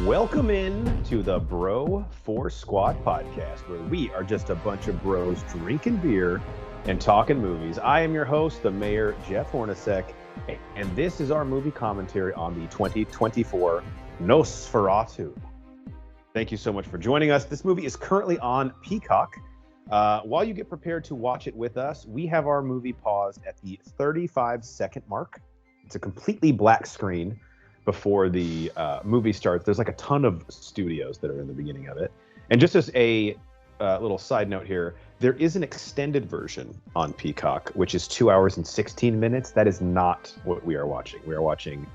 Welcome in to the Bro Force Squad podcast, where we are just a bunch of bros drinking beer and talking movies. I am your host, the Mayor, Jeff Hornacek, and this is our movie commentary on the 2024 Nosferatu. Thank you so much for joining us. This movie is currently on Peacock. While you get prepared to watch it with us, we have our movie paused at the 35-second mark. It's a completely black screen before the movie starts. There's like a ton of studios that are in the beginning of it. And just as a little side note here, there is an extended version on Peacock, which is 2 hours and 16 minutes. That is not what we are watching. We are watching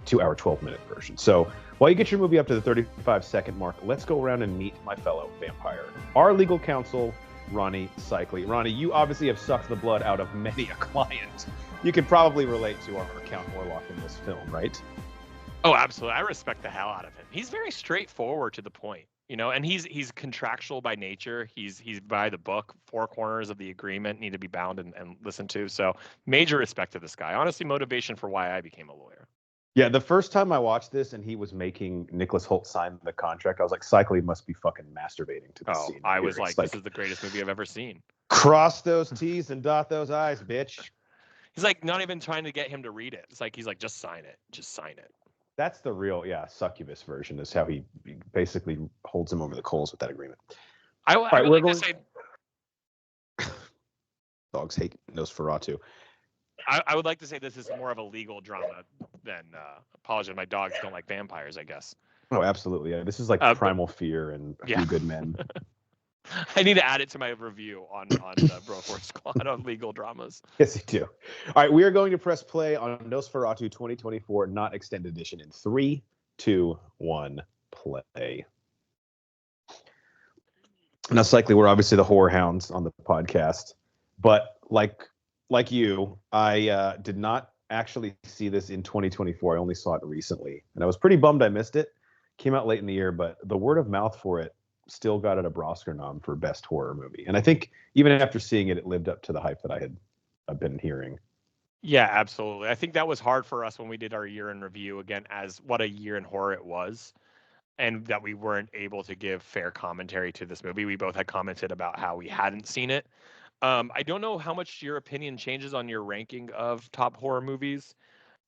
2 hour, 12-minute version. So while you get your movie up to the 35-second mark, let's go around and meet my fellow vampire. Our legal counsel, Ronnie Cycli. Ronnie, you obviously have sucked the blood out of many a client. You can probably relate to our Count Orlok in this film, right? Oh, absolutely. I respect the hell out of him. He's very straightforward to the point, you know, and he's contractual by nature. He's by the book. Four corners of the agreement need to be bound and listened to. So major respect to this guy. Honestly, motivation for why I became a lawyer. Yeah, the first time I watched this and he was making Nicholas Hoult sign the contract, I was like, Cycli must be fucking masturbating to the scene. I was like, this is the greatest movie I've ever seen. Cross those T's and dot those I's, bitch. He's like not even trying to get him to read it. It's like he's like, just sign it. Just sign it. That's the real, succubus version is how he basically holds him over the coals with that agreement. I would like to say... Dogs hate Nosferatu. I would like to say this is more of a legal drama than... apologize, my dogs don't like vampires, I guess. Oh, absolutely. Yeah. This is like Primal Fear and A Few Good Men. I need to add it to my review on the Bro Force Squad on legal dramas. Yes, you do. All right, we are going to press play on Nosferatu 2024, not extended edition, in 3, 2, 1, play. Now, Cycli, we're obviously the horror hounds on the podcast, but like you, I did not actually see this in 2024. I only saw it recently, and I was pretty bummed I missed it. Came out late in the year, but the word of mouth for it still got it a Oscar nom for best horror movie. And I think even after seeing it, it lived up to the hype that I've been hearing. Yeah, absolutely. I think that was hard for us when we did our year in review, again, as what a year in horror it was, and that we weren't able to give fair commentary to this movie. We both had commented about how we hadn't seen it. I don't know how much your opinion changes on your ranking of top horror movies.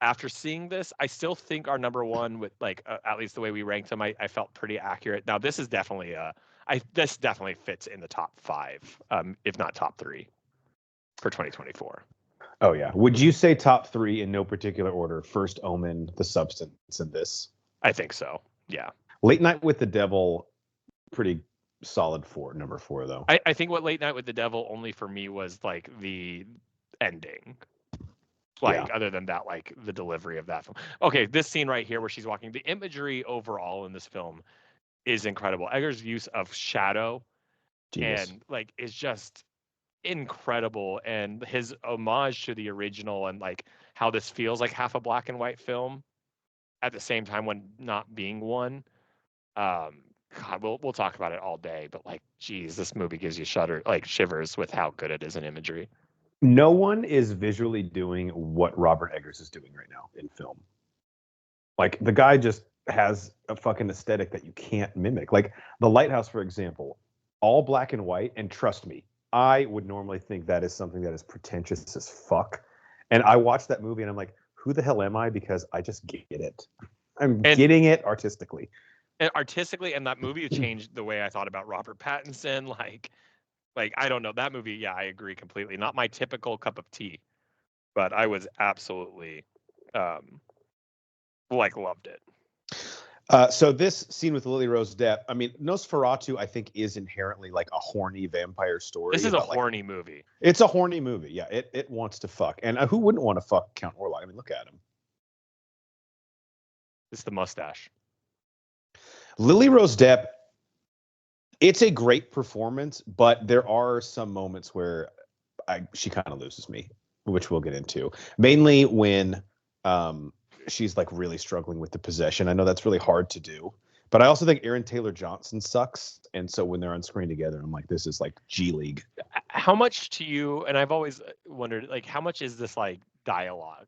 After seeing this, I still think our number one, with at least the way we ranked them, I felt pretty accurate. Now, this is definitely this definitely fits in the top 5, if not top 3, for 2024. Oh yeah, would you say top 3 in no particular order? First Omen, The Substance, and this. I think so. Yeah. Late Night with the Devil, pretty solid number 4 though. I think what Late Night with the Devil only for me was like the ending. Other than that, like the delivery of that film. Okay, this scene right here where she's walking, the imagery overall in this film is incredible. Egger's use of shadow and is just incredible, and his homage to the original and like how this feels like half a black and white film at the same time when not being one. God, we'll talk about it all day, but like, geez, this movie gives you shivers with how good it is in imagery. No one is visually doing what Robert Eggers is doing right now in film. Like, the guy just has a fucking aesthetic that you can't mimic. Like, The Lighthouse, for example, all black and white. And trust me, I would normally think that is something that is pretentious as fuck. And I watched that movie and I'm like, who the hell am I? Because I just get it. I'm getting it artistically. And that movie changed the way I thought about Robert Pattinson. Like, I don't know, that movie, yeah, I agree completely. Not my typical cup of tea, but I was absolutely, loved it. So this scene with Lily Rose Depp, I mean, Nosferatu, I think, is inherently like a horny vampire story. This is a horny movie. It's a horny movie, yeah. It wants to fuck. And who wouldn't want to fuck Count Orlok? I mean, look at him. It's the mustache. Lily Rose Depp, it's a great performance, but there are some moments where she kind of loses me, which we'll get into. Mainly when she's like really struggling with the possession. I know that's really hard to do, but I also think Aaron Taylor-Johnson sucks. And so when they're on screen together, I'm like, this is like G League. How much to you, and I've always wondered, like, how much is this like dialogue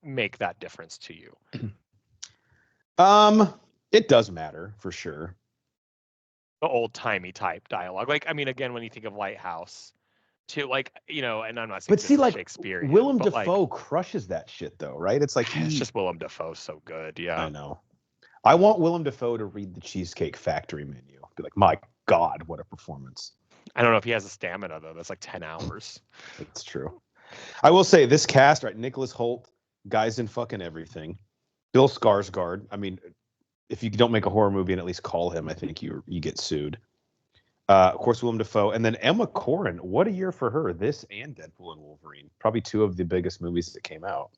make that difference to you? It does matter for sure. The old-timey type dialogue. Like, I mean, again, when you think of Lighthouse, too, like, and I'm not saying But this see, is like Shakespearean, Willem but like, Dafoe crushes that shit though, right? It's like it's just Willem Dafoe so good. Yeah. I know. I want Willem Dafoe to read the Cheesecake Factory menu. Be like, my God, what a performance. I don't know if he has a stamina though. That's like 10 hours. It's true. I will say this cast, right? Nicholas Hoult, guys in fucking everything. Bill Skarsgård. I mean, if you don't make a horror movie and at least call him, I think you get sued. Of course, Willem Dafoe, and then Emma Corrin. What a year for her! This and Deadpool and Wolverine, probably two of the biggest movies that came out.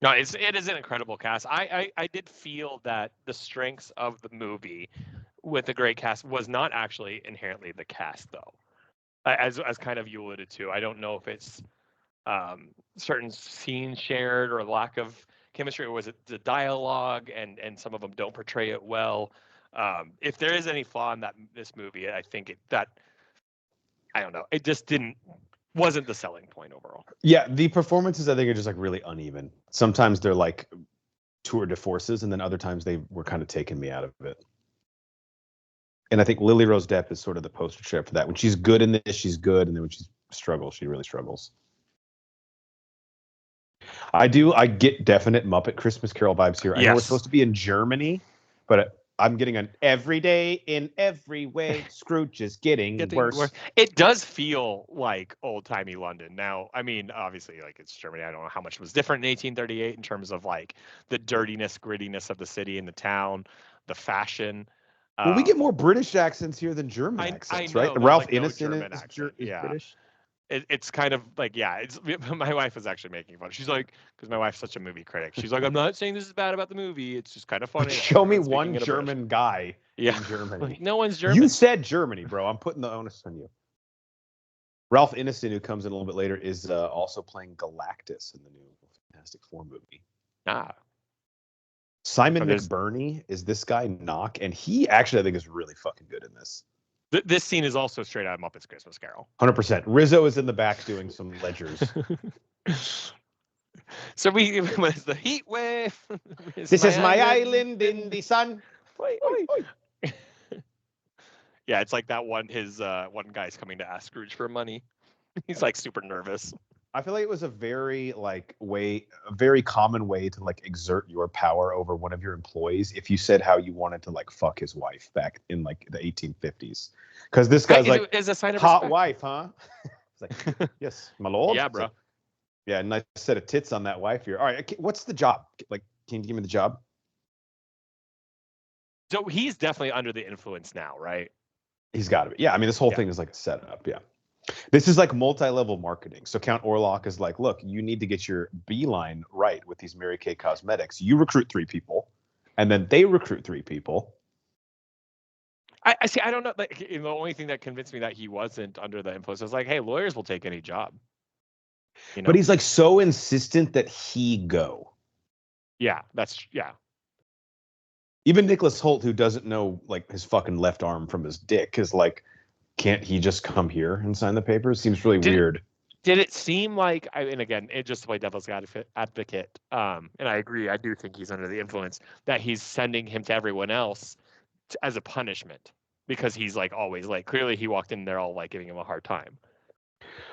No, it is an incredible cast. I did feel that the strengths of the movie with a great cast was not actually inherently the cast though. As kind of you alluded to, I don't know if it's certain scenes shared or lack of chemistry, or was it the dialogue and some of them don't portray it well. If there is any flaw in this movie, I think I don't know, it just wasn't the selling point overall. Yeah, the performances I think are just like really uneven. Sometimes they're like tour de forces, and then other times they were kind of taking me out of it. And I think Lily Rose Depp is sort of the poster child for that. When she's good in this, she's good, and then when she struggles, she really struggles. I get definite Muppet Christmas Carol vibes here. I know we're supposed to be in Germany, but I'm getting an every day in every way. Scrooge is getting worse. It does feel like old-timey London. Now, I mean, obviously, like it's Germany. I don't know how much was different in 1838 in terms of like the dirtiness, grittiness of the city and the town, the fashion. Well, we get more British accents here than German accents, right? Ralph Ineson is British. It's kind of like, my wife was actually making fun. She's like, because my wife's such a movie critic. She's like, I'm not saying this is bad about the movie. It's just kind of funny. Show me one German guy in Germany. Like, no one's German. You said Germany, bro. I'm putting the onus on you. Ralph Ineson, who comes in a little bit later, is also playing Galactus in the new Fantastic Four movie. Simon McBurney is this guy Knock, and he actually I think is really fucking good in this. This scene is also straight out of Muppets Christmas Carol. 100%. Rizzo is in the back doing some ledgers. So was the heat wave. This is my island in the sun. Oi, oi. Yeah, it's like that one. His one guy's coming to ask Scrooge for money. He's like super nervous. I feel like it was a very very common way to like exert your power over one of your employees if you said how you wanted to like fuck his wife back in like the 1850s. Because this guy's is a sign of hot respect. wife, huh? It's like, yes, my lord. Yeah, bro. Like, yeah, nice set of tits on that wife here. All right, what's the job? Like, can you give me the job? So he's definitely under the influence now, right? He's got to be. Yeah, I mean, this whole thing is like a setup. Yeah. This is like multi-level marketing. So Count Orlok is like, look, you need to get your beeline right with these Mary Kay Cosmetics. You recruit 3 people, and then they recruit 3 people. I see. I don't know. Like, the only thing that convinced me that he wasn't under the influence was like, hey, lawyers will take any job. You know? But he's like so insistent that he go. Yeah. Even Nicholas Hoult, who doesn't know like his fucking left arm from his dick, is like, can't he just come here and sign the papers? Seems really weird. Did it seem like, and again, it just to play devil's advocate, and I agree, I do think he's under the influence, that he's sending him to everyone else as a punishment because he's like always like, clearly he walked in there all like giving him a hard time.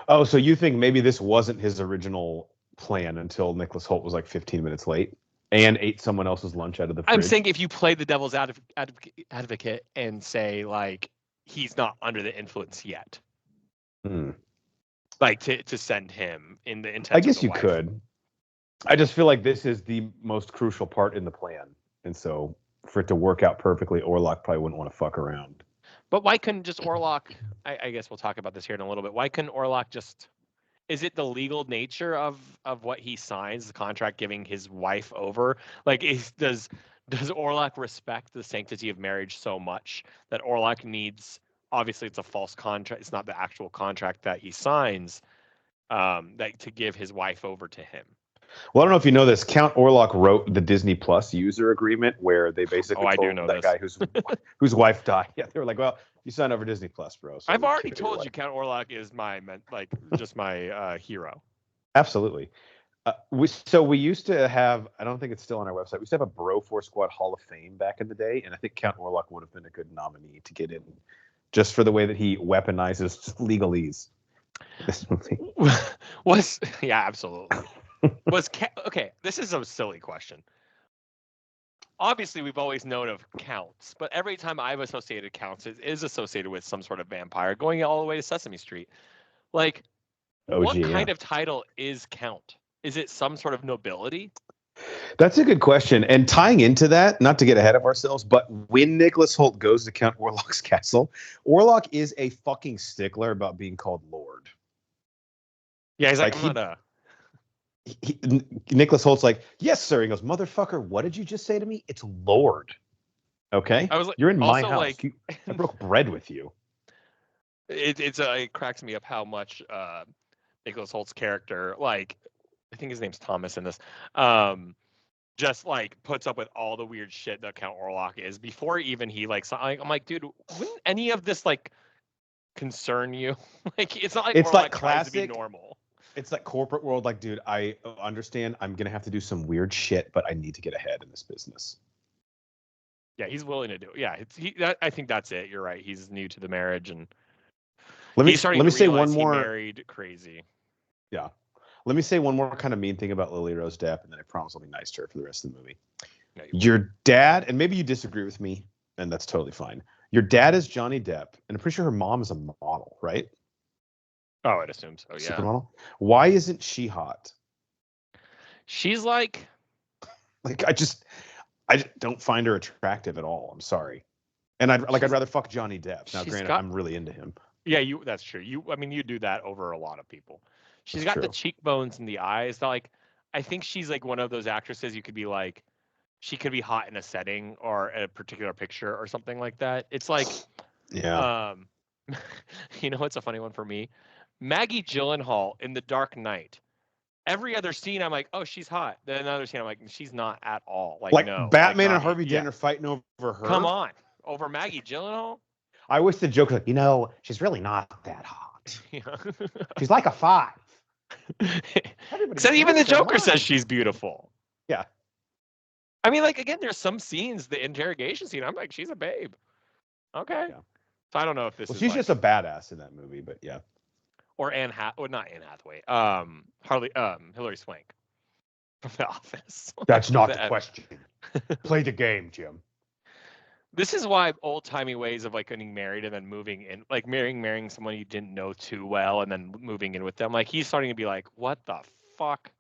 Oh, so you think maybe this wasn't his original plan until Nicholas Hoult was like 15 minutes late and ate someone else's lunch out of the fridge? I'm saying if you play the devil's advocate and say like, he's not under the influence yet. Like to send him in the intent. I guess you could. I just feel like this is the most crucial part in the plan. And so for it to work out perfectly, Orlok probably wouldn't want to fuck around. But why couldn't just Orlok, I guess we'll talk about this here in a little bit. Why couldn't Orlok just, is it the legal nature of what he signs, the contract giving his wife over? Like does Orlok respect the sanctity of marriage so much that Orlok needs, obviously it's a false contract, it's not the actual contract that he signs, that to give his wife over to him? Well, I don't know if you know this. Count Orlok wrote the Disney Plus user agreement where they basically told that guy whose wife died. Yeah, they were like, well, you signed over Disney Plus, bro. So I've already told you Count Orlok is my hero. Absolutely. We used to have, I don't think it's still on our website, we used to have a Bro Force Squad Hall of Fame back in the day, and I think Count Orlok would have been a good nominee to get in, just for the way that he weaponizes legalese. This movie yeah, absolutely. Okay, this is a silly question. Obviously, we've always known of Counts, but every time I've associated Counts, it is associated with some sort of vampire, going all the way to Sesame Street. Like, what kind of title is Count? Is it some sort of nobility? That's a good question. And tying into that, not to get ahead of ourselves, but when Nicholas Hoult goes to Count Orlok's castle, Orlok is a fucking stickler about being called Lord. Yeah, he's like I'm not a... Nicholas Holt's like, yes, sir. He goes, motherfucker, what did you just say to me? It's Lord. Okay? I was like, you're in my house. Like, I broke bread with you. It cracks me up how much Nicholas Holt's character, like, I think his name's Thomas in this, just like puts up with all the weird shit that Count Orlok is before even he like. I'm like, dude, wouldn't any of this like concern you? Like, it's not like it's Orlok like tries classic to be normal. It's like corporate world. Like, dude, I understand. I'm gonna have to do some weird shit, but I need to get ahead in this business. Yeah, he's willing to do it. Yeah, I think that's it. You're right. He's new to the marriage, and let me say one more. Married crazy. Yeah. Let me say one more kind of mean thing about Lily Rose Depp, and then I promise I'll be nice to her for the rest of the movie. No, your dad, and maybe you disagree with me, and that's totally fine. Your dad is Johnny Depp, and I'm pretty sure her mom is a model, right? Oh, I'd assume so, yeah. Supermodel? Why isn't she hot? She's like I don't find her attractive at all. I'm sorry. And I'd rather fuck Johnny Depp. Now, granted, I'm really into him. Yeah, that's true. You do that over a lot of people. She's got the cheekbones and the eyes. Like, I think she's like one of those actresses you could be like, she could be hot in a setting or a particular picture or something like that. It's like, yeah. You know what's a funny one for me? Maggie Gyllenhaal in The Dark Knight. Every other scene, I'm like, oh, she's hot. Then another scene, I'm like, she's not at all. Like no. Batman and Harvey Dent are fighting over her. Come on, over Maggie Gyllenhaal. I wish the joke was like, she's really not that hot. Yeah. She's like a 5. So even the Joker says she's beautiful. Yeah. I mean, like, again, there's some scenes, the interrogation scene, I'm like, she's a babe. Okay. Yeah. So I don't know if this is she's just a badass in that movie, but yeah. Or not Anne Hathaway. Hilary Swank from The Office. That's not the question. Play the game, Jim. This is why old-timey ways of like getting married and then moving in, like marrying someone you didn't know too well and then moving in with them. Like, he's starting to be like, what the fuck?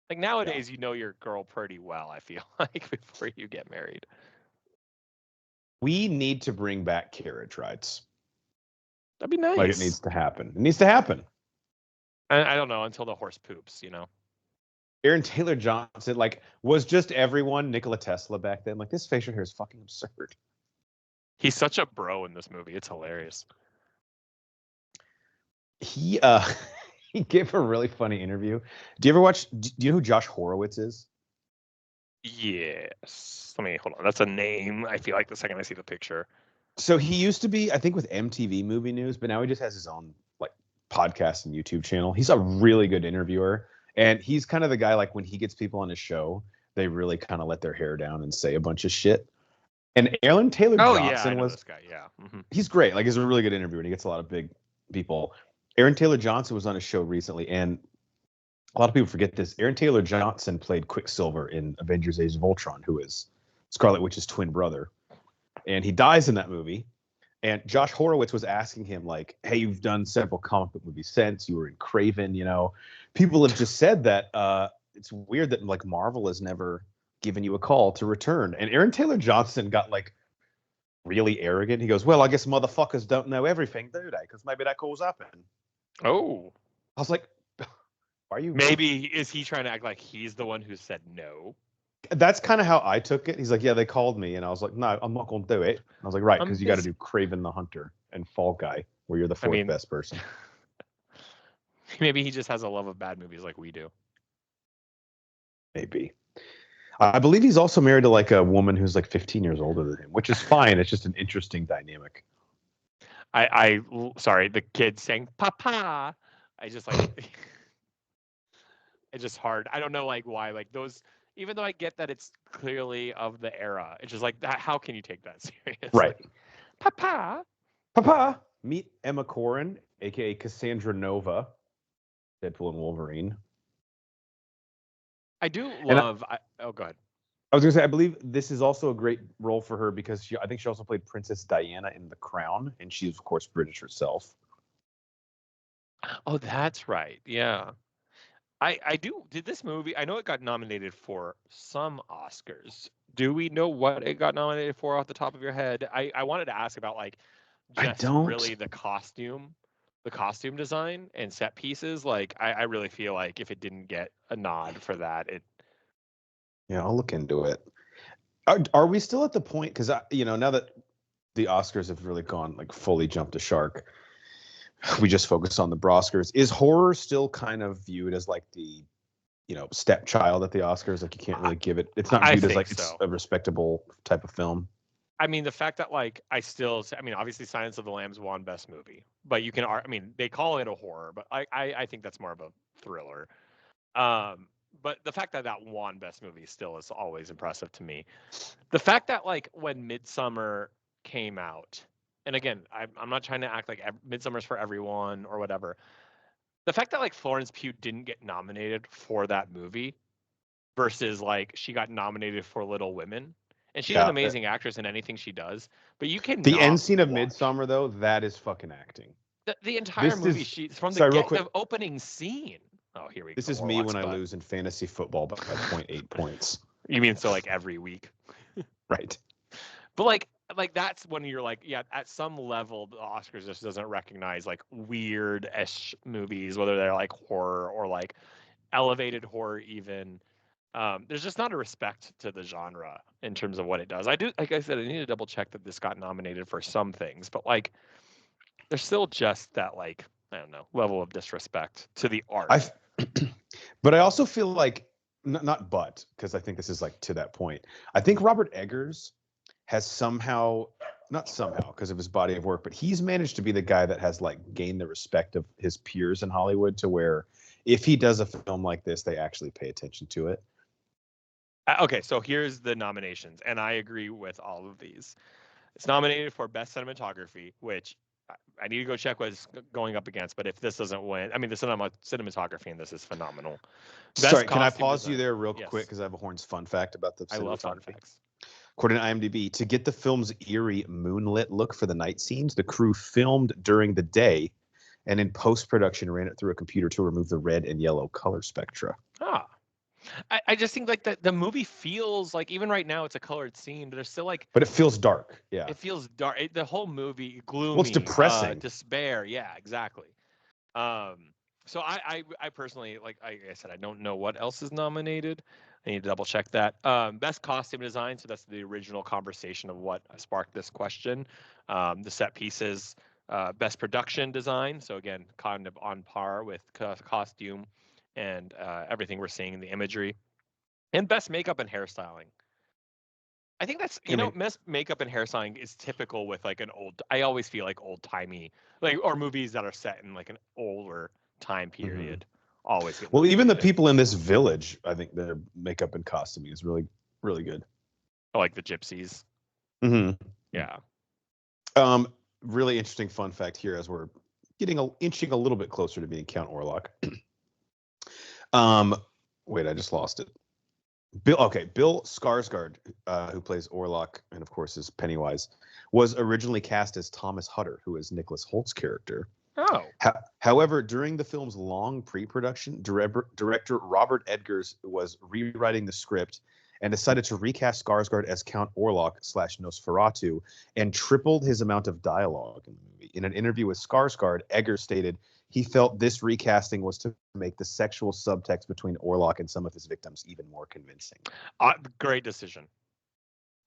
Like, nowadays, you know your girl pretty well, I feel like, before you get married. We need to bring back carriage rides. That'd be nice. Like, it needs to happen. It needs to happen. I don't know, until the horse poops, you know? Aaron Taylor Johnson, like, was just everyone Nikola Tesla back then? Like, this facial hair is fucking absurd. He's such a bro in this movie. It's hilarious. He gave a really funny interview. Do you know who Josh Horowitz is? Yes. Let me hold on. That's a name. I feel like the second I see the picture. So he used to be, I think, with MTV Movie News, but now he just has his own like podcast and YouTube channel. He's a really good interviewer, and he's kind of the guy, like, when he gets people on his show, they really kind of let their hair down and say a bunch of shit. And Aaron Taylor Johnson was this guy. Yeah, he's great. Like, he's a really good interviewer, and he gets a lot of big people. Aaron Taylor Johnson was on a show recently, and a lot of people forget this. Aaron Taylor Johnson played Quicksilver in Avengers: Age of Ultron, who is Scarlet Witch's twin brother. And he dies in that movie. And Josh Horowitz was asking him, like, hey, you've done several comic book movies since. You were in Kraven, you know. People have just said that it's weird that, like, Marvel has never given you a call to return. And Aaron Taylor Johnson got, like, really arrogant. He goes, well, I guess motherfuckers don't know everything, do they? Because maybe that calls up in. Oh. I was like, why are you... Maybe is he trying to act like he's the one who said no? That's kind of how I took it. He's like, yeah, they called me. And I was like, no, I'm not going to do it. And I was like, right, because you got to do Kraven the Hunter and Fall Guy, where you're the fourth best person. Maybe he just has a love of bad movies like we do. Maybe. I believe he's also married to, like, a woman who's like 15 years older than him, which is fine. It's just an interesting dynamic. Sorry, the kid saying, Papa. I just like... it's just hard. I don't know like why like those. Even though I get that it's clearly of the era, it's just like how can you take that seriously? Right. Papa. Papa. Meet Emma Corrin, aka Cassandra Nova, Deadpool and Wolverine. I do love. Oh, go ahead. I was gonna say I believe this is also a great role for her because I think she also played Princess Diana in The Crown, and she's of course British herself. Oh, that's right. Yeah. I do. Did this movie? I know it got nominated for some Oscars. Do we know what it got nominated for off the top of your head? I wanted to ask about like just really the costume design and set pieces. Like I really feel like if it didn't get a nod for that, it. Yeah, I'll look into it. Are we still at the point? Because now that the Oscars have really gone like fully jumped a shark, we just focus on the Broscars. Is horror still kind of viewed as like the stepchild at the Oscars? Like you can't really give it. It's not viewed as like it's a respectable type of film. I mean, the fact that like I mean, obviously Silence of the Lambs won Best Movie, but you can, I mean, they call it a horror, but I think that's more of a thriller. But the fact that won Best Movie still is always impressive to me. The fact that like when Midsummer came out, and again, I'm not trying to act like Midsummer's for everyone or whatever. The fact that like Florence Pugh didn't get nominated for that movie versus like she got nominated for Little Women. And she's an amazing actress in anything she does. But you can the end scene of Midsummer though, that is fucking acting. The entire movie, she's from the opening scene. Oh, here we go. This is me when I lose in fantasy football by 0.8 points. You mean so like every week? Right. But like that's when you're like, yeah, at some level the Oscars just doesn't recognize like weird-ish movies, whether they're like horror or like elevated horror even. There's just not a respect to the genre in terms of what it does. I do, like I said, I need to double check that this got nominated for some things, but like there's still just that like, I don't know, level of disrespect to the art. But I also feel like because I think this is like to that point. I think Robert Eggers has not somehow because of his body of work, but he's managed to be the guy that has like gained the respect of his peers in Hollywood to where if he does a film like this, they actually pay attention to it. Okay, so here's the nominations, and I agree with all of these. It's nominated for Best Cinematography, which I need to go check what it's going up against, but if this doesn't win, I mean, the cinematography in this is phenomenal. Sorry, can I pause you there real quick because I have a Horns fun fact about the cinematography. I love fun facts. According to IMDb, to get the film's eerie moonlit look for the night scenes, the crew filmed during the day and in post-production ran it through a computer to remove the red and yellow color spectra. I just think like the movie feels like even right now it's a colored scene, but there's still like. But it feels dark. Yeah. It feels dark. The whole movie gloomy. Well, it's depressing. Despair. Yeah, exactly. So I personally like I said I don't know what else is nominated. I need to double check that. Best costume design. So that's the original conversation of what sparked this question. The set pieces. Best production design. So again, kind of on par with costume and everything we're seeing in the imagery. And best makeup and hairstyling. I think that's best makeup and hairstyling is typical with like I always feel like old timey like or movies that are set in like an older time period. Always get even the people in this village, I think their makeup and costuming is really, really good. I like the gypsies. Mm-hmm. Yeah. Really interesting fun fact here as we're inching a little bit closer to being Count Orlok. Wait, I just lost it. Bill Skarsgård, who plays Orlok and of course is Pennywise, was originally cast as Thomas Hutter, who is Nicholas Holt's character. Oh. However, during the film's long pre-production, director Robert Eggers was rewriting the script and decided to recast Skarsgård as Count Orlok / Nosferatu and tripled his amount of dialogue in the movie. In an interview with Skarsgård, Eggers stated he felt this recasting was to make the sexual subtext between Orlok and some of his victims even more convincing. Great decision.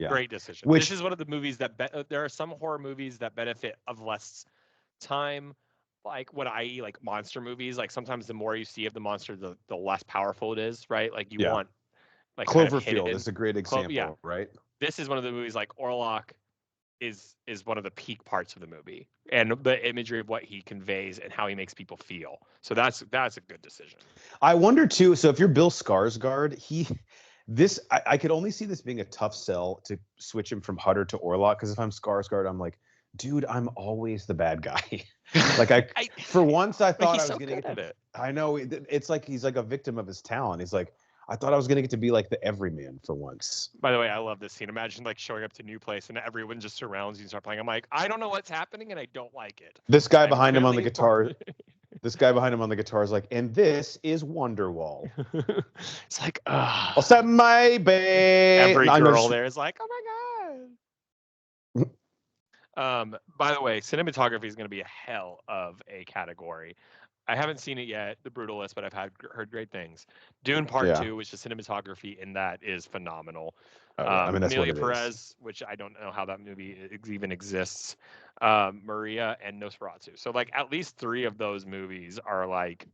Yeah. Great decision. This is one of the movies that there are some horror movies that benefit of less time. Like like monster movies, like sometimes the more you see of the monster, the less powerful it is, right? Like you want like Cloverfield is a great example, right? This is one of the movies like Orlok is one of the peak parts of the movie, and the imagery of what he conveys and how he makes people feel. So that's a good decision. I wonder too. So if you're Bill Skarsgård, I could only see this being a tough sell to switch him from Hutter to Orlok. Because if I'm Skarsgård, I'm like, dude, I'm always the bad guy. Like for once, I thought I was gonna get it. I know it's like he's like a victim of his talent. He's like, I thought I was gonna get to be like the everyman for once. By the way, I love this scene. Imagine like showing up to a new place and everyone just surrounds you and start playing. I'm like, I don't know what's happening and I don't like it. This guy behind him on the guitar. This guy behind him on the guitar is like, and this is Wonderwall. It's like, what's up, my babe? Every girl there is like, oh my god. By the way, cinematography is going to be a hell of a category. I haven't seen it yet, The Brutalist, but I've heard great things. Dune Part 2, which the cinematography in that is phenomenal. I mean, that's Amelia what it Perez, is. which I don't know how that movie even exists. Maria and Nosferatu. So like at least 3 of those movies are like,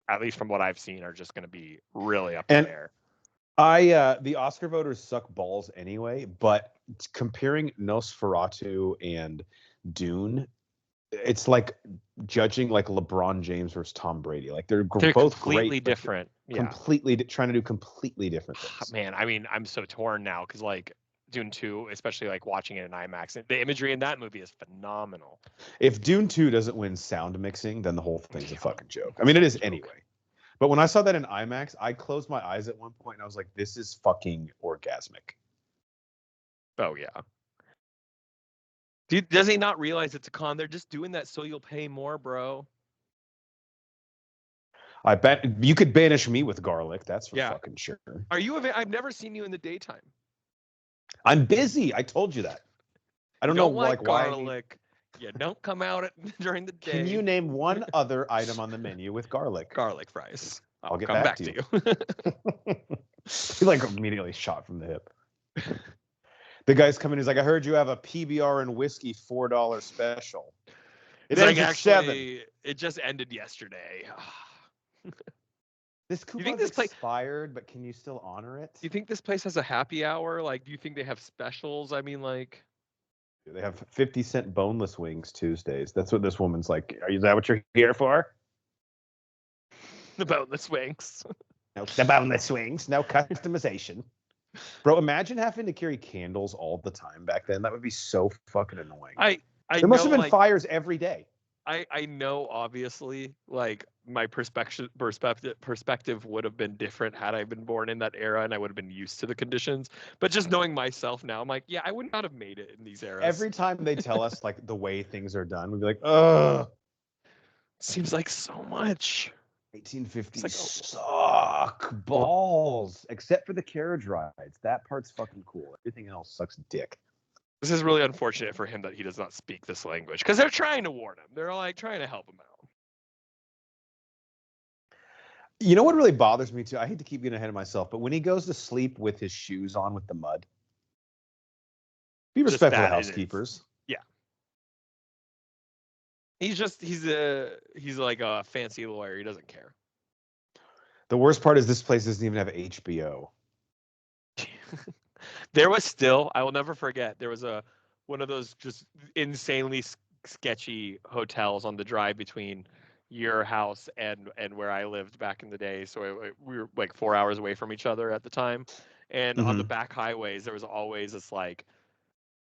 at least from what I've seen, are just going to be really up there. The Oscar voters suck balls anyway, but comparing Nosferatu and Dune, it's like judging like LeBron James versus Tom Brady. Like they're both completely great, different. Completely trying to do completely different things. Man, I mean, I'm so torn now because like Dune 2, especially like watching it in IMAX, the imagery in that movie is phenomenal. If Dune 2 doesn't win sound mixing, then the whole thing's a fucking joke. I mean, it is anyway. But when I saw that in IMAX, I closed my eyes at one point and I was like, this is fucking orgasmic. Oh, yeah. Dude, does he not realize it's a con? They're just doing that so you'll pay more, bro. I bet you could banish me with garlic. That's for fucking sure. Are you? I've never seen you in the daytime. I'm busy. I told you that. I don't know like garlic. Yeah, don't come out during the day. Can you name one other item on the menu with garlic? Garlic fries. I'll get back to you. He like immediately shot from the hip. The guy's coming. He's like, I heard you have a PBR and whiskey $4 special. It's like actually, it just ended yesterday. This coupon's expired, but can you still honor it? Do you think this place has a happy hour? Like, do you think they have specials? I mean, like, they have 50-cent boneless wings Tuesdays. That's what this woman's like. Is that what you're here for? The boneless wings. No, the boneless wings. No customization. Bro, imagine having to carry candles all the time back then. That would be so fucking annoying. There must have been fires every day. I know, obviously, like my perspective would have been different had I been born in that era and I would have been used to the conditions. But just knowing myself now, I'm like, yeah, I would not have made it in these eras. Every time they tell us like the way things are done, we'd be like, ugh. Seems like so much. 1850s like, suck balls, except for the carriage rides. That part's fucking cool. Everything else sucks dick. This is really unfortunate for him that he does not speak this language because they're trying to warn him. They're like trying to help him out. You know what really bothers me too? I hate to keep getting ahead of myself, but when he goes to sleep with his shoes on with the mud, be respectful of housekeepers. Yeah. He's like a fancy lawyer. He doesn't care. The worst part is this place doesn't even have HBO. There was still, I will never forget, there was one of those just insanely sketchy hotels on the drive between your house and where I lived back in the day. So we were like 4 hours away from each other at the time. And on the back highways, there was always this like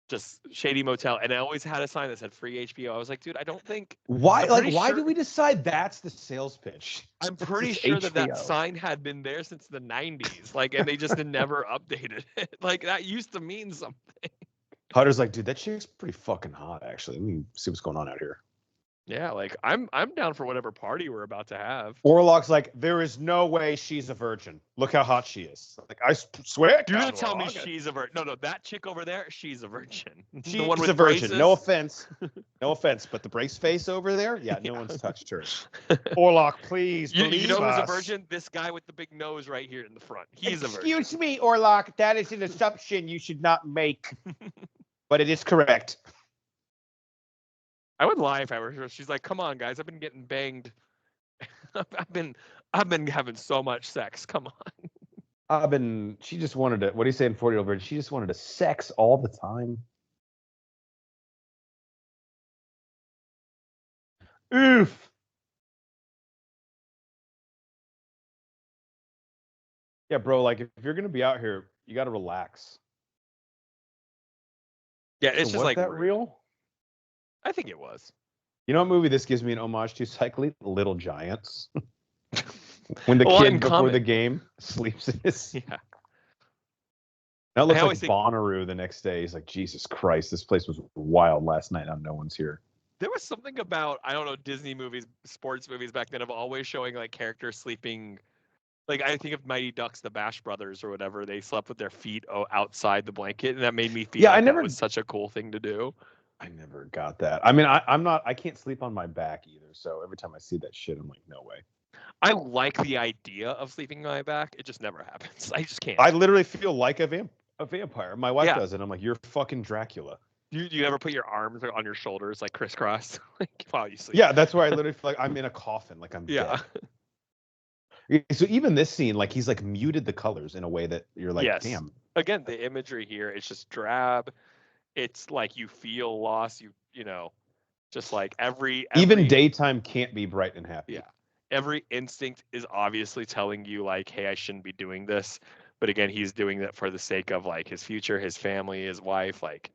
just shady motel. And I always had a sign that said free HBO. I was like, dude, I don't think. Why did we decide that's the sales pitch? I'm pretty sure that sign had been there since the 90s. Like, and they just never updated it. Like, that used to mean something. Hutter's like, dude, that chick's pretty fucking hot, actually. Let me see what's going on out here. Yeah, like I'm down for whatever party we're about to have. Orlok's like, there is no way she's a virgin. Look how hot she is. Like, I swear. You're gonna tell me she's a virgin? No, that chick over there, she's a virgin. She's the one with a virgin. Braces? No offense, but the brace face over there, yeah, no one's touched her. Orlok, please believe you know us. Who's a virgin? This guy with the big nose right here in the front. He's a virgin. Excuse me, Orlok. That is an assumption you should not make, but it is correct. I would lie if I were her. She's like, come on, guys. I've been getting banged. I've been having so much sex. Come on. She just wanted to, what do you say in 40 Year Old Virgin? She just wanted to sex all the time. Oof. Yeah, bro, like if you're gonna be out here, you gotta relax. Yeah, So it's just was like that rude. real? I think it was. You know what movie this gives me an homage to? Cycling Little Giants. When the A lot in kid before the common. game sleeps in his. Yeah. That I looks like always think Bonnaroo the next day. He's like, Jesus Christ, this place was wild last night. Now no one's here. there was something about, I don't know, Disney movies, sports movies back then of always showing like characters sleeping. Like I think of Mighty Ducks, the Bash Brothers or whatever. They slept with their feet outside the blanket, and that made me feel Yeah, like that was such a cool thing to do. I never got that. I mean, I can't sleep on my back either. So every time I see that shit, I'm like, no way. I like the idea of sleeping on my back. It just never happens. I just can't. I literally feel like a vampire. My wife Yeah. does it. I'm like, you're fucking Dracula. You ever put your arms on your shoulders like crisscross like while you sleep? Yeah, that's where I literally feel like I'm in a coffin, like I'm Yeah. dead. So even this scene, like he's like muted the colors in a way that you're like, Yes. damn. Again, the imagery here, it's just drab. It's like you feel lost. You know, just like every Even daytime can't be bright and happy. Yeah. Every instinct is obviously telling you like, hey, I shouldn't be doing this. But again, he's doing that for the sake of like his future, his family, his wife, like.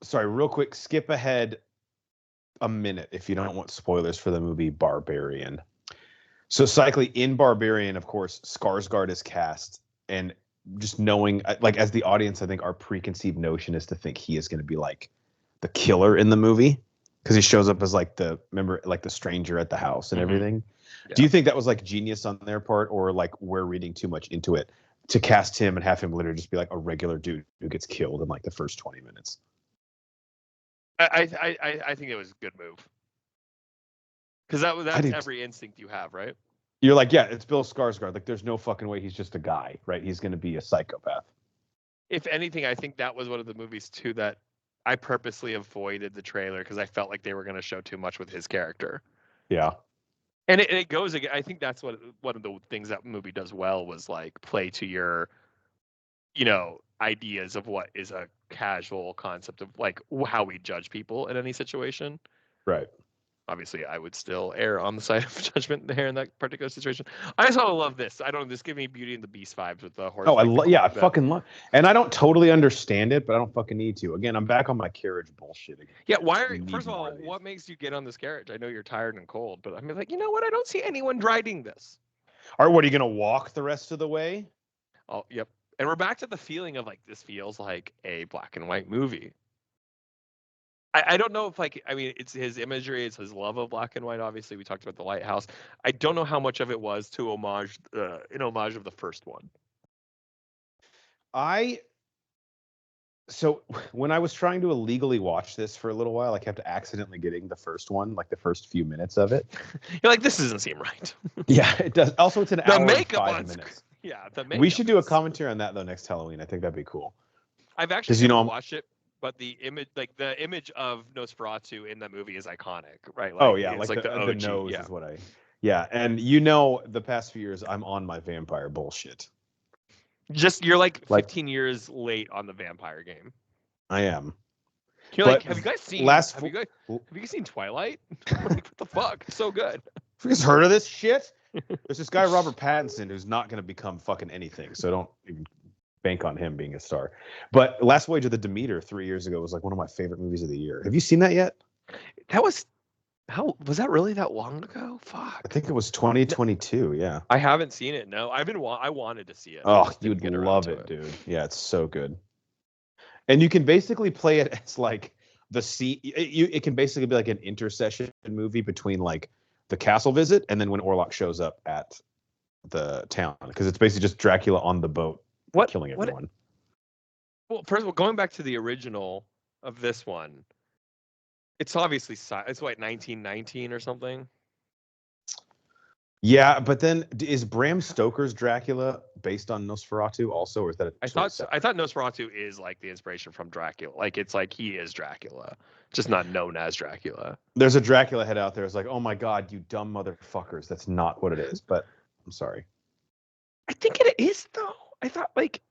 Sorry, real quick, skip ahead a minute if you don't want spoilers for the movie Barbarian. So cycling in Barbarian, of course, Skarsgård is cast, and just knowing, like, as the audience, I think our preconceived notion is to think he is going to be like the killer in the movie because he shows up as like the stranger at the house and everything. Yeah. Do you think that was like genius on their part, or like we're reading too much into it to cast him and have him literally just be like a regular dude who gets killed in like the first 20 minutes? I think it was a good move. Because that's every instinct you have, right? You're like, yeah, it's Bill Skarsgård. Like, there's no fucking way he's just a guy, right? He's going to be a psychopath. If anything, I think that was one of the movies too that I purposely avoided the trailer because I felt like they were going to show too much with his character. Yeah. And it goes again. I think that's what one of the things that movie does well was like play to your, ideas of what is a casual concept of like how we judge people in any situation. Right. Obviously, I would still err on the side of judgment there in that particular situation. I also love this. I don't know. This gives me Beauty and the Beast vibes with the horse. Oh, I fucking love. And I don't totally understand it, but I don't fucking need to. Again, I'm back on my carriage bullshit again. Yeah, first of all, what makes you get on this carriage? I know you're tired and cold, but I'm like, you know what? I don't see anyone riding this. All right, what are you gonna walk the rest of the way? Oh, yep. And we're back to the feeling of like this feels like a black and white movie. I don't know if it's his imagery, it's his love of black and white. Obviously, we talked about the lighthouse. I don't know how much of it was to homage of the first one. So when I was trying to illegally watch this for a little while, I kept accidentally getting the first one, like the first few minutes of it. You're like, this doesn't seem right. Yeah, it does. Also, it's an hour and 5 minutes. Yeah, the makeup. We should do a commentary on that though next Halloween. I think that'd be cool. I've actually never watched it, but the image of Nosferatu in that movie is iconic, right? Like, it's like the OG, nose yeah. is what and the past few years I'm on my vampire bullshit. You're like 15 years late on the vampire game. I am. You're like, have you guys seen Twilight? Like, what the fuck? It's so good. Have you guys heard of this shit? There's this guy Robert Pattinson who's not going to become fucking anything, so don't even bank on him being a star. But Last Voyage of the Demeter 3 years ago was like one of my favorite movies of the year. Have you seen that yet? Was that really that long ago? Fuck. I think it was 2022. Yeah. I haven't seen it. No, I wanted to see it. Oh, you would love it, dude. Yeah, it's so good. And you can basically play it as like the scene. It can basically be like an intercession movie between like the castle visit and then when Orlok shows up at the town, because it's basically just Dracula on the boat killing everyone. Well, first of all, going back to the original of this one, it's obviously it's what 1919 or something. Yeah, but then is Bram Stoker's Dracula based on Nosferatu also, or is that? I thought Nosferatu is like the inspiration from Dracula. Like it's like he is Dracula, just not known as Dracula. There's a Dracula head out there. It's like, oh my god, you dumb motherfuckers. That's not what it is. But I'm sorry. I think it is though. I thought like.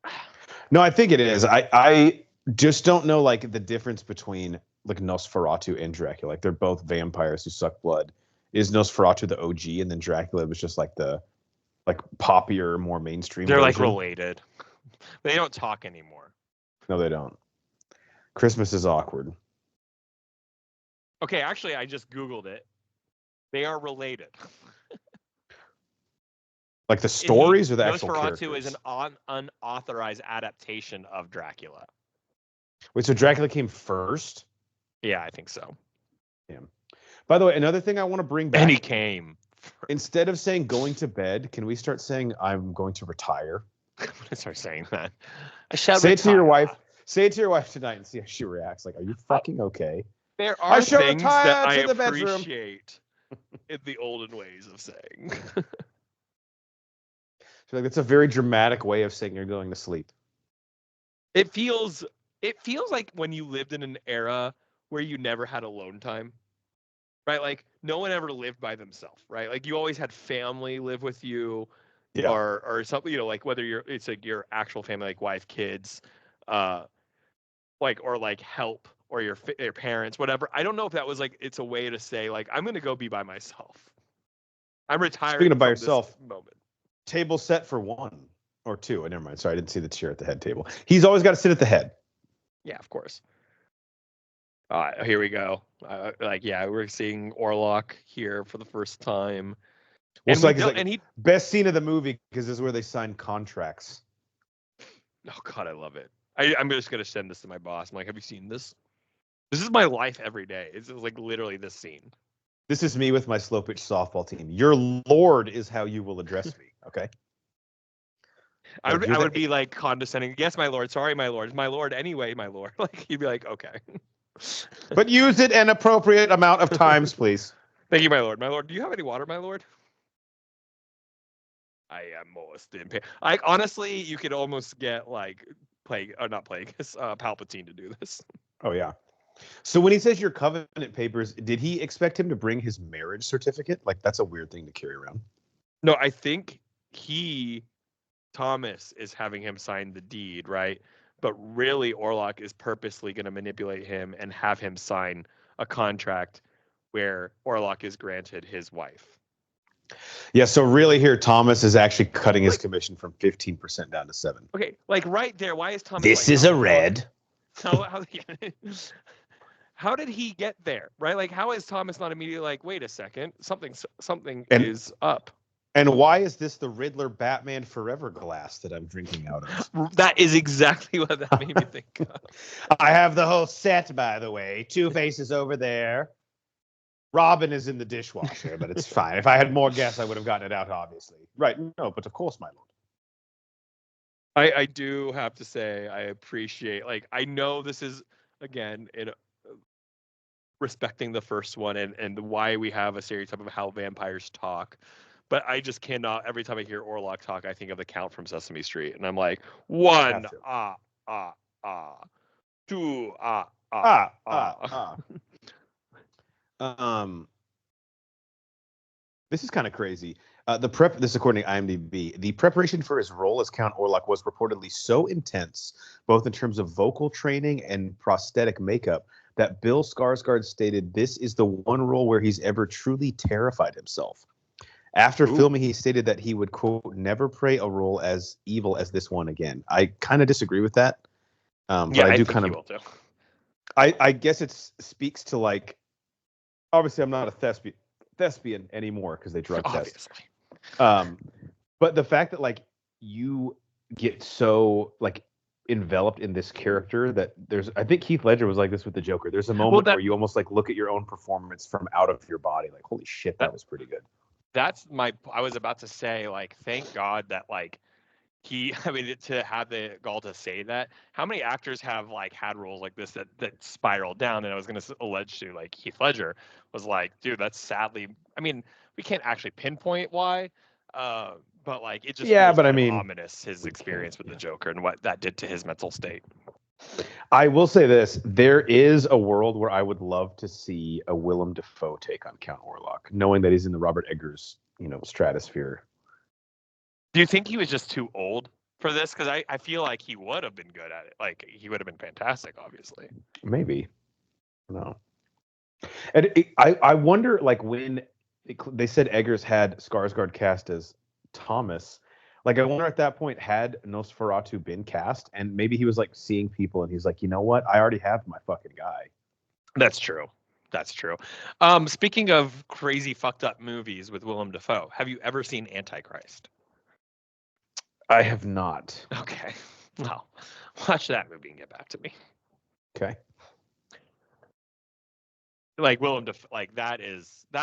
No, I think it is. I just don't know like the difference between like Nosferatu and Dracula. Like they're both vampires who suck blood. Is Nosferatu the OG, and then Dracula was just like the poppier, more mainstream They're like version? related. They don't talk anymore. No, they don't. Christmas is awkward. Okay, actually, I just Googled it. They are related. Like the stories or the actual Nosferatu characters? is an unauthorized adaptation of Dracula. Wait, so Dracula came first? Yeah, I think so. Yeah. By the way, another thing I want to bring back. And he came. Instead of saying going to bed, can we start saying I'm going to retire? I'm gonna start saying that. I shall say retire. it to your wife. Say it to your wife tonight and see how she reacts. Like, are you fucking okay? There are things that I bedroom. appreciate in the olden ways of saying. So like, that's a very dramatic way of saying you're going to sleep. It feels like when you lived in an era where you never had alone time. Right? Like no one ever lived by themselves, right? Like you always had family live with you. Yeah. Or something, you know, like whether it's like your actual family, like wife, kids, like or like help or your parents, whatever. I don't know if that was like it's a way to say like I'm gonna go be by myself. I'm retiring. Speaking of by from yourself, this moment. Table set for 1 or 2. Oh, never mind. Sorry, I didn't see the chair at the head table. He's always got to sit at the head. Yeah, of course. Here we go. We're seeing Orlok here for the first time. Well, and he best scene of the movie because this is where they sign contracts. Oh God, I love it. I'm just gonna send this to my boss. I'm like, have you seen this? This is my life every day. It's like literally this scene. This is me with my slow pitch softball team. Your lord is how you will address me. Okay. I would be like condescending. Yes, my lord. Sorry, my lord. My lord. Anyway, my lord. Like you'd be like, okay. But use it an appropriate amount of times, please. Thank you, my lord. My lord, do you have any water, my lord? I am most impatient. Like honestly, you could almost get like Palpatine to do this. Oh yeah. So when he says your covenant papers, did he expect him to bring his marriage certificate? Like that's a weird thing to carry around. No, I think Thomas is having him sign the deed, right? But really, Orlok is purposely going to manipulate him and have him sign a contract where Orlok is granted his wife. Yeah, so really here, Thomas is actually cutting his commission from 15% down to 7%. Okay, like right there, why is Thomas... This is a red. How did he get there, right? Like, how is Thomas not immediately like, wait a second, something is up? And why is this the Riddler Batman Forever glass that I'm drinking out of? That is exactly what that made me think of. I have the whole set, by the way. Two-Face over there. Robin is in the dishwasher, but it's fine. If I had more guests, I would have gotten it out, obviously. Right. No, but of course, my lord. I do have to say, I appreciate, like, I know this is, again, respecting the first one and why we have a stereotype of how vampires talk. But I just cannot, every time I hear Orlok talk, I think of the Count from Sesame Street. And I'm like, 1, two, This is kind of crazy. This is according to IMDb. The preparation for his role as Count Orlok was reportedly so intense, both in terms of vocal training and prosthetic makeup, that Bill Skarsgård stated this is the one role where he's ever truly terrified himself. After filming, he stated that he would, quote, never play a role as evil as this one again. I kind of disagree with that. But I do kind of. I guess it speaks to, like, obviously I'm not a thespian anymore because they drug test. But the fact that like you get so like enveloped in this character that I think Heath Ledger was like this with the Joker. There's a moment where you almost like look at your own performance from out of your body. Like, holy shit, that was pretty good. I was about to say, like, thank God that like to have the gall to say that. How many actors have like had roles like this that spiraled down? And I was going to allege to like Heath Ledger was like, dude, that's sadly. I mean, we can't actually pinpoint why, but like it just feels but I mean, ominous his experience with the Joker and what that did to his mental state. I will say this: there is a world where I would love to see a Willem Dafoe take on Count Orlok, knowing that he's in the Robert Eggers, stratosphere. Do you think he was just too old for this? Because I feel like he would have been good at it. Like he would have been fantastic, obviously. Maybe. No. And I wonder, like, when they said Eggers had Skarsgård cast as Thomas, like, I wonder at that point, had Nosferatu been cast, and maybe he was like seeing people, and he's like, you know what, I already have my fucking guy. That's true. That's true. Speaking of crazy fucked up movies with Willem Dafoe, have you ever seen Antichrist? I have not. Okay. Well, watch that movie and get back to me. Okay. Like Willem Dafoe, like that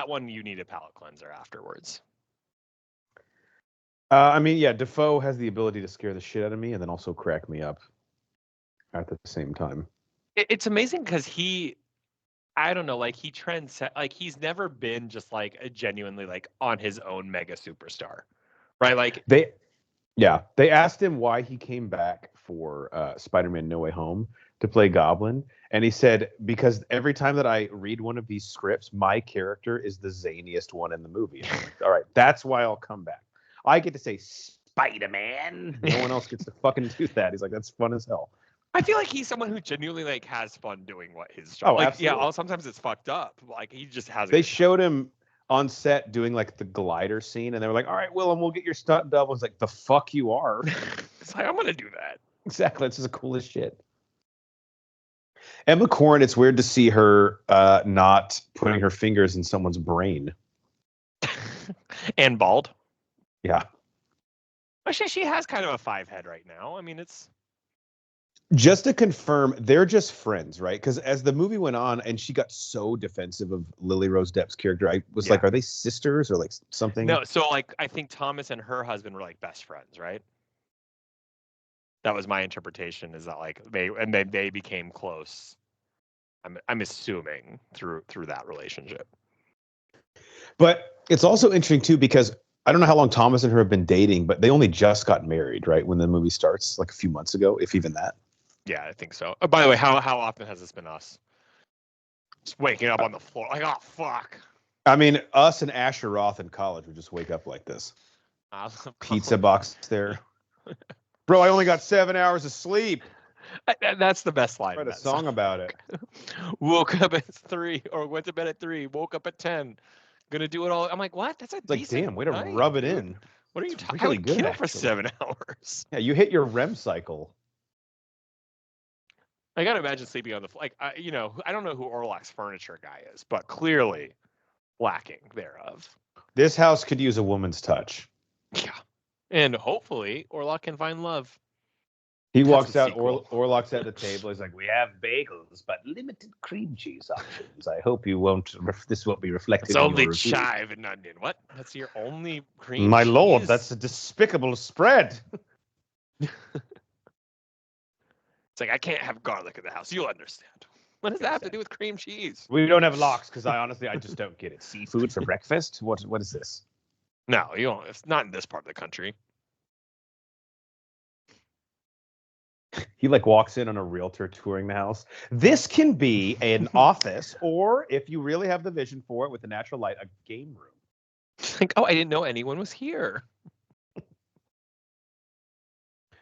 one you need a palate cleanser afterwards. I mean, yeah, Defoe has the ability to scare the shit out of me and then also crack me up at the same time. It's amazing because I don't know, like he like he's never been just like a genuinely like on his own mega superstar, right? Like they asked him why he came back for Spider-Man No Way Home to play Goblin, and he said, because every time that I read one of these scripts, my character is the zaniest one in the movie. And I'm like, all right, that's why I'll come back. I get to say Spider-Man. No one else gets to fucking do that. He's like, that's fun as hell. I feel like he's someone who genuinely like has fun doing what his job. Oh, like, absolutely. yeah, sometimes it's fucked up. Like he just has. They showed him on set doing like the glider scene, and they were like, "All right, Willem, we'll get your stunt double." It's like, the fuck you are. It's like, I'm gonna do that. Exactly. This is the coolest shit. Emma Corrin, it's weird to see her not putting her fingers in someone's brain. And bald. Yeah. Actually, she has kind of a 5 head right now. I mean, it's just to confirm, they're just friends, right? Because as the movie went on and she got so defensive of Lily Rose Depp's character, I was like, are they sisters or like something? No, so like I think Thomas and her husband were like best friends, right? That was my interpretation, is that like they became close. I'm assuming through that relationship. But it's also interesting too, because I don't know how long Thomas and her have been dating, but they only just got married, right? When the movie starts, like a few months ago, if even that. Yeah, I think so. Oh, by the way, how often has this been us? Just waking up on the floor like, oh fuck. I mean, us and Asher Roth in college would just wake up like this. Pizza box there. Bro, I only got 7 hours of sleep. That's the best line. Write a song about it. Woke up at 3 or went to bed at 3. Woke up at 10. Gonna do it all. I'm like, what? That's a like, damn, way to rub it in. What are you talking? Really good, get up for 7 hours. Yeah, you hit your REM cycle. I gotta imagine sleeping on the like. I don't know who Orlok's furniture guy is, but clearly lacking thereof. This house could use a woman's touch. Yeah, and hopefully Orlok can find love. He walks out. Orlok's at the table. He's like, "We have bagels, but limited cream cheese options. I hope you won't. This won't be reflected. It's only chive and onion. What? That's your only cream? My cheese? lord, that's a despicable spread." It's like, I can't have garlic in the house. You'll understand. What does that have to do with cream cheese? We don't have lox because I just don't get it. Seafood for breakfast? What is this? No, you don't. It's not in this part of the country. He like walks in on a realtor touring the house. This can be an office, or if you really have the vision for it with the natural light, a game room. It's like, oh, I didn't know anyone was here.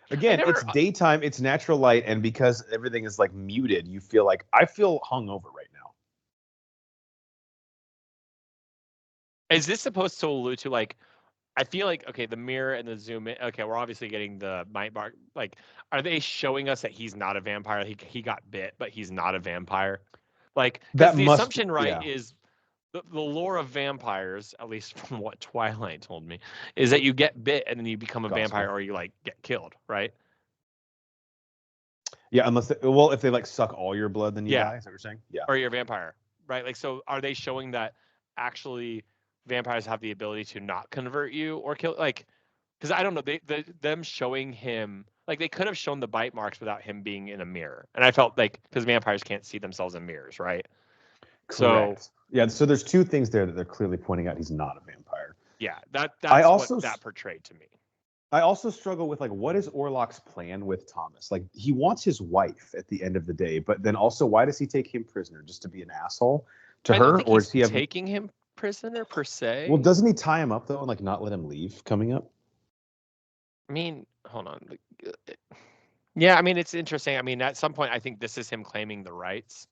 Again, it's daytime, it's natural light, and because everything is like muted, you feel like I feel hungover right now. Is this supposed to allude to like? I feel like, okay, the mirror and the zoom in. Okay, we're obviously getting the might bar. Like, are they showing us that he's not a vampire? He got bit, but he's not a vampire. Like, that's the assumption, right? Yeah. Is the lore of vampires, at least from what Twilight told me, is that you get bit and then you become a vampire, or you like get killed, right? Yeah, if they like suck all your blood, then you die. Is that what you're saying? Yeah. Or you're a vampire, right? Like, so are they showing that actually vampires have the ability to not convert you or kill? Like, because I don't know, them showing him, like, they could have shown the bite marks without him being in a mirror, and I felt like, because vampires can't see themselves in mirrors, right? Correct. So there's two things there that they're clearly pointing out. He's not a vampire. Yeah, that's what that portrayed to me. I also struggle with, like, what is Orlok's plan with Thomas? Like, he wants his wife at the end of the day, but then also, why does he take him prisoner? Just to be an asshole to her? Or is he taking him prisoner per se? Well, doesn't he tie him up though and like not let him leave coming up? I mean, hold on. Yeah, I mean, it's interesting. I mean, at some point, I think this is him claiming the rights.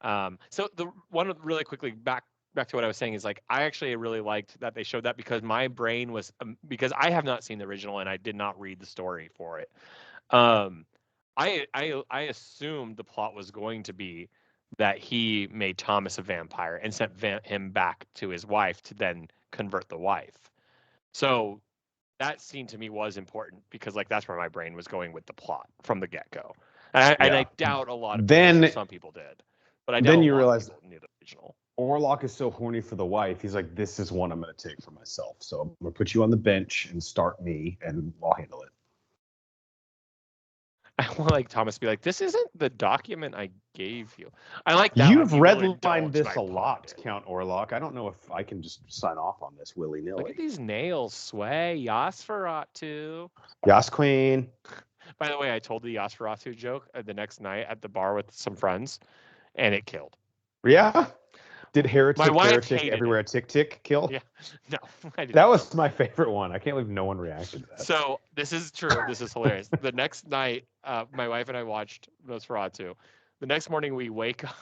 So the one really quickly back to what I was saying is like I actually really liked that they showed that because my brain was because I have not seen the original and I did not read the story for it. Um, I assumed the plot was going to be that he made Thomas a vampire and sent him back to his wife to then convert the wife. So that scene to me was important because like that's where my brain was going with the plot from the get go. And I Yeah. doubt a lot of people. I'm sure Then some people did, but I doubt then a you lot of realize people knew the original. Orlok is so horny for the wife. He's like, this is one I'm going to take for myself. So I'm going to put you on the bench and start me, and I'll handle it. I want like Thomas to be like, "This isn't the document I gave you." I like that one. You've You will redlined indulge this my a lot, pardon. Count Orlok. I don't know if I can just sign off on this willy Look at nilly. these nails, sway Nosferatu. Yas Queen. By the way, I told the Nosferatu joke the next night at the bar with some friends, and it killed. Yeah. Did My heretic, wife heretic, hated everywhere it. a tick tick kill? Yeah, no, I did That not. was my favorite one. I can't believe no one reacted to that. So this is true. This is hilarious. The next night, my wife and I watched Nosferatu. The next morning, we wake up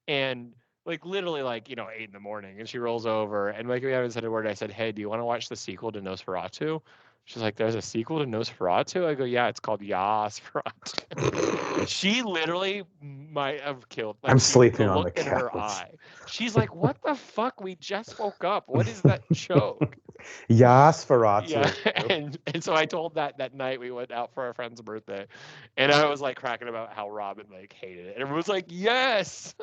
and like literally like 8 in the morning, and she rolls over and like we haven't said a word. I said, "Hey, do you want to watch the sequel to Nosferatu?" She's like, "There's a sequel to Nosferatu?" I go, "Yeah, it's called Yasferatu." She literally might have killed. Like I'm the sleeping on the look in her couch. eye. She's like, "What the fuck? We just woke up. What is that joke?" Yas Yeah, Feratu. and so I told that night we went out for our friend's birthday, and I was like cracking about how Robin like hated it, and everyone was like, "Yes."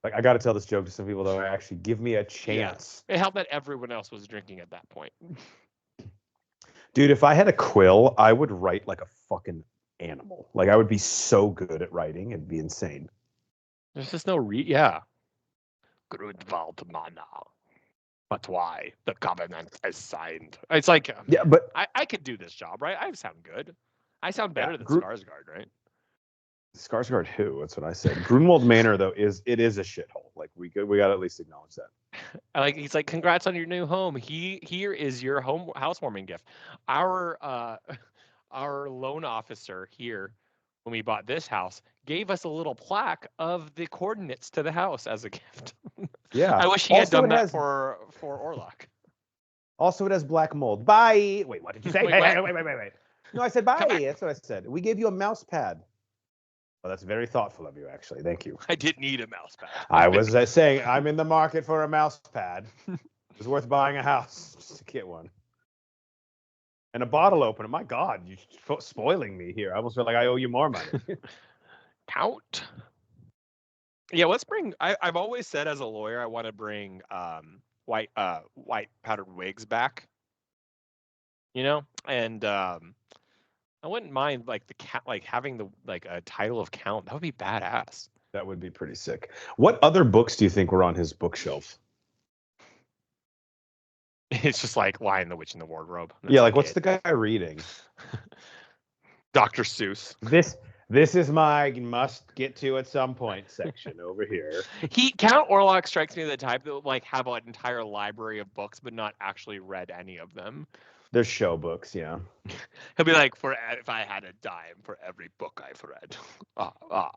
Like, I got to tell this joke to some people, though. Actually, give me a Yeah, chance. it helped that everyone else was drinking at that point. Dude, if I had a quill, I would write like a fucking animal. Like, I would be so good at writing. It'd be insane. There's just no yeah. Grunwald Mana. But why? The covenant is signed. It's like, Yeah, man, but I could do this job, right? I sound good. I sound yeah, better than Skarsgård, right? Skarsgård who? That's what I said. Grunwald Manor, though, is a shithole. Like, we got to at least acknowledge that. He's like, congrats on your new home. Here is your housewarming gift. Our our loan officer here, when we bought this house, gave us a little plaque of the coordinates to the house as a gift. Yeah. I wish he had Also, done it that has for Orlok. black mold. Bye. Wait, what did you say? Wait, what? Wait. No, I said Come bye. back. That's what I said. We gave you a mouse pad. Well, that's very thoughtful of you, actually. Thank you. I did need a mouse pad. I was saying I'm in the market for a mouse pad. It's worth buying a house just to get one. And a bottle opener. My God, you're spoiling me here. I almost feel like I owe you more money. Count. Yeah, let's bring. I've always said as a lawyer, I want to bring white powdered wigs back. And I wouldn't mind like the cat like having the like a title of count. That would be badass. That would be pretty sick. What other books do you think were on his bookshelf? It's just like Lion, the Witch, and the Wardrobe. Yeah, like what's the guy reading? Dr. Seuss. This is my must get to at some point section over here. Count Orlok strikes me as the type that would like have an entire library of books but not actually read any of them. There's show books, yeah. He'll be like, if I had a dime for every book I've read,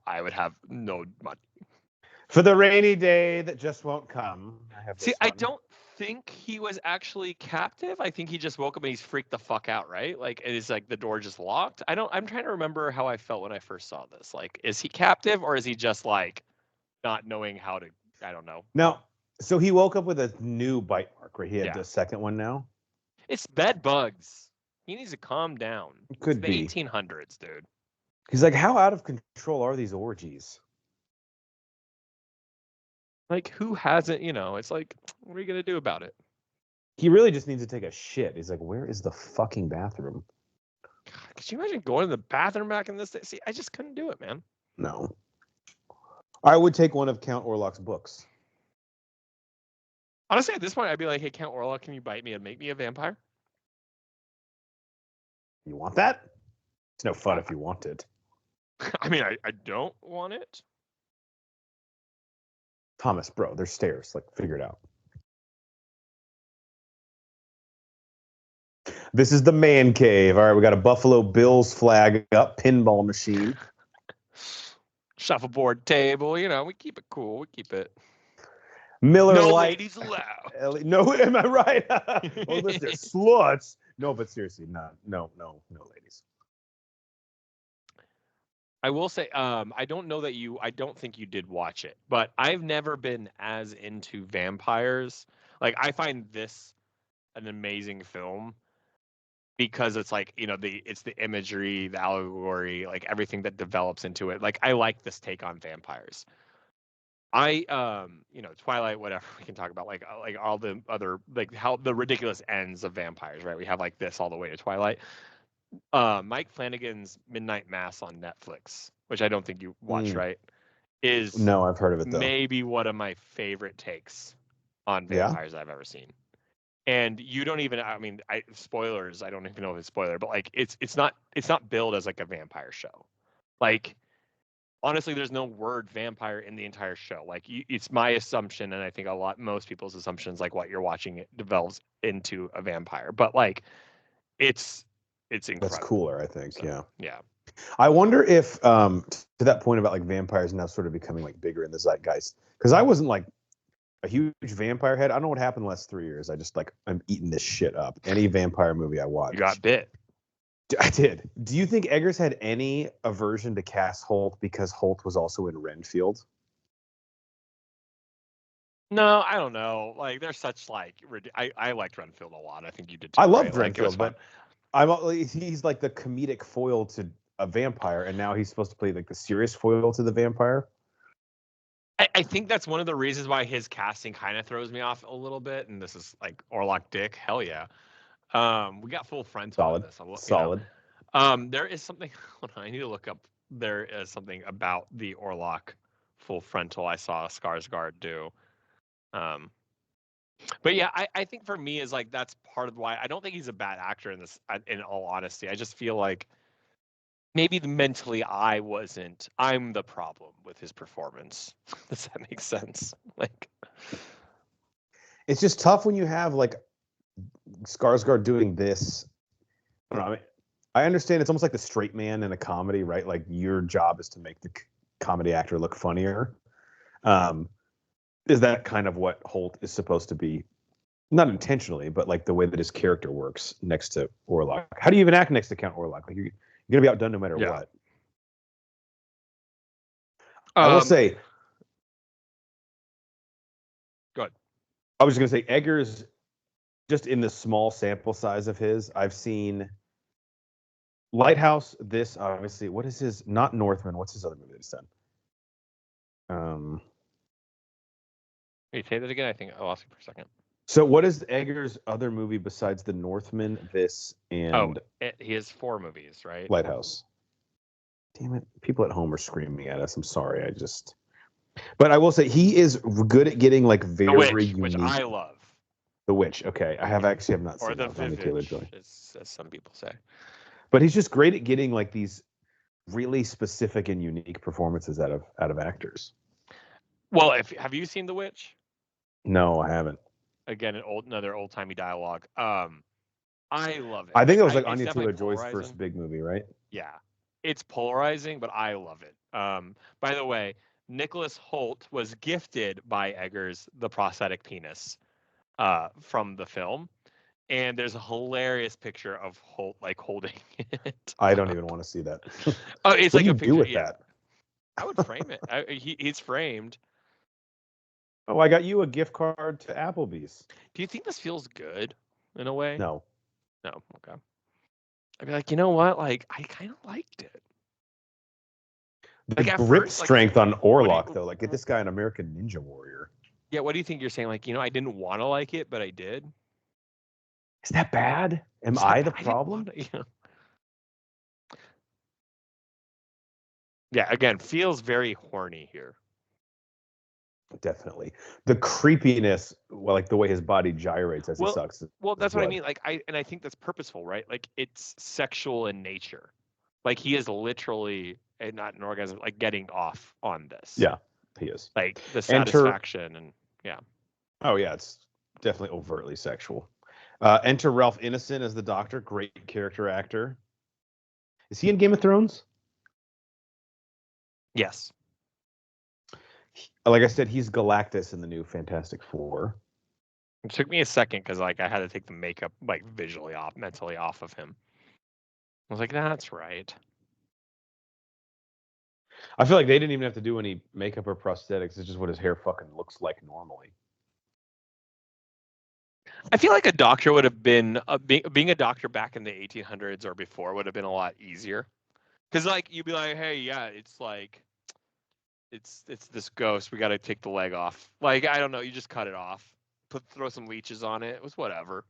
I would have no money. For the rainy day that just won't come. I don't think he was actually captive. I think he just woke up and he's freaked the fuck out, right? Like it's like the door just locked. I'm trying to remember how I felt when I first saw this. Like, is he captive or is he just like not knowing how to? I don't know. No. So he woke up with a new bite mark, right? He had the second one now. It's bed bugs. He needs to calm down. Could it's be the 1800s, dude. He's like, how out of control are these orgies? Like, who hasn't? It's like, what are you gonna do about it? He really just needs to take a shit. He's like, where is the fucking bathroom? God, could you imagine going to the bathroom back in this day? See, I just couldn't do it, man. No. I would take one of Count Orlok's books. Honestly, at this point, I'd be like, hey, Count Orlok, can you bite me and make me a vampire? You want that? It's no fun if you want it. I mean, I don't want it. Thomas, bro, there's stairs. Like, figure it out. This is the man cave. All right, we got a Buffalo Bills flag up, pinball machine. Shuffleboard table, you know, we keep it cool. We keep it. Miller No Lite. ladies allowed. No, am I right? Oh, listen, sluts. No, but seriously, no ladies. I will say, I don't know that I don't think you did watch it, but I've never been as into vampires. Like, I find this an amazing film because it's like, you know, it's the imagery, the allegory, like everything that develops into it. Like, I like this take on vampires. You know, Twilight, whatever we can talk about, like all the other, like how the ridiculous ends of vampires, right? We have like this all the way to Twilight. Mike Flanagan's Midnight Mass on Netflix, which I don't think you watch, right? Is No, I've heard of it though. Maybe one of my favorite takes on vampires I've ever seen. And you don't even, I mean, spoilers, I don't even know if it's spoiler, but like it's not billed as like a vampire show. Like, honestly, there's no word vampire in the entire show. Like, it's my assumption, and I think most people's assumptions, like what you're watching, it develops into a vampire. But like, it's incredible. That's cooler, I think. So, yeah. I wonder if, to that point about like vampires now sort of becoming like bigger in the zeitgeist, because I wasn't like a huge vampire head. I don't know what happened the last 3 years. I just like, I'm eating this shit up. Any vampire movie I watch. You got bit. I did. Do you think Eggers had any aversion to cast Holt because Holt was also in Renfield? No, I don't know. Like, there's such like I liked Renfield a lot. I think you did too. I loved right? Renfield, but he's like the comedic foil to a vampire, and now he's supposed to play like the serious foil to the vampire. I think that's one of the reasons why his casting kind of throws me off a little bit. And this is like Orlok Dick. Hell yeah. We got full frontal in this. Solid. There is something. Hold on, I need to look up. There is something about the Orlok full frontal I saw Skarsgård do. But yeah, I think for me is like that's part of why I don't think he's a bad actor in this. In all honesty, I just feel like maybe mentally I'm the problem with his performance. Does that make sense? Like, it's just tough when you have like Skarsgård doing this. I don't know. I mean, I understand it's almost like the straight man in a comedy, right? Like, your job is to make the comedy actor look funnier. Is that kind of what Holt is supposed to be? Not intentionally, but like the way that his character works next to Orlok. How do you even act next to Count Orlok? Like, you're gonna be outdone no matter what. I will say. Go ahead. I was just gonna say Eggers, just in the small sample size of his, I've seen Lighthouse. This obviously, what is his? Not Northman. What's his other movie that he's done? Can you say that again? I think I lost you for a second. So what is Eggers' other movie besides The Northman, this, and... he has 4 movies, right? Lighthouse. Damn it. People at home are screaming at us. I'm sorry. But I will say, he is good at getting like very unique... which I love. The Witch. Okay. I have not seen or the Vivitch, as some people say. But he's just great at getting like these really specific and unique performances out of actors. Well, have you seen The Witch? No, I haven't. Again, another old-timey dialogue. I love it. I think it was like Anya Taylor-Joy's first big movie, right? Yeah. It's polarizing, but I love it. By the way, Nicholas Hoult was gifted by Eggers the prosthetic penis from the film. And there's a hilarious picture of Hoult like holding it. I don't even want to see that. Oh, it's what like do a you picture. Do with that? I would frame it. He's framed. Oh, I got you a gift card to Applebee's. Do you think this feels good in a way? No. Okay. I'd be like, you know what? Like, I kind of liked it. The grip strength on Orlok, though. Like, get this guy an American Ninja Warrior. Yeah, what do you think you're saying? Like, I didn't want to like it, but I did. Is that bad? Am I the problem? Yeah, again, feels very horny here. Definitely. The creepiness, like the way his body gyrates as he sucks. Well, that's what I mean. Like, I think that's purposeful, right? Like, it's sexual in nature. Like, he is literally not an orgasm, like getting off on this. Yeah, he is. Like the satisfaction and yeah. Oh yeah, it's definitely overtly sexual. Enter Ralph Ineson as the Doctor. Great character actor. Is he in Game of Thrones? Yes. Like I said, he's Galactus in the new Fantastic Four. It took me a second because like I had to take the makeup like visually off, mentally off of him. I was like, that's right. I feel like they didn't even have to do any makeup or prosthetics. It's just what his hair fucking looks like normally. I feel like a doctor would have been being a doctor back in the 1800s or before would have been a lot easier. Because like you'd be like, hey, yeah, it's like it's this ghost. We got to take the leg off. Like I don't know, you just cut it off, throw some leeches on it. It was whatever.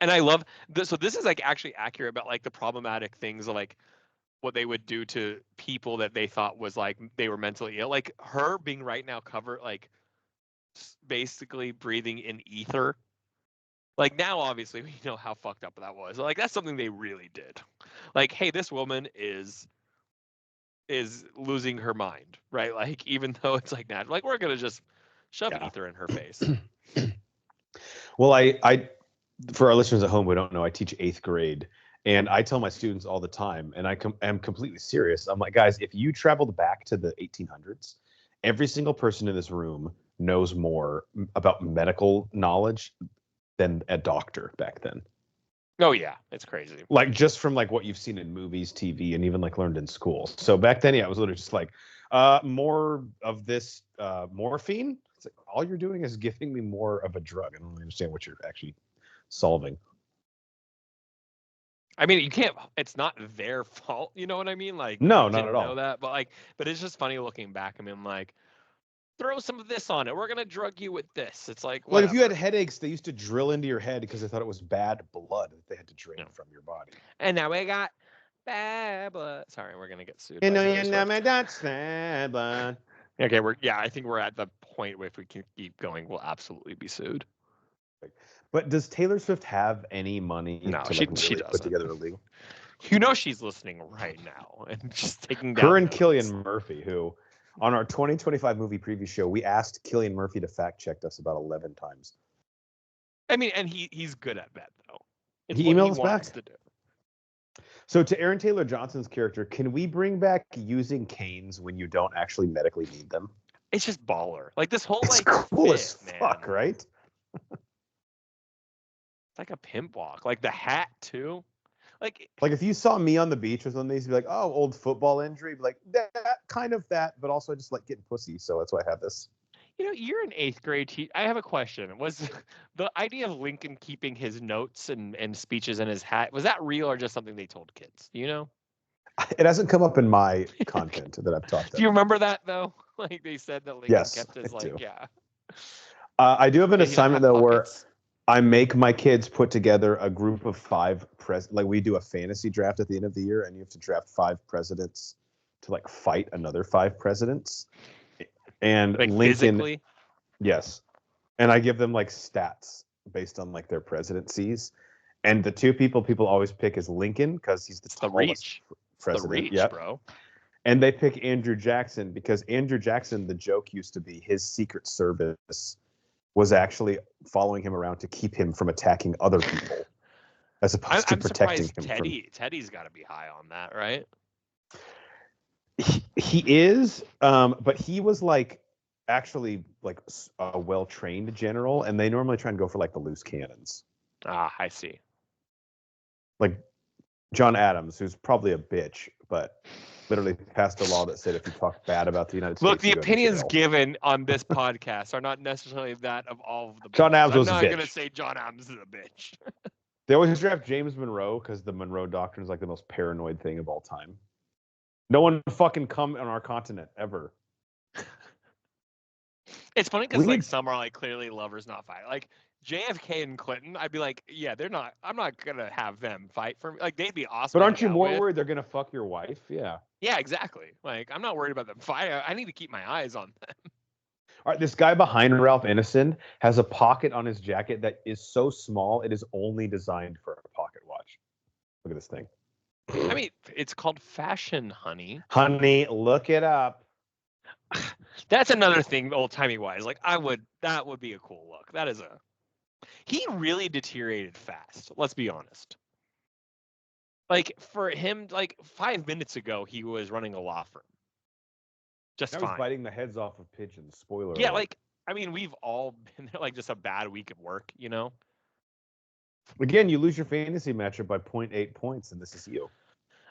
And I love this. So this is like actually accurate about like the problematic things of like what they would do to people that they thought was like they were mentally ill. Like her being right now covered like basically breathing in ether. Like now, obviously, we know how fucked up that was. Like that's something they really did. Like, hey, this woman is losing her mind, right? Like even though it's like natural, like we're gonna just shove ether in her face. Well, I for our listeners at home who don't know, I teach 8th grade, and I tell my students all the time, and I am completely serious. I'm like, guys, if you traveled back to the 1800s, every single person in this room knows more about medical knowledge than a doctor back then. Oh yeah, it's crazy. Like just from like what you've seen in movies, TV, and even like learned in school. So back then, yeah, it was literally just like more of this morphine. It's like all you're doing is giving me more of a drug. I don't really understand what you're actually solving. I mean, you can't. It's not their fault. You know what I mean? Like, No, you not didn't at all. know that, but it's just funny looking back. I mean, like, throw some of this on it. We're gonna drug you with this. It's like, Like if you had whatever. headaches, they used to drill into your head because they thought it was bad blood that they had to drain from your body. And now we got bad blood. Sorry, we're gonna get sued You by know, Taylor you know, Swift. that's bad blood. Okay, I think we're at the point where if we can keep going, we'll absolutely be sued. But does Taylor Swift have any money No, to she like really put doesn't. together a legal? You know she's listening right now and just taking down. Her and Cillian Murphy, who on our 2025 movie preview show, we asked Cillian Murphy to fact check us about 11 times. I mean, and he's good at that though. It's He what he emailed us wants back. to do. So to Aaron Taylor Johnson's character, can we bring back using canes when you don't actually medically need them? It's just baller. Like this whole It's like cool fit, as fuck, man. right? It's like a pimp walk. Like the hat too. Like if you saw me on the beach or something, you'd be like, "Oh, old football injury," be like that kind of that, but also I just like getting pussy, so that's why I have this. you know, you're an 8th grade I have a question. Was the idea of Lincoln keeping his notes and speeches in his hat, was that real or just something they told kids? Do you know? It hasn't come up in my content that I've taught them. Do you remember that though? Like they said that Lincoln Yes, kept his I do. yeah. I do have an Did he not assignment have though pockets? where I make my kids put together a group of 5 like we do a fantasy draft at the end of the year, and you have to draft 5 presidents to like fight another 5 presidents. And Like Lincoln, physically? yes, and I give them like stats based on like their presidencies. And the 2 people always pick is Lincoln because he's the tallest reach. president. The reach, yep. bro. And they pick Andrew Jackson because Andrew Jackson, the joke used to be his Secret Service was actually following him around to keep him from attacking other people, as opposed to protecting him. Teddy's got to be high on that, right? He is, but he was like actually like a well-trained general, and they normally try and go for like the loose cannons. Ah, I see. Like John Adams, who's probably a bitch, but literally passed a law that said if you talk bad about the United States, Look, the opinions given on this podcast are not necessarily that of all of the. John Adams was I'm a not bitch. going to say John Adams is a bitch. They always draft James Monroe because the Monroe Doctrine is like the most paranoid thing of all time. No one fucking come on our continent ever. It's funny because like some are like clearly lovers not fight. Like JFK and Clinton, I'd be like, yeah, they're not. I'm not gonna have them fight for me. Like they'd be awesome. But aren't you more worried they're gonna fuck your wife? Yeah. Yeah, exactly. Like I'm not worried about them fight. I need to keep my eyes on them. All right, this guy behind Ralph Ineson has a pocket on his jacket that is so small it is only designed for a pocket watch. Look at this thing. I mean, it's called fashion, honey. Honey, look it up. That's another thing, old timey wise. Like that would be a cool look. That is he really deteriorated fast. Let's be honest. Like for him, like 5 minutes ago, he was running a law firm. just Now he's fine. biting the heads off of pigeons. Spoiler Yeah, alert. like I mean, we've all been there, like just a bad week at work, you know. Again, you lose your fantasy matchup by 0.8 points, and this is you.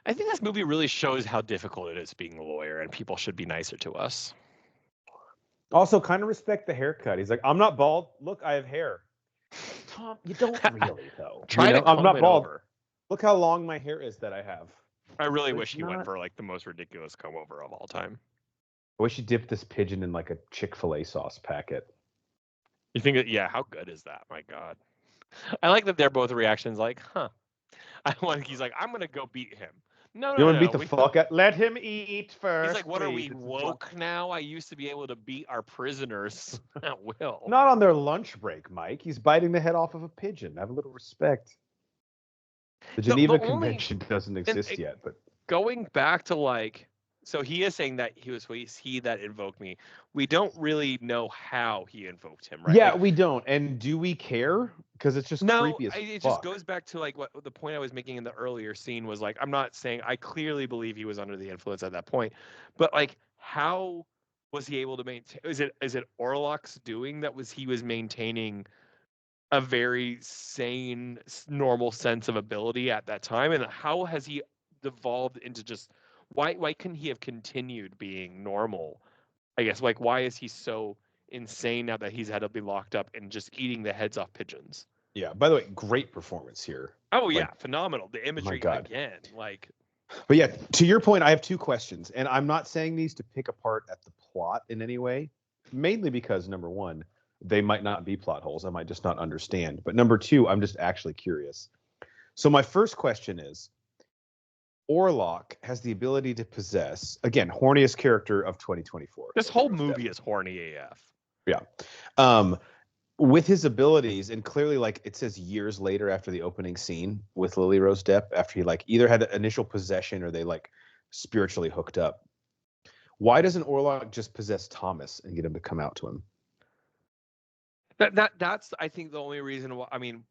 I think this movie really shows how difficult it is being a lawyer, and people should be nicer to us. Also, kind of respect the haircut. He's like, I'm not bald. Look, I have hair. Tom, you don't really, though. Try to I'm comb not it bald. over. Look how long my hair is that I have. I really But wish it's he went not- for like the most ridiculous comb over of all time. I wish you dipped this pigeon in like a Chick-fil-A sauce packet. You think that? Yeah, how good is that? My God. I like that they're both reactions like, huh. He's like, I'm gonna go beat him. No, You no, want to no. beat the fuck out? Let him eat first. He's like, what are we please. It's woke now? I used to be able to beat our prisoners at will. Not on their lunch break, Mike. He's biting the head off of a pigeon. Have a little respect. The Geneva Convention doesn't exist yet, but going back to like, so he is saying that he that invoked me. We don't really know how he invoked him, right? yeah, Like, we don't. And do we care? Because it's just creepy as fuck. It just goes back to like what the point I was making in the earlier scene was like, I'm not saying I clearly believe he was under the influence at that point, but like, how was he able to maintain? Is it Orlok's doing that? He was maintaining a very sane, normal sense of ability at that time, and how has he devolved into just why couldn't he have continued being normal? I guess like why is he so insane now that he's had to be locked up and just eating the heads off pigeons? Yeah. By the way, great performance here. Oh yeah, phenomenal. The imagery God. again, like. But yeah, to your point, I have two questions, and I'm not saying these to pick apart at the plot in any way, mainly because number one, they might not be plot holes. I might just not understand. But number two, I'm just actually curious. So my first question is, Orlok has the ability to possess, again, horniest character of 2024. This whole movie is horny AF. Yeah. With his abilities, and clearly, like it says years later after the opening scene with Lily Rose Depp, after he like either had initial possession or they like spiritually hooked up. Why doesn't Orlok just possess Thomas and get him to come out to him? That's I think the only reason why. I mean,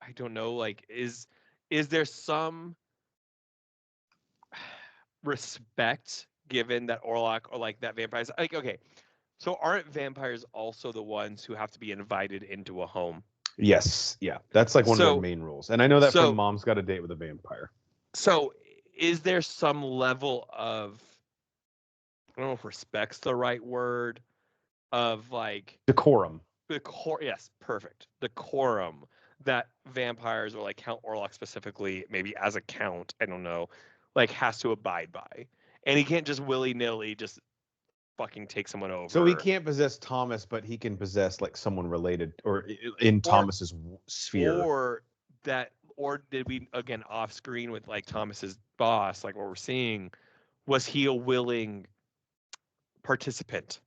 I don't know. Like, is there some respect given that Orlok or like that vampires like okay, so aren't vampires also the ones who have to be invited into a home? Yes, yeah, that's like one of their main rules, and I know that from Mom's Got a Date with a Vampire. So, is there some level of I don't know if respect's the right word of like decorum? Yes, perfect. Decorum that vampires or like Count Orlok specifically, maybe as a count, I don't know, like has to abide by. And he can't just willy-nilly just fucking take someone over. So he can't possess Thomas, but he can possess like someone related or in Thomas's sphere. Or did we again off screen with like Thomas's boss, like what we're seeing, was he a willing participant?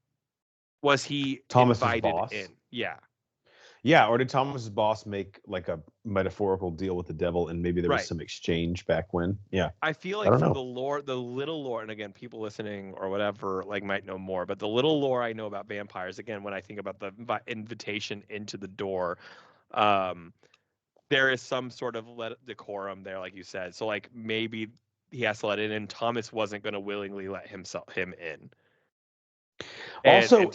Was he Thomas's invited boss? in? Yeah. Yeah, or did Thomas's boss make like a metaphorical deal with the devil, and maybe there was some exchange back when? Yeah, I feel like from the lore, the little lore, and again, people listening or whatever like might know more, but the little lore I know about vampires, again, when I think about the invitation into the door, there is some sort of decorum there, like you said. So like maybe he has to let it in. Thomas wasn't going to willingly let him in. Also,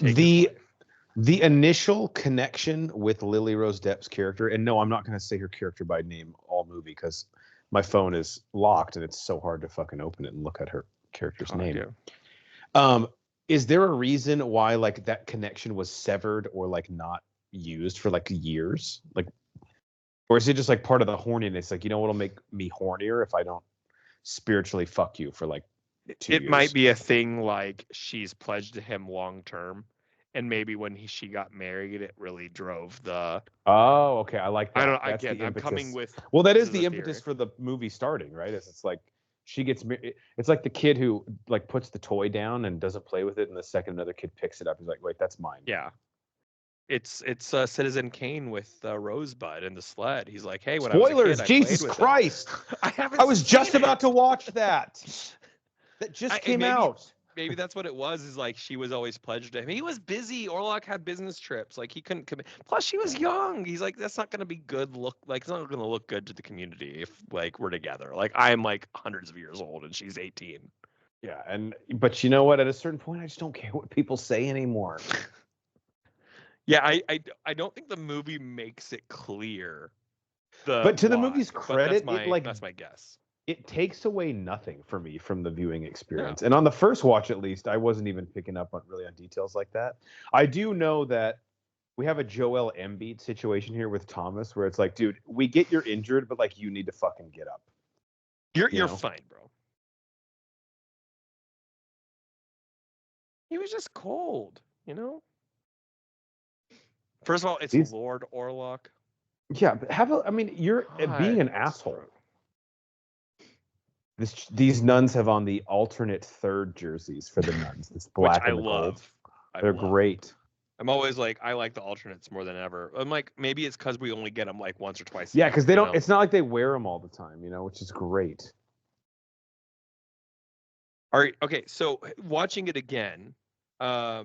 the initial connection with Lily Rose Depp's character, and no, I'm not going to say her character by name all movie because my phone is locked and it's so hard to fucking open it and look at her character's name. Is there a reason why like that connection was severed or like not used for like years? Like, or is it just like part of the horniness? Like, you know what'll make me hornier if I don't spiritually fuck you for like 2 years? It might be a thing like she's pledged to him long term. And maybe when she got married, it really drove the. Oh, okay. I like that. I don't. Again, I'm coming with. Well, that is the impetus for the movie starting, right? It's like she gets. It's like the kid who like puts the toy down and doesn't play with it, and the second another kid picks it up, he's like, "Wait, that's mine." Yeah. It's Citizen Kane with Rosebud and the sled. He's like, "Hey, when spoilers, I was a kid, Jesus Christ! I was just about to watch that. That just came out. Maybe that's what it was. Is like she was always pledged to him. He was busy. Orlok had business trips. Like he couldn't commit. Plus, she was young. He's like, that's not going to be good. It's not going to look good to the community if like we're together. Like I'm like hundreds of years old and she's 18. Yeah, but you know what? At a certain point, I just don't care what people say anymore. Yeah, I don't think the movie makes it clear. But to the movie's credit, that's my guess. It takes away nothing for me from the viewing experience. No. And on the first watch, at least, I wasn't even picking up on details like that. I do know that we have a Joel Embiid situation here with Thomas, where it's like, dude, we get you're injured, but like you need to fucking get up. You're fine, bro. He was just cold, you know? First of all, it's Lord Orlok. Yeah, but you're being an asshole. These nuns have on the alternate third jerseys for the nuns. It's black and the gold. They're great. I'm always like, I like the alternates more than ever. I'm like, maybe it's because we only get them like once or twice. Yeah, because they don't. It's not like they wear them all the time, which is great. All right. Okay. So watching it again, I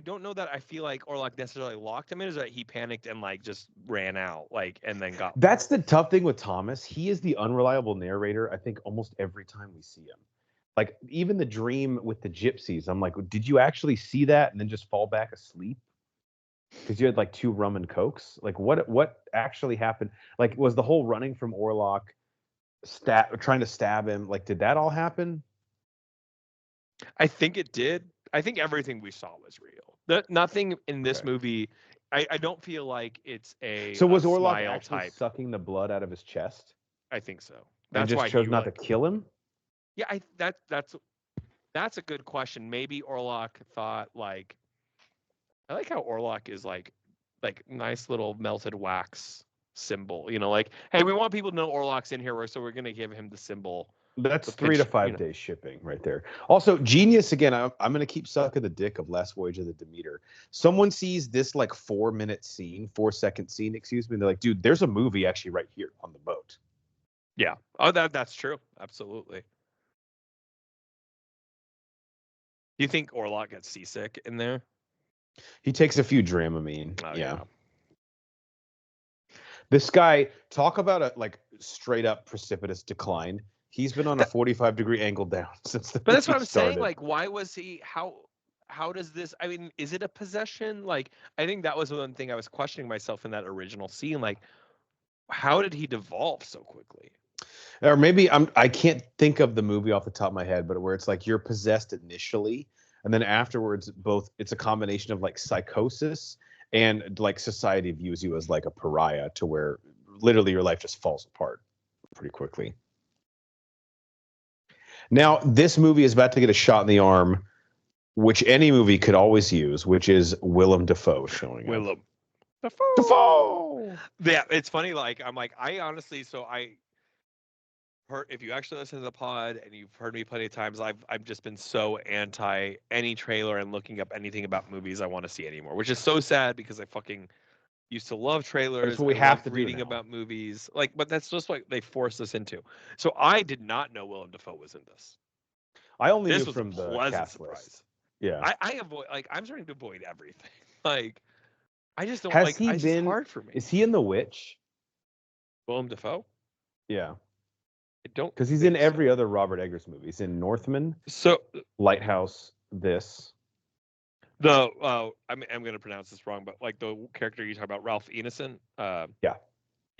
don't know that I feel like Orlok necessarily locked him in. Is that he panicked and like just ran out, like, and then got. That's the tough thing with Thomas. He is the unreliable narrator. I think almost every time we see him, like even the dream with the gypsies. I'm like, did you actually see that and then just fall back asleep? Because you had like 2 rum and cokes. Like what actually happened? Like was the whole running from Orlok, trying to stab him? Like did that all happen? I think it did. I think everything we saw was real. Nothing in this movie. I don't feel like it's a. So was Orlok actually sucking the blood out of his chest? I think so. That's why he chose not to kill him. Yeah, that's a good question. Maybe Orlok thought like. I like how Orlok is like nice little melted wax symbol. Like, hey, we want people to know Orlok's in here, so we're gonna give him the symbol. That's 3 to 5 days shipping right there. Also, genius again. I'm going to keep sucking the dick of Last Voyage of the Demeter. Someone sees this like 4-second scene, excuse me. And they're like, dude, there's a movie actually right here on the boat. Yeah. Oh, that's true. Absolutely. Do you think Orlok gets seasick in there? He takes a few Dramamine. Oh, yeah. This guy, talk about a like straight up precipitous decline. He's been on a 45-degree angle down since the. But that's what I'm saying. Like, why was he? How does this? I mean, is it a possession? Like, I think that was one thing I was questioning myself in that original scene. Like, how did he devolve so quickly? Or maybe I can't think of the movie off the top of my head, but where it's like you're possessed initially, and then afterwards, it's a combination of like psychosis and like society views you as like a pariah, to where literally your life just falls apart pretty quickly. Now, this movie is about to get a shot in the arm, which any movie could always use, which is Willem Dafoe showing up. Willem Dafoe. Yeah, it's funny. Like, I'm like, I honestly, if you actually listen to the pod and you've heard me plenty of times, I've just been so anti any trailer and looking up anything about movies I want to see anymore, which is so sad because I fucking used to love trailers. That's what we have to do reading about movies, but that's just what they forced us into. So I did not know Willem Dafoe was in this. I only knew from the cast surprise. List. Yeah, I avoid I'm starting to avoid everything. Like I just don't. Has he been? It's hard for me. Is he in The Witch? Willem Dafoe? Yeah. I don't, because he's in every other Robert Eggers movie. He's in Northman, Lighthouse, this. I'm going to pronounce this wrong, but like the character you talk about, Ralph Ineson. Yeah.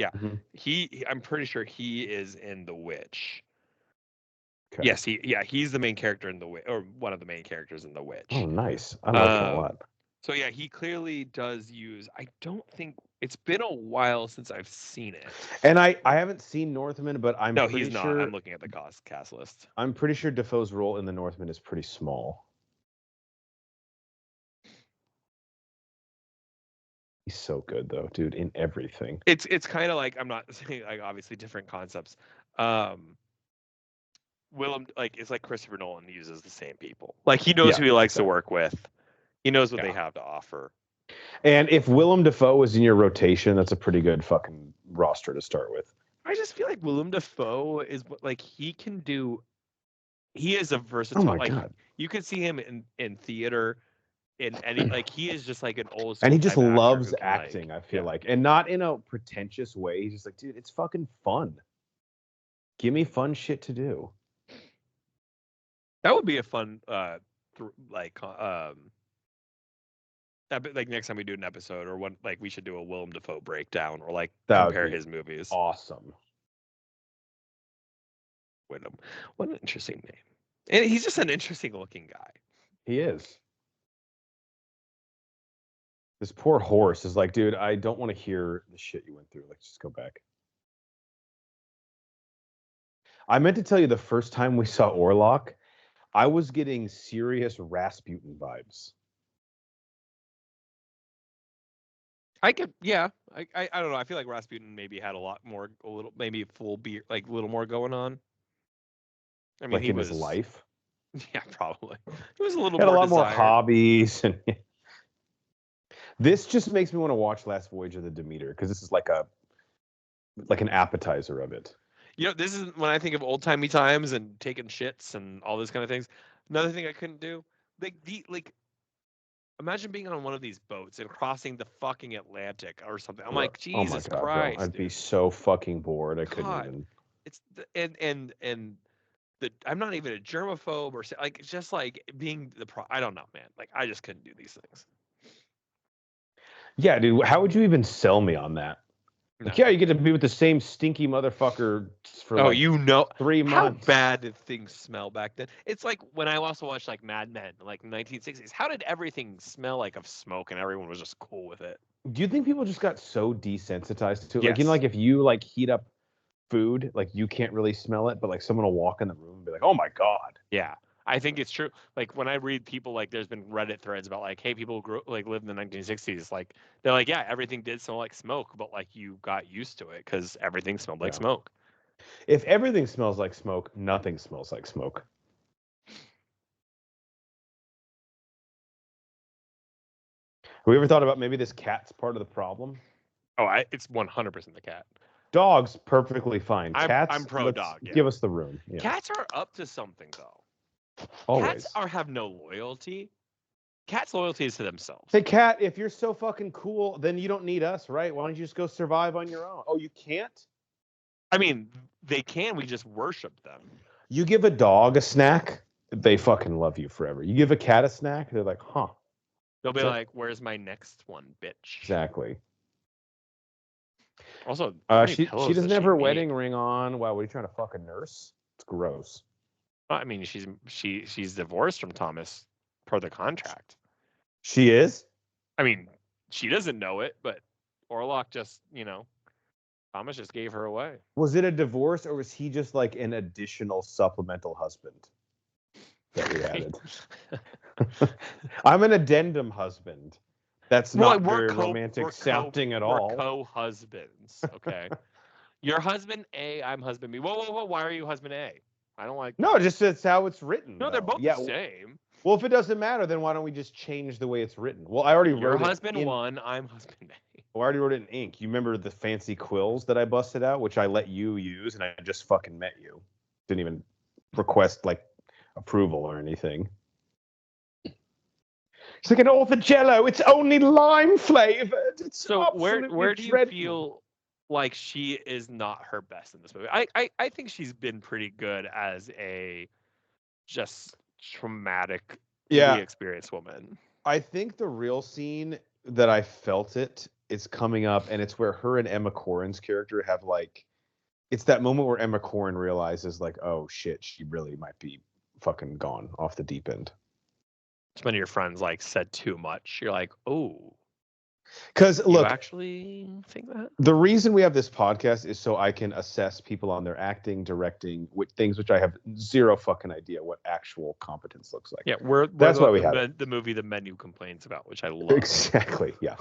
Mm-hmm. I'm pretty sure he is in The Witch. Okay. Yes, he's the main character in The Witch, or one of the main characters in The Witch. Oh, nice. I like him a lot. So yeah, he clearly does use. I don't think it's been a while since I've seen it. And I haven't seen Northman, but he's not. I'm looking at the cast list. I'm pretty sure Defoe's role in the Northman is pretty small. He's so good though, dude, in everything. It's kind of like, I'm not saying like obviously different concepts. Willem, like, it's like Christopher Nolan uses the same people. Like he knows who he likes to work with. He knows what they have to offer. And if Willem Dafoe is in your rotation, that's a pretty good fucking roster to start with. I just feel like Willem Dafoe is like he is a versatile. Oh my God. You could see him in theater, in any like he is just like an old school. And he just loves acting, I feel like. And not in a pretentious way. He's just like, dude, it's fucking fun. Give me fun shit to do. That would be a fun like next time we do an episode, or one like we should do a Willem Dafoe breakdown, or like compare his movies. Awesome. Wyndham. What an interesting name. And he's just an interesting looking guy. He is. This poor horse is like, dude, I don't want to hear the shit you went through. Let's just go back. I meant to tell you the first time we saw Orlok, I was getting serious Rasputin vibes. I don't know. I feel like Rasputin maybe had maybe full beer, like a little more going on. I mean, like in his life. Yeah, probably. He was a little had more a lot desired. more hobbies, and this just makes me want to watch Last Voyage of the Demeter, because this is like an appetizer of it. You know, this is when I think of old timey times and taking shits and all those kind of things. Another thing I couldn't do, imagine being on one of these boats and crossing the fucking Atlantic or something. I'm like, Jesus Christ, bro. I'd be so fucking bored. I couldn't even. It's I'm not even a germaphobe or like, it's just like being I don't know, man. Like, I just couldn't do these things. Yeah, dude. How would you even sell me on that? Like, yeah, you get to be with the same stinky motherfucker for 3 months. How bad did things smell back then? It's like when I also watched like Mad Men, like 1960s. How did everything smell like of smoke and everyone was just cool with it? Do you think people just got so desensitized to it? Yes. Like, you know, like if you like heat up food, like you can't really smell it, but like someone will walk in the room and be like, "Oh my god." Yeah. I think it's true. Like when I read people, like there's been Reddit threads about like, hey, people lived in the 1960s. Like they're like, yeah, everything did smell like smoke, but like you got used to it because everything smelled like smoke. If everything smells like smoke, nothing smells like smoke. Have we ever thought about maybe this cat's part of the problem? Oh, it's 100% the cat. Dogs, perfectly fine. Cats, I'm pro dog. Yeah. Give us the room. Yeah. Cats are up to something though. Always. Cats have no loyalty. Cats' loyalty is to themselves. Hey, cat, if you're so fucking cool, then you don't need us, right? Why don't you just go survive on your own? Oh, you can't? I mean, they can. We just worship them. You give a dog a snack, they fucking love you forever. You give a cat a snack, they're like, huh. They'll be like, where's my next one, bitch? Exactly. Also, she doesn't have her wedding ring on. Wow, what are you trying to fuck a nurse? It's gross. I mean, she's divorced from Thomas per the contract. She is? I mean, she doesn't know it, but Orlok just, Thomas just gave her away. Was it a divorce, or was he just like an additional supplemental husband that we added? I'm an addendum husband. That's not very romantic sounding at all. We're co-husbands, okay? You're husband A, I'm husband B. Whoa. Why are you husband A? I don't like that. No, just that's how it's written. No, they're both the same. Well, if it doesn't matter, then why don't we just change the way it's written? Well, I already wrote it. You're husband 1, I'm husband A. Well, I already wrote it in ink. You remember the fancy quills that I busted out, which I let you use, and I just fucking met you. Didn't even request like approval or anything. It's like, an the Jello. It's only lime flavored. So where do you feel like she is not her best in this movie? I think she's been pretty good as a just traumatic experienced woman. I think the real scene that I felt it's coming up, and it's where her and Emma Corrin's character have like, it's that moment where Emma Corrin realizes like, oh shit, she really might be fucking gone off the deep end. It's when your friends like said too much. You're like, oh. Because look, you actually think that? The reason we have this podcast is so I can assess people on their acting, directing, things which I have zero fucking idea what actual competence looks like. Yeah, that's why we have the movie The Menu complains about, which I love. Exactly. Yeah.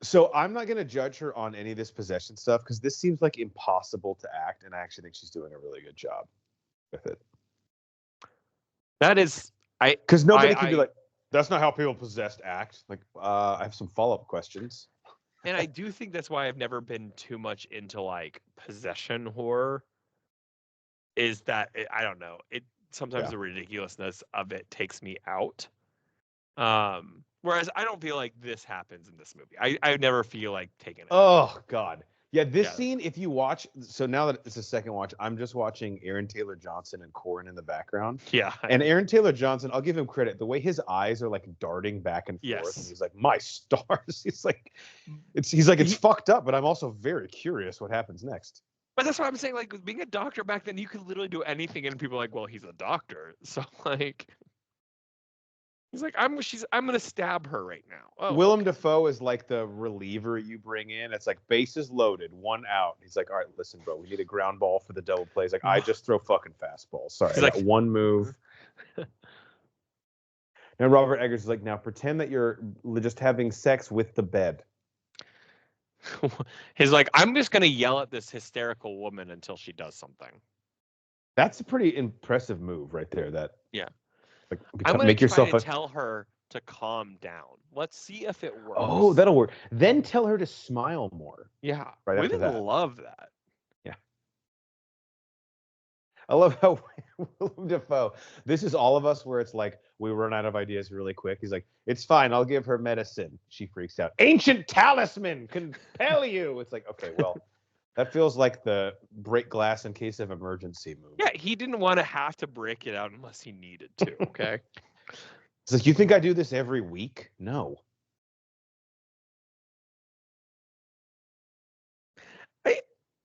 So I'm not going to judge her on any of this possession stuff, because this seems like impossible to act, and I actually think she's doing a really good job with it. That is, because nobody can be like, that's not how people possessed act. Like, I have some follow-up questions. And I do think that's why I've never been too much into like possession horror. Is that I don't know. It sometimes the ridiculousness of it takes me out. Whereas I don't feel like this happens in this movie. I never feel like taking it. Oh God. Yeah, this scene, if you watch, so now that it's a second watch, I'm just watching Aaron Taylor Johnson and Corin in the background. Yeah. And Aaron Taylor Johnson, I'll give him credit. The way his eyes are like darting back and forth, and he's like, my stars. He's like, it's fucked up, but I'm also very curious what happens next. But that's what I'm saying. Like, being a doctor back then, you could literally do anything, and people are like, well, he's a doctor. So, like, he's like, I'm gonna stab her right now. Oh, Willem Dafoe is like the reliever you bring in. It's like bases loaded, one out. He's like, all right, listen, bro, we need a ground ball for the double plays. Like, I just throw fucking fastballs. Sorry, I got one move. And Robert Eggers is like, now pretend that you're just having sex with the bed. He's like, I'm just gonna yell at this hysterical woman until she does something. That's a pretty impressive move right there. That like I'm gonna try to tell her to calm down. Let's see if it works. Oh, that'll work. Then tell her to smile more. Yeah, right after that. Women love that. Yeah, I love how Willem Dafoe. This is all of us where it's like we run out of ideas really quick. He's like, it's fine. I'll give her medicine. She freaks out. Ancient talisman compel you. It's like, okay, well, that feels like the break glass in case of emergency move. Yeah, he didn't want to have to break it out unless he needed to. Okay. It's like, you think I do this every week? No.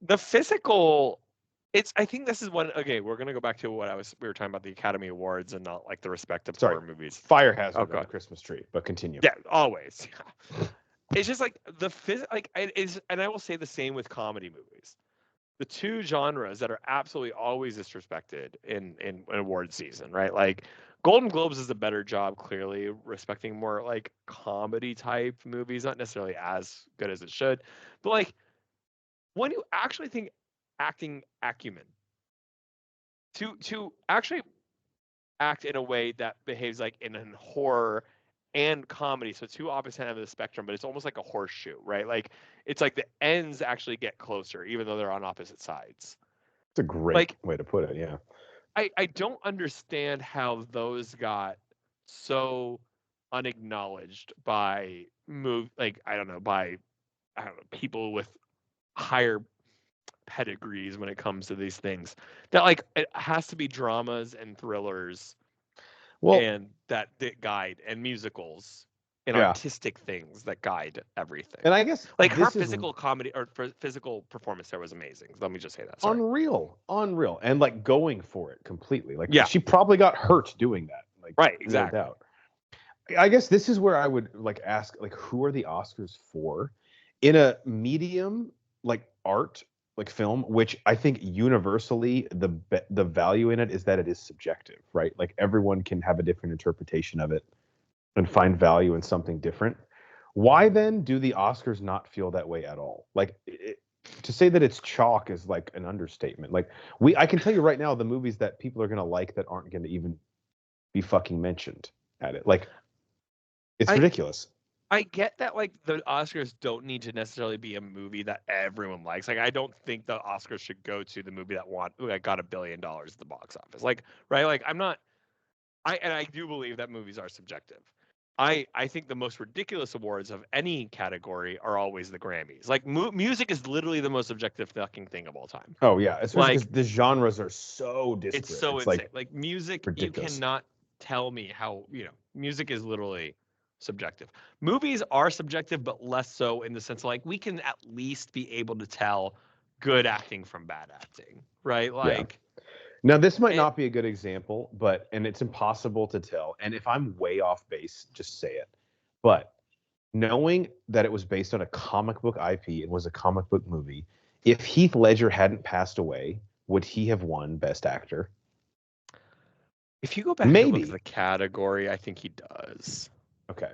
The physical. I think this is one. Okay, we're gonna go back to what we were talking about, the Academy Awards and not like the respective horror movies. Fire hazard on the Christmas tree, but continue. Yeah, always. It's just like it is, and I will say the same with comedy movies. The two genres that are absolutely always disrespected in award season, right? Like Golden Globes does a better job, clearly respecting more like comedy type movies, not necessarily as good as it should, but like when you actually think acting acumen to actually act in a way that behaves like in horror and comedy, so two opposite ends of the spectrum, but it's almost like a horseshoe, right? Like it's like the ends actually get closer even though they're on opposite sides. It's a great way to put it. Yeah, I don't understand how those got so unacknowledged by people with higher pedigrees when it comes to these things, that like it has to be dramas and thrillers, and that guide, and musicals and artistic things that guide everything. And I guess like her physical comedy or physical performance there was amazing. Let me just say that. Sorry. Unreal, and like going for it completely. Like she probably got hurt doing that. Like right, exactly. No doubt. I guess this is where I would like ask, like, who are the Oscars for in a medium like art, like film, which I think universally the value in it is that it is subjective, right? Like everyone can have a different interpretation of it and find value in something different. Why then do the Oscars not feel that way at all? Like to say that it's chalk is like an understatement. Like I can tell you right now, the movies that people are going to like that aren't going to even be fucking mentioned at it. Like it's ridiculous. I get that, like, the Oscars don't need to necessarily be a movie that everyone likes. Like, I don't think the Oscars should go to the movie that got $1 billion at the box office. Like, right? Like, I do believe that movies are subjective. I think the most ridiculous awards of any category are always the Grammys. Like, music is literally the most subjective fucking thing of all time. Oh yeah, especially because the genres are so disparate. It's so insane. Like music, ridiculous. You cannot tell me how music is literally subjective. Movies are subjective, but less so in the sense of, like, we can at least be able to tell good acting from bad acting, right? Like, now this might not be a good example, and it's impossible to tell. And if I'm way off base, just say it. But knowing that it was based on a comic book IP and was a comic book movie, if Heath Ledger hadn't passed away, would he have won Best Actor? If you go back and look at the category, I think he does. Okay.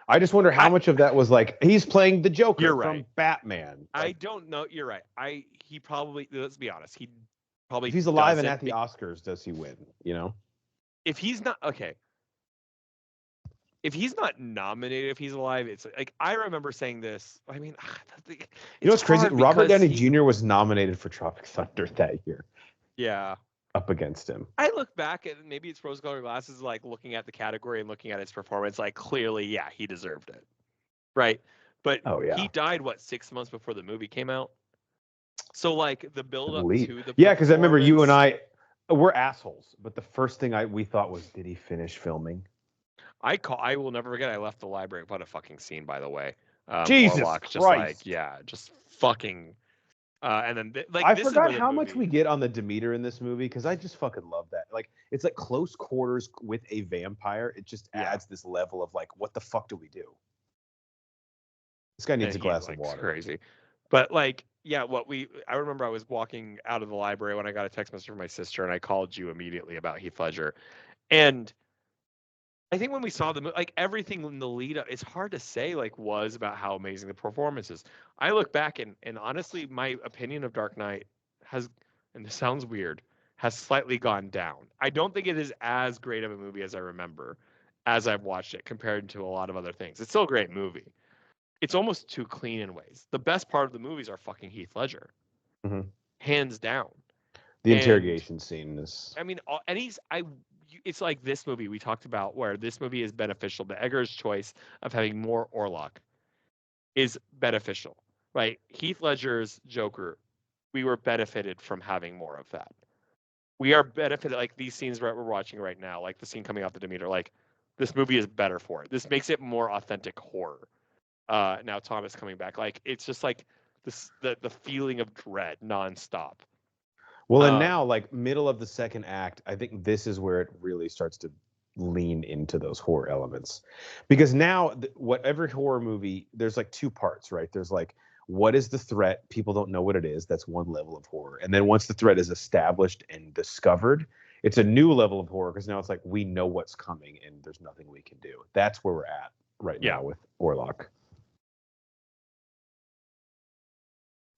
I just wonder how much of that was like he's playing the Joker from Batman. I don't know. You're right. He probably, let's be honest, he probably, if he's alive and at the Oscars, does he win? If he's not, okay. If he's not nominated, if he's alive, it's like, I remember saying this. I mean, it's crazy? Robert Downey Jr. was nominated for Tropic Thunder that year. Yeah. Up against him. I look back and maybe it's rose-colored glasses, like looking at the category and looking at his performance, like clearly, yeah, he deserved it, right? But Oh yeah. he died 6 months before the movie came out. So like the build up to the yeah, because I remember you and performance- we're assholes. But the first thing we thought was, did he finish filming? I will never forget. I left the library. What a fucking scene, by the way. Jesus Orlok, just Christ. just fucking. And then I this is forgot where the how movie... much we get on the Demeter in this movie because I just fucking love that. Like, it's like close quarters with a vampire. It just adds this level of like, what the fuck do we do? This guy needs a glass of water. Crazy. But like, yeah, I remember I was walking out of the library when I got a text message from my sister, and I called you immediately about Heath Ledger. And I think when we saw the movie, like everything in the lead up, it's hard to say was about how amazing the performance is. I look back and honestly, my opinion of Dark Knight has, and this sounds weird, has slightly gone down. I don't think it is as great of a movie as I remember as I've watched it compared to a lot of other things. It's still a great movie. It's almost too clean in ways. The best part of the movies are fucking Heath Ledger, hands down. The interrogation scene is. I mean, and it's like this movie we talked about, where this movie is beneficial. The Eggers' choice of having more Orlok is beneficial, right? Heath Ledger's Joker, we were benefited from having more of that. We are benefited, like these scenes we're watching right now, like the scene coming off the Demeter. Like, this movie is better for it. This makes it more authentic horror. Now Thomas coming back, like it's just like this the feeling of dread nonstop. Well, and now, like middle of the second act, I think this is where it really starts to lean into those horror elements, because now whatever horror movie, there's like two parts, right? There's like, what is the threat? People don't know what it is. That's one level of horror, and then once the threat is established and discovered, it's a new level of horror because now it's like we know what's coming and there's nothing we can do. That's where we're at right now with Orlok.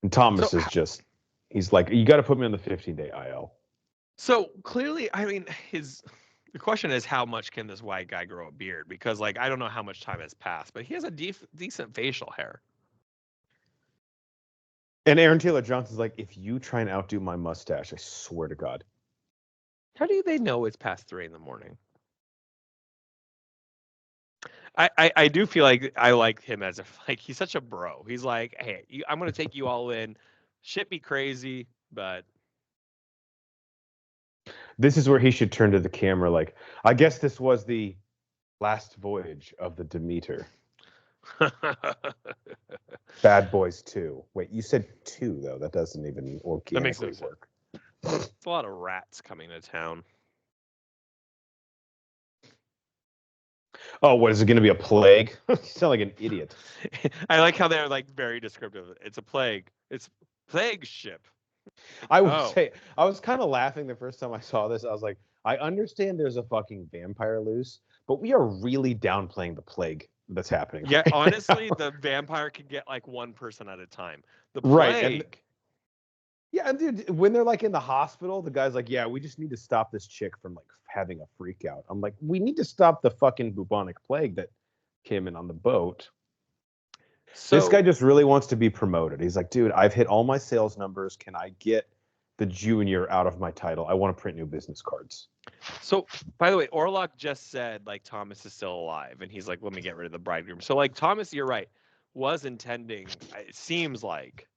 And Thomas is just, he's like, you got to put me on the 15-day IL. So clearly, I mean, the question is, how much can this white guy grow a beard? Because like, I don't know how much time has passed, but he has a decent facial hair. And Aaron Taylor Johnson's like, if you try and outdo my mustache, I swear to God. How do they know it's past 3 a.m? I do feel like I like him as he's such a bro. He's like, hey, I'm gonna take you all in. Shit be crazy, but this is where he should turn to the camera. Like, I guess this was the last voyage of the Demeter. Bad Boys 2. Wait, you said 2 though. That doesn't even organically work. It's a lot of rats coming to town. Oh, what is it going to be, a plague? You sound like an idiot. I like how they're like very descriptive. It's a plague. It's plague ship. I would say, I was kind of laughing the first time I saw this. I was like, I understand there's a fucking vampire loose, but we are really downplaying the plague that's happening. Yeah, right honestly, now. the vampire can get like one person at a time. The plague. Right. Yeah, dude, when they're like in the hospital, the guy's like, yeah, we just need to stop this chick from like having a freak out. I'm like, we need to stop the fucking bubonic plague that came in on the boat. So, this guy just really wants to be promoted. He's like, dude, I've hit all my sales numbers. Can I get the junior out of my title? I want to print new business cards. So, by the way, Orlok just said like Thomas is still alive, and he's like, let me get rid of the bridegroom. So like Thomas, you're right, was intending, it seems like,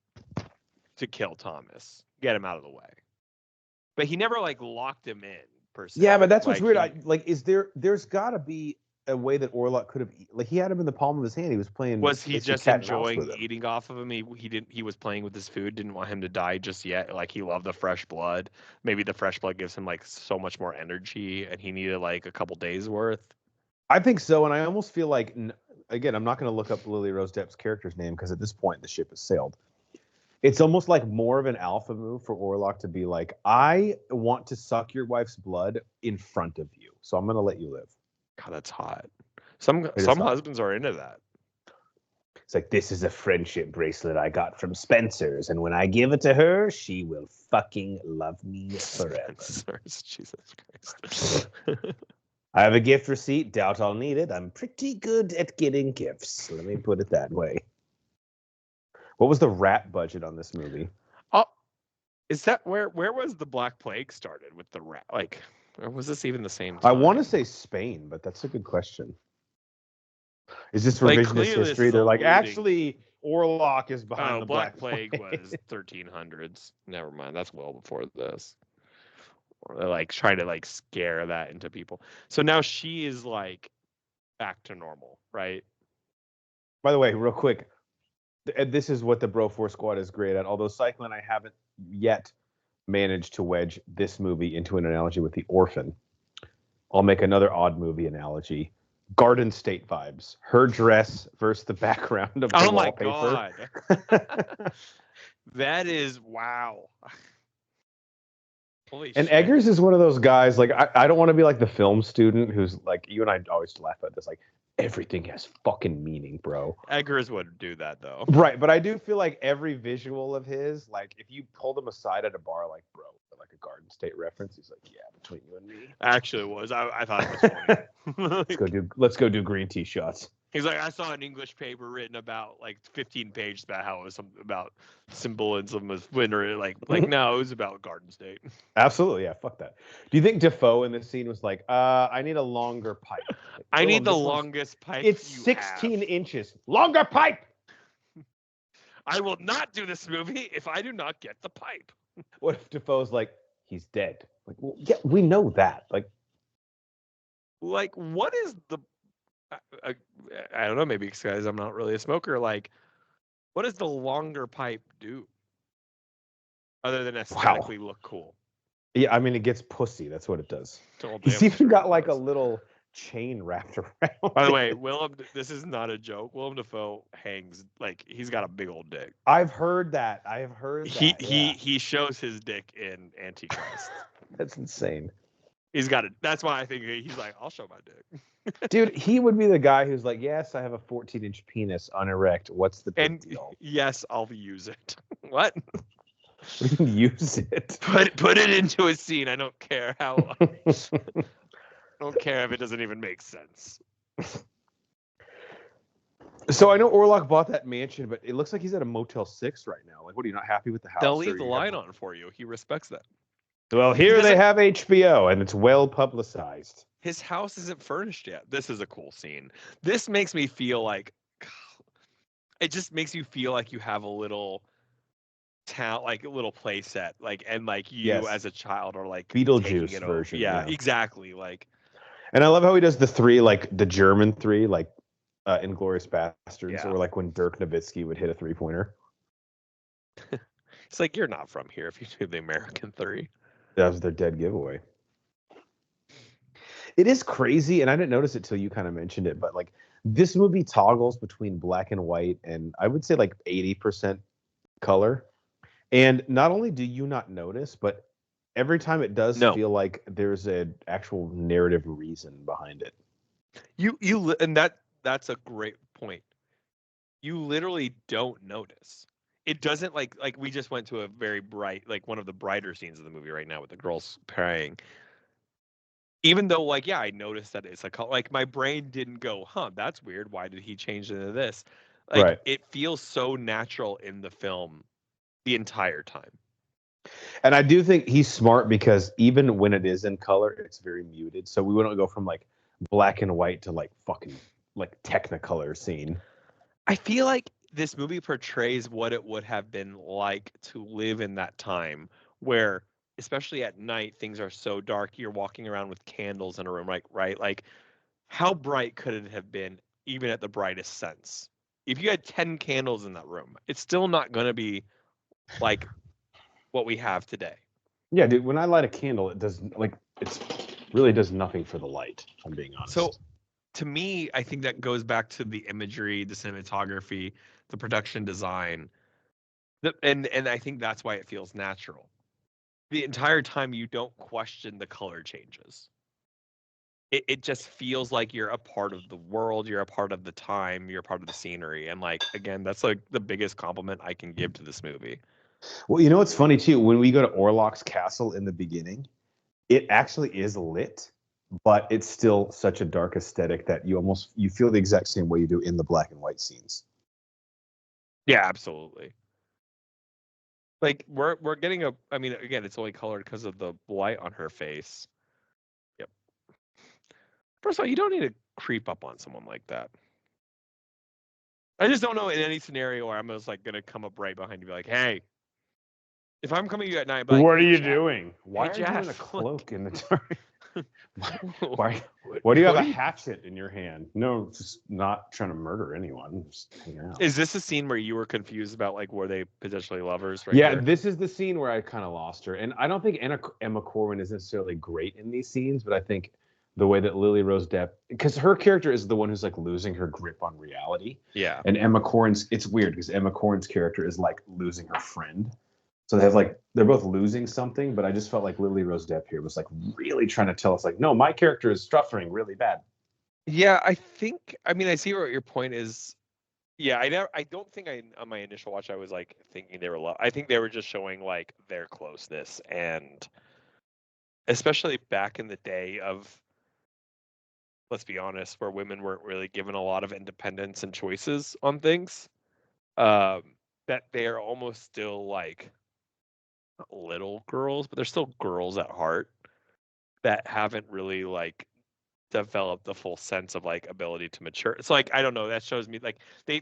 to kill Thomas, get him out of the way, but he never like locked him in per se. Yeah, but that's what's weird. There's got to be a way that Orlok could have, like, he had him in the palm of his hand. He was playing. Was he just enjoying eating off of him? He was playing with his food. Didn't want him to die just yet. Like, he loved the fresh blood. Maybe the fresh blood gives him like so much more energy, and he needed like a couple days worth. I think so, and I almost feel like, again, I'm not going to look up Lily Rose Depp's character's name because at this point the ship has sailed. It's almost like more of an alpha move for Orlok to be like, I want to suck your wife's blood in front of you, so I'm going to let you live. God, that's hot. Some husbands are into that. It's like, this is a friendship bracelet I got from Spencer's, and when I give it to her, she will fucking love me forever. Jesus Christ. I have a gift receipt. Doubt I'll need it. I'm pretty good at getting gifts. Let me put it that way. What was the rat budget on this movie? Oh, is that where was the Black Plague started with the rat? Like, or was this even the same time? I want to say Spain, but that's a good question. Is this Like, revisionist clearly this history? is They're like, alluding- actually, Orlok is behind the Black Plague was 1300s. Never mind, that's well before this. Or they're like trying to like scare that into people. So now she is like back to normal, right? By the way, real quick, this is what the Bro Force Squad is great at. Although Cyclone, I haven't yet managed to wedge this movie into an analogy with The Orphan. I'll make another odd movie analogy. Garden State vibes. Her dress versus the background of the wallpaper. My god. That is wow. Holy And shit. Eggers is one of those guys, like, I don't want to be like the film student who's like, you and I always laugh at this, like, everything has fucking meaning, bro. Eggers would do that though. Right, but I do feel like every visual of his, like, if you pulled him aside at a bar, like, bro, like a Garden State reference, he's like, yeah, between you and me. Actually, it was. I thought it was funny. let's go do green tea shots. He's like, I saw an English paper written about like 15 pages about how it was something about symbolism of winter. Like no, it was about Garden State. Absolutely, yeah. Fuck that. Do you think Defoe in this scene was like, I need a longer pipe? Like, I need the longest pipe. It's 16 inches. Longer pipe. I will not do this movie if I do not get the pipe. What if Defoe's like, he's dead? Like, well, yeah, we know that. Like, what is the? I don't know. Maybe because I'm not really a smoker. Like, what does the longer pipe do? Other than aesthetically look cool. Yeah, I mean, it gets pussy. That's what it does. Oh, He's even got like a little chain wrapped around. By the way, this is not a joke. Willem Dafoe hangs like he's got a big old dick. I've heard that. He shows his dick in Antichrist. That's insane. He's got it. That's why I think he's like, I'll show my dick. Dude, he would be the guy who's like, yes, I have a 14-inch penis unerect. What's the big deal? Yes, I'll use it. What? We can use it. Put it into a scene. I don't care how. I don't care if it doesn't even make sense. So I know Orlok bought that mansion, but it looks like he's at a Motel 6 right now. Like, what, are you not happy with the house? They'll leave the line on for you. He respects that. Well, here they have HBO, and it's well publicized. His house isn't furnished yet. This is a cool scene. This makes me feel like, it just makes you feel like you have a little town, like a little play set, like, and like you as a child are like Beetlejuice version. Yeah, exactly. Like, and I love how he does the three, like the German three, like Inglourious Bastards, or like when Dirk Nowitzki would hit a 3-pointer. It's like, you're not from here if you do the American 3. That was their dead giveaway. It is crazy, and I didn't notice it till you kind of mentioned it, but like this movie toggles between black and white, and I would say like 80% color. And not only do you not notice, but every time it does feel like there's an actual narrative reason behind it. And that's a great point. You literally don't notice. It doesn't like we just went to a very bright, like one of the brighter scenes of the movie right now with the girls praying. Even though, like, yeah, I noticed that it's like my brain didn't go, huh, that's weird. Why did he change into this? Like, it feels so natural in the film the entire time. And I do think he's smart because even when it is in color, it's very muted. So we wouldn't go from like black and white to like fucking like Technicolor scene. I feel like this movie portrays what it would have been like to live in that time where, especially at night, things are so dark. You're walking around with candles in a room, right? Like, how bright could it have been, even at the brightest sense? If you had 10 candles in that room, it's still not going to be like what we have today. Yeah, dude. When I light a candle, it does really does nothing for the light. If I'm being honest. So, to me, I think that goes back to the imagery, the cinematography, the production design, and I think that's why it feels natural. The entire time you don't question the color changes. It just feels like you're a part of the world, you're a part of the time, you're a part of the scenery. And like, again, that's like the biggest compliment I can give to this movie. Well, you know what's funny too? When we go to Orlok's castle in the beginning, it actually is lit, but it's still such a dark aesthetic that you feel the exact same way you do in the black and white scenes. Yeah, absolutely. Like we're getting I mean, again, it's only colored because of the light on her face. Yep. First of all, you don't need to creep up on someone like that. I just don't know in any scenario where I'm just like gonna come up right behind you and be like, hey, if I'm coming to you at night, I'd be like, What are hey, you Jeff. doing? Why Hey, are you in a Jeff. cloak in the dark? Why? What Why do you have are a hatchet in your hand? No, just not trying to murder anyone. Just hanging out. Is this a scene where you were confused about like were they potentially lovers right Yeah, here? this is the scene where I kind of lost her, and I don't think Emma Corwin is necessarily great in these scenes, but I think the way that Lily Rose Depp, because her character is the one who's like losing her grip on reality, Yeah. and Emma Corrin's, it's weird because Emma Corrin's character is like losing her friend. So they have like they're both losing something, but I just felt like Lily Rose Depp here was like really trying to tell us like, no, my character is suffering really bad. Yeah, I mean I see what your point is. Yeah, I don't think on my initial watch I was like thinking they were love. I think they were just showing like their closeness, and especially back in the day of, let's be honest, where women weren't really given a lot of independence and choices on things. Um, that they are almost still like not little girls, but they're still girls at heart that haven't really like developed the full sense of like ability to mature. It's like I don't know. That shows me like they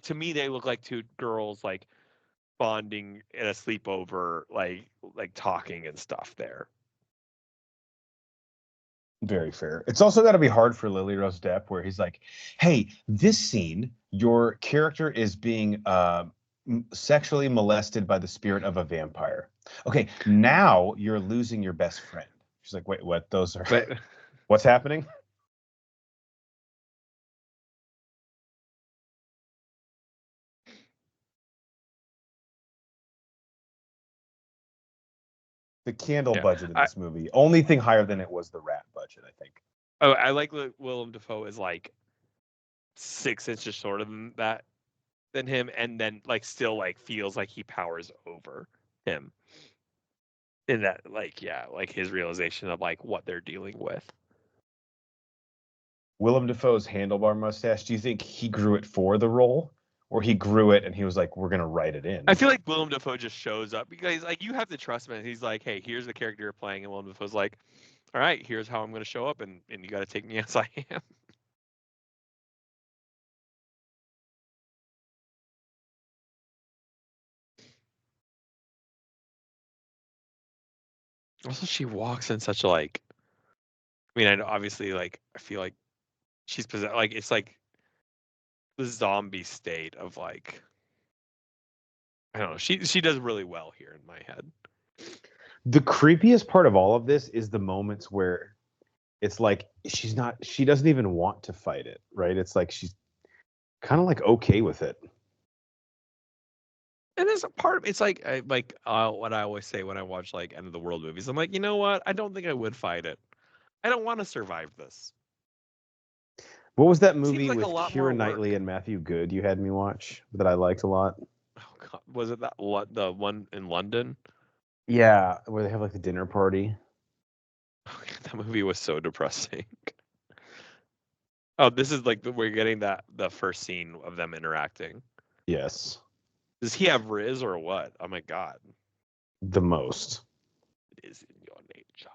look like two girls like bonding at a sleepover, like talking and stuff there. Very fair. It's also got to be hard for Lily Rose Depp, where he's like, "Hey, this scene, your character is being sexually molested by the spirit of a vampire. Okay, now you're losing your best friend." She's like, "Wait, what? Those are But what's happening?" The candle yeah, budget in I this movie, only thing higher than it was the rat budget, I think. I like Willem Dafoe is like 6 inches shorter than him, and then like still like feels like he powers over him in that like yeah like his realization of like what they're dealing with. Willem Dafoe's handlebar mustache, do you think he grew it for the role? Or he grew it and he was like, we're going to write it in? I feel like Willem Dafoe just shows up because like you have to trust him. He's like, hey, here's the character you're playing, and Willem Dafoe's like, all right, here's how I'm going to show up, and you got to take me as I am. Also, she walks in such a like. I mean, I know obviously like I feel like she's possessed. Like it's like the zombie state of like I don't know. She does really well here in my head. The creepiest part of all of this is the moments where it's like she doesn't even want to fight it, right? It's like she's kind of like okay with it. And there's a part of it's like what I always say when I watch like end of the world movies. I'm like, you know what? I don't think I would fight it. I don't want to survive this. What was that Seems movie like a with lot more Keira work. Knightley and Matthew Good you had me watch that I liked a lot? Oh God, was it the one in London? Yeah, where they have like the dinner party. That movie was so depressing. Oh, this is like we're getting the first scene of them interacting. Yes, Does he have Riz or what? Oh my God. the most. It is in your nature.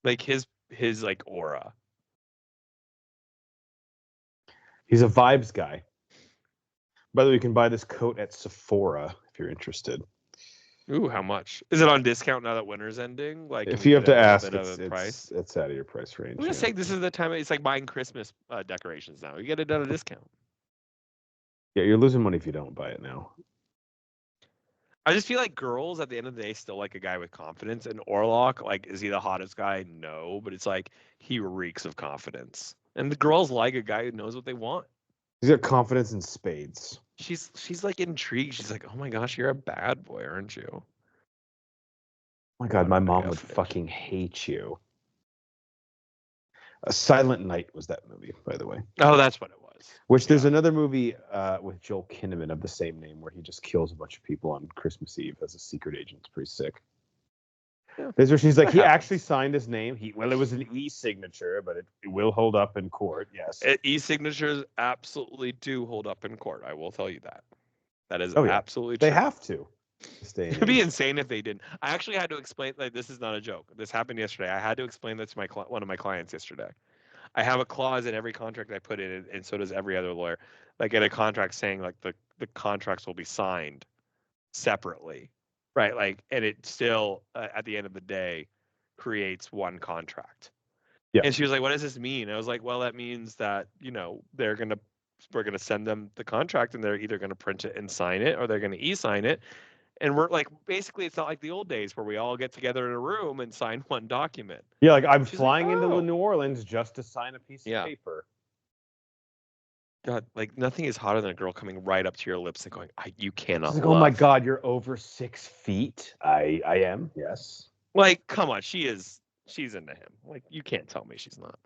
Like his like aura. He's a vibes guy. By the way, you can buy this coat at Sephora if you're interested. Ooh, how much? Is it on discount now that winter's ending? Like, can If we you get have to a little ask, bit of a price? it's out of your price range. I'm gonna Yeah. say this is the time. It's like buying Christmas decorations now. You get it at a discount. Yeah, you're losing money if you don't buy it now. I just feel like girls at the end of the day still like a guy with confidence. And Orlok, like, is he the hottest guy? No, but it's like he reeks of confidence. And the girls like a guy who knows what they want. He's got confidence in spades. She's like intrigued. She's like, oh my gosh, you're a bad boy, aren't you? Oh my God, my mom would Definitely. fucking hate you. A Silent Night was that movie, by the way. Oh, that's what it was. Which there's another movie with Joel Kinnaman of the same name where he just kills a bunch of people on Christmas Eve as a secret agent. It's pretty sick. Yeah. There's where she's like, That he happens. actually signed his name. Well, it was an e-signature, but it will hold up in court. Yes. E-signatures absolutely do hold up in court. I will tell you that. That is Oh yeah, absolutely they true. have to. It'd be insane if they didn't. I actually had to explain. Like, this is not a joke. This happened yesterday. I had to explain that to one of my clients yesterday. I have a clause in every contract I put in, and so does every other lawyer. Like in a contract saying like the contracts will be signed separately, right? Like, and it still at the end of the day creates one contract. Yeah. And she was like, "What does this mean?" I was like, "Well, that means that we're gonna send them the contract, and they're either gonna print it and sign it, or they're gonna e-sign it." And we're like, basically, it's not like the old days where we all get together in a room and sign one document. Yeah, like I'm She's like, flying into "Oh." New Orleans just to sign a piece Yeah. of paper. God, like nothing is hotter than a girl coming right up to your lips and going, "You cannot She's like, love." oh my God, you're over 6 feet. I am, yes. Like, come on, she's into him. Like, you can't tell me she's not.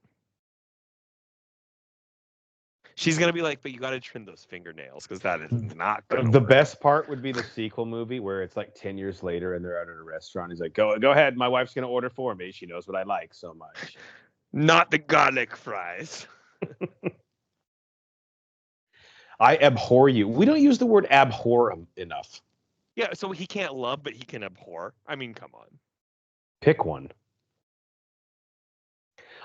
She's gonna be like, "But you got to trim those fingernails because that is not gonna The work." best part would be the sequel movie where it's like 10 years later and they're out at a restaurant. He's like, go ahead. My wife's going to order for me. She knows what I like so much. Not the garlic fries. I abhor you. We don't use the word abhor enough. Yeah, so he can't love, but he can abhor. I mean, come on. Pick one.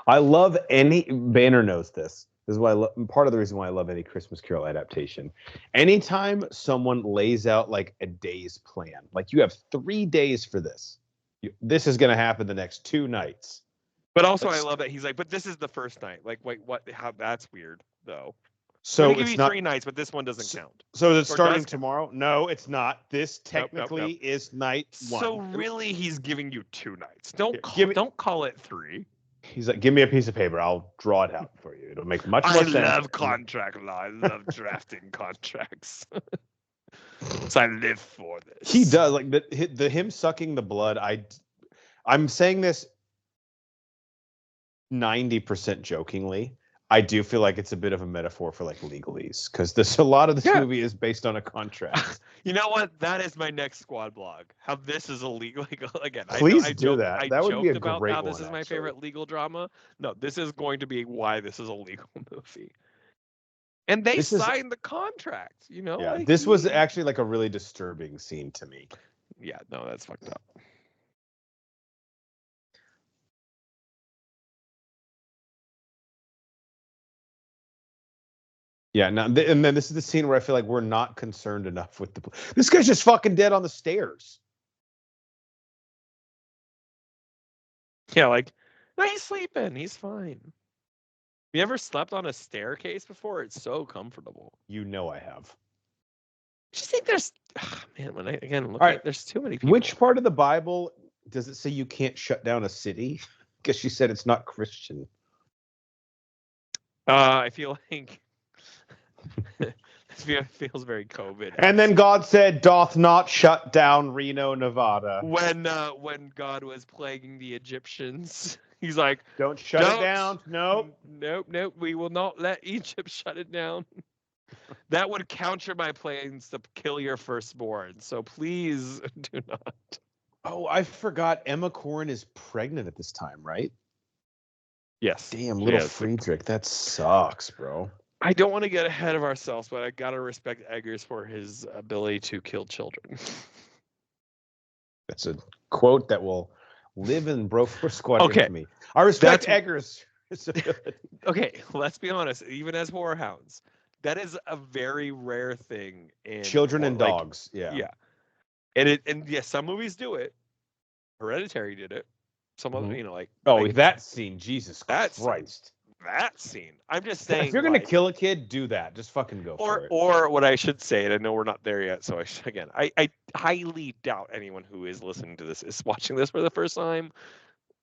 I love any Banner knows this. This is why part of the reason why I love any Christmas Carol adaptation. Anytime someone lays out like a day's plan, like you have 3 days for this. This is going to happen the next 2 nights. But also, I love that he's like, "But this is the first night." Like, wait, what? How? That's weird, though. So give you 3 nights, but this one doesn't count. So it's starting tomorrow? No, it's not. This technically Nope. is night 1. So really, he's giving you 2 nights. Don't call it 3. He's like, give me a piece of paper. I'll draw it out for you. It'll make much more sense. I love contract law. I love drafting contracts. So I live for this. He does. Like the him sucking the blood. I'm saying this 90% jokingly. I do feel like it's a bit of a metaphor for like legalese because a lot of this movie is based on a contract. You know what? That is my next squad blog. How this is a legal again. Please do that. That would be a about great how one. This is my favorite legal drama. No, this is going to be why this is a legal movie. And they signed the contract. Yeah, like, this was actually like a really disturbing scene to me. Yeah, no, that's fucked up. Yeah, and then this is the scene where I feel like we're not concerned enough with this guy's just fucking dead on the stairs. Yeah, like, no, he's sleeping. He's fine. You ever slept on a staircase before? It's so comfortable. You know I have. I just think there's, man, when I again look at there's too many people. Which part of the Bible does it say you can't shut down a city? Because she said it's not Christian. I feel like it feels very COVID. And then God said, "Doth not shut down Reno, Nevada." When God was plaguing the Egyptians, he's like, "Don't shut it down. Nope. We will not let Egypt shut it down. That would counter my plans to kill your firstborn. So please do not." Oh, I forgot. Emma Corrin is pregnant at this time, right? Yes. Damn, little Friedrich. That sucks, bro. I don't want to get ahead of ourselves, but I gotta respect Eggers for his ability to kill children. That's a quote that will live in Bro Force Squad infamy. I respect Eggers. Okay, let's be honest. Even as horror hounds, that is a very rare thing in children and dogs. Yeah. And yes, some movies do it. Hereditary did it. Some other, that scene, Jesus Christ. That scene. I'm just saying, if you're gonna kill a kid, do that. Just fucking go for it. Or what I should say, and I know we're not there yet, so I highly doubt anyone who is listening to this is watching this for the first time.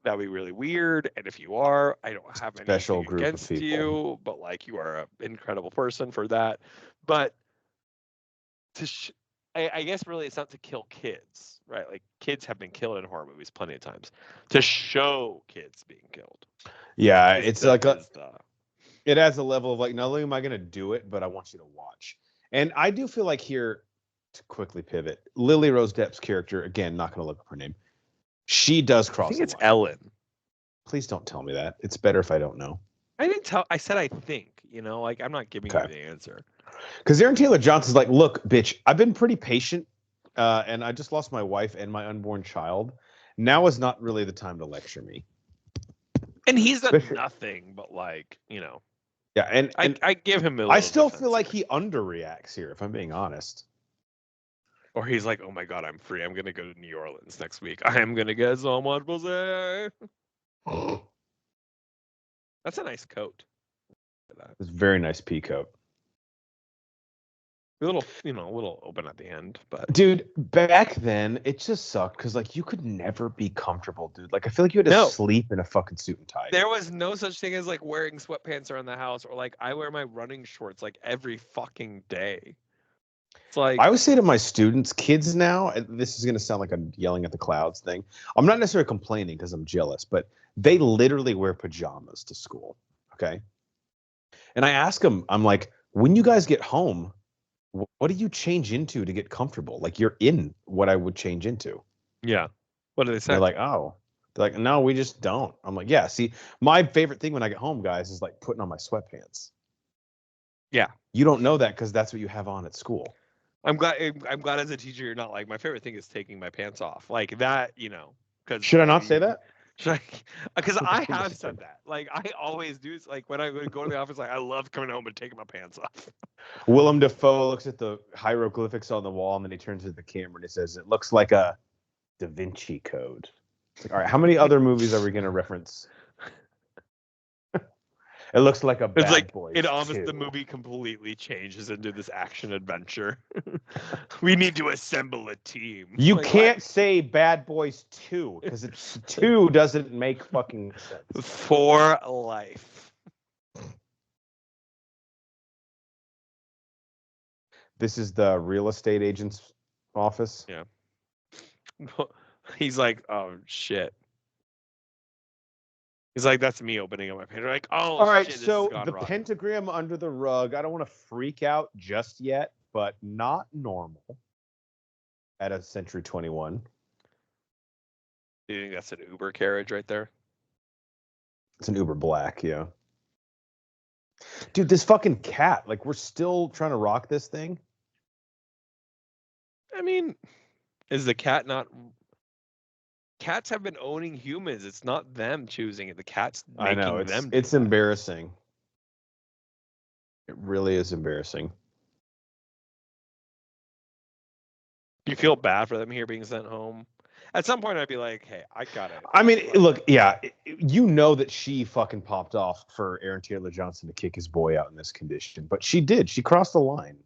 That'd be really weird. And if you are, I don't have any special group against you, but like you are an incredible person for that. But I guess really it's not to kill kids, right? Like kids have been killed in horror movies plenty of times. To show kids being killed. Yeah, it's like it has a level of like, not only am I going to do it, but I want you to watch. And I do feel like here, to quickly pivot, Lily Rose Depp's character, again, not going to look up her name. She does cross. I think it's Ellen. Please don't tell me that. It's better if I don't know. I didn't tell. I said I think. Like I'm not giving you the answer. Because Aaron Taylor Johnson's like, look, bitch, I've been pretty patient, and I just lost my wife and my unborn child. Now is not really the time to lecture me. And he's done Especially- nothing but like, Yeah, and I give him a little I still defense feel like here. he underreacts here, if I'm being honest. Or he's like, oh my God, I'm free. I'm going to go to New Orleans next week. I am going to get so much pussy. That's a nice coat. It's a very nice pea coat. A little, a little open at the end, but Dude, back then it just sucked because like you could never be comfortable, dude. Like I feel like you had to No. sleep in a fucking suit and tie. There was no such thing as like wearing sweatpants around the house, or like I wear my running shorts like every fucking day. It's like I always say to my students, kids now, and this is going to sound like I'm yelling at the clouds thing. I'm not necessarily complaining because I'm jealous, but they literally wear pajamas to school. Okay. And I ask them, I'm like, when you guys get home, what do you change into to get comfortable? Like you're in what I would change into. yeah. What do they say? They're like, oh, they're like, no, we just don't. I'm like, yeah. See, my favorite thing when I get home, guys, is like putting on my sweatpants. Yeah. You don't know that because that's what you have on at school. I'm glad as a teacher you're not like, my favorite thing is taking my pants off. Like that, because Should I not say that? Because I have said that. Like I always do. It's like when I go to the office, like I love coming home and taking my pants off. Willem Dafoe looks at the hieroglyphics on the wall and then he turns to the camera and he says, "It looks like a Da Vinci Code." It's like, all right, how many other movies are we going to reference? It looks like a Bad It's like Boys it almost 2. the movie completely changes into this action adventure. We need to assemble a team. You Like, can't say Bad Boys 2 because it's 2 doesn't make fucking sense. For life. This is the real estate agent's office. Yeah. He's like, oh shit. He's like, that's me opening up my page. Like, oh, All right, shit, this so has gone the wrong. pentagram under the rug. I don't want to freak out just yet, but not normal at a Century 21. Do you think that's an Uber carriage right there? It's an Uber Black, yeah. Dude, this fucking cat. Like, we're still trying to rock this thing. I mean, is the cat not? Cats have been owning humans. It's not them choosing it. The cat's making I know them. it's embarrassing. It really is embarrassing. Do you feel bad for them here being sent home? At some point, I'd be like, hey, I got it. I mean, look, yeah, you know that she fucking popped off for Aaron Taylor Johnson to kick his boy out in this condition, but she did. She crossed the line.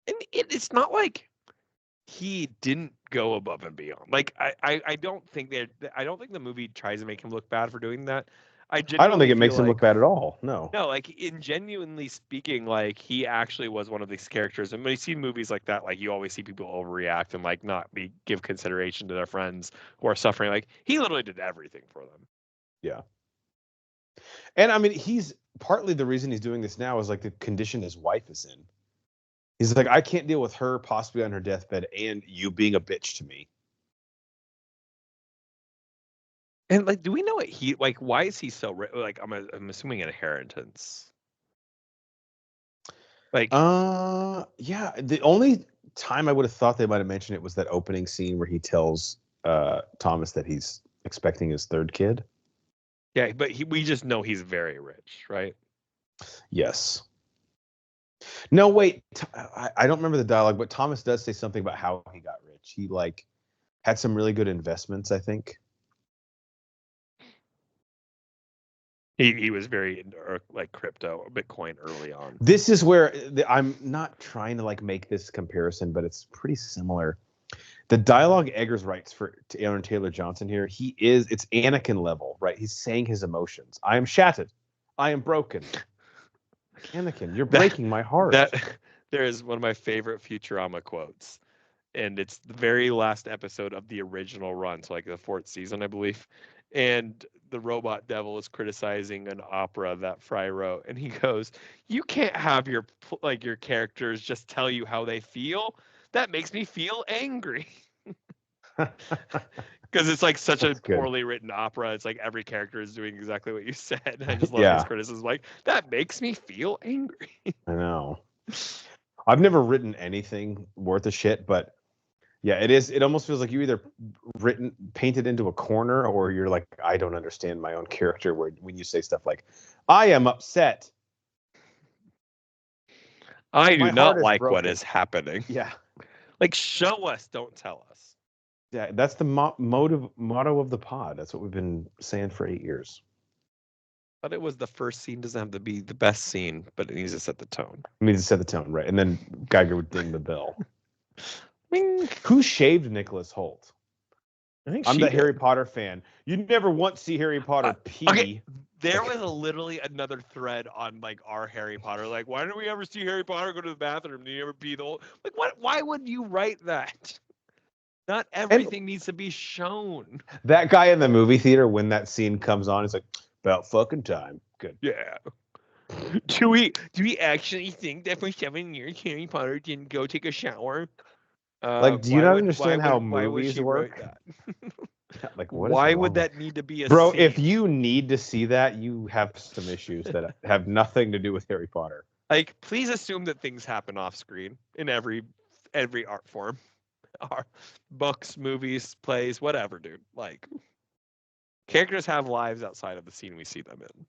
And it's not like he didn't go above and beyond. Like I don't think the movie tries to make him look bad for doing that. I don't think it makes him look bad at all. No. No, like in genuinely speaking, like he actually was one of these characters. And when you see movies like that, like you always see people overreact and like not give consideration to their friends who are suffering. Like he literally did everything for them. Yeah. And I mean, he's partly the reason he's doing this now is like the condition his wife is in. He's like, I can't deal with her possibly on her deathbed and you being a bitch to me. And like, do we know what he like? Why is he so like? I'm assuming inheritance. Like, yeah. The only time I would have thought they might have mentioned it was that opening scene where he tells Thomas that he's expecting his third kid. Yeah, but we just know he's very rich, right? Yes. No, wait. I don't remember the dialogue, but Thomas does say something about how he got rich. He like had some really good investments, I think. He was very into like crypto, Bitcoin early on. This is where I'm not trying to like make this comparison, but it's pretty similar. The dialogue Eggers writes for Aaron Taylor Johnson here, it's Anakin level, right? He's saying his emotions. I am shattered. I am broken. Anakin, you're breaking my heart. There is one of my favorite Futurama quotes, and it's the very last episode of the original run, so like the 4th season, I believe. And the robot devil is criticizing an opera that Fry wrote, and he goes, "You can't have your characters just tell you how they feel. That makes me feel angry." Because it's like such a poorly written opera. It's like every character is doing exactly what you said. And I just love his criticism. Like, that makes me feel angry. I know. I've never written anything worth a shit, but Yeah, it is. It almost feels like you either painted into a corner, or you're like, I don't understand my own character. When you say stuff like, "I am upset," I do my heart not is like what broken. is happening. Yeah, Like, show us, don't tell us. yeah. That's the motto of the pod. That's what we've been saying for 8 years. But it was the first scene doesn't have to be the best scene, but it needs to set the tone. I mean, to set the tone, right? And then Geiger would ding the bell. Bing. Who shaved Nicholas Holt? I think I'm she the did. Harry Potter fan. You never once see Harry Potter pee. Okay, there was literally another thread on like our Harry Potter. Like, why didn't we ever see Harry Potter go to the bathroom? Did he ever pee the whole? Like, what? Why would you write that? Not everything needs to be shown. That guy in the movie theater, when that scene comes on, is like, about fucking time. Good. Yeah. Do we actually think that for 7 years Harry Potter didn't go take a shower? Like, do you not understand how movies work? That? Like, what is Why wrong would with- that need to be a Bro, scene? if you need to see that, you have some issues that have nothing to do with Harry Potter. Like, please assume that things happen off screen in every art form. Our books, movies, plays, whatever, dude. Like, characters have lives outside of the scene we see them in.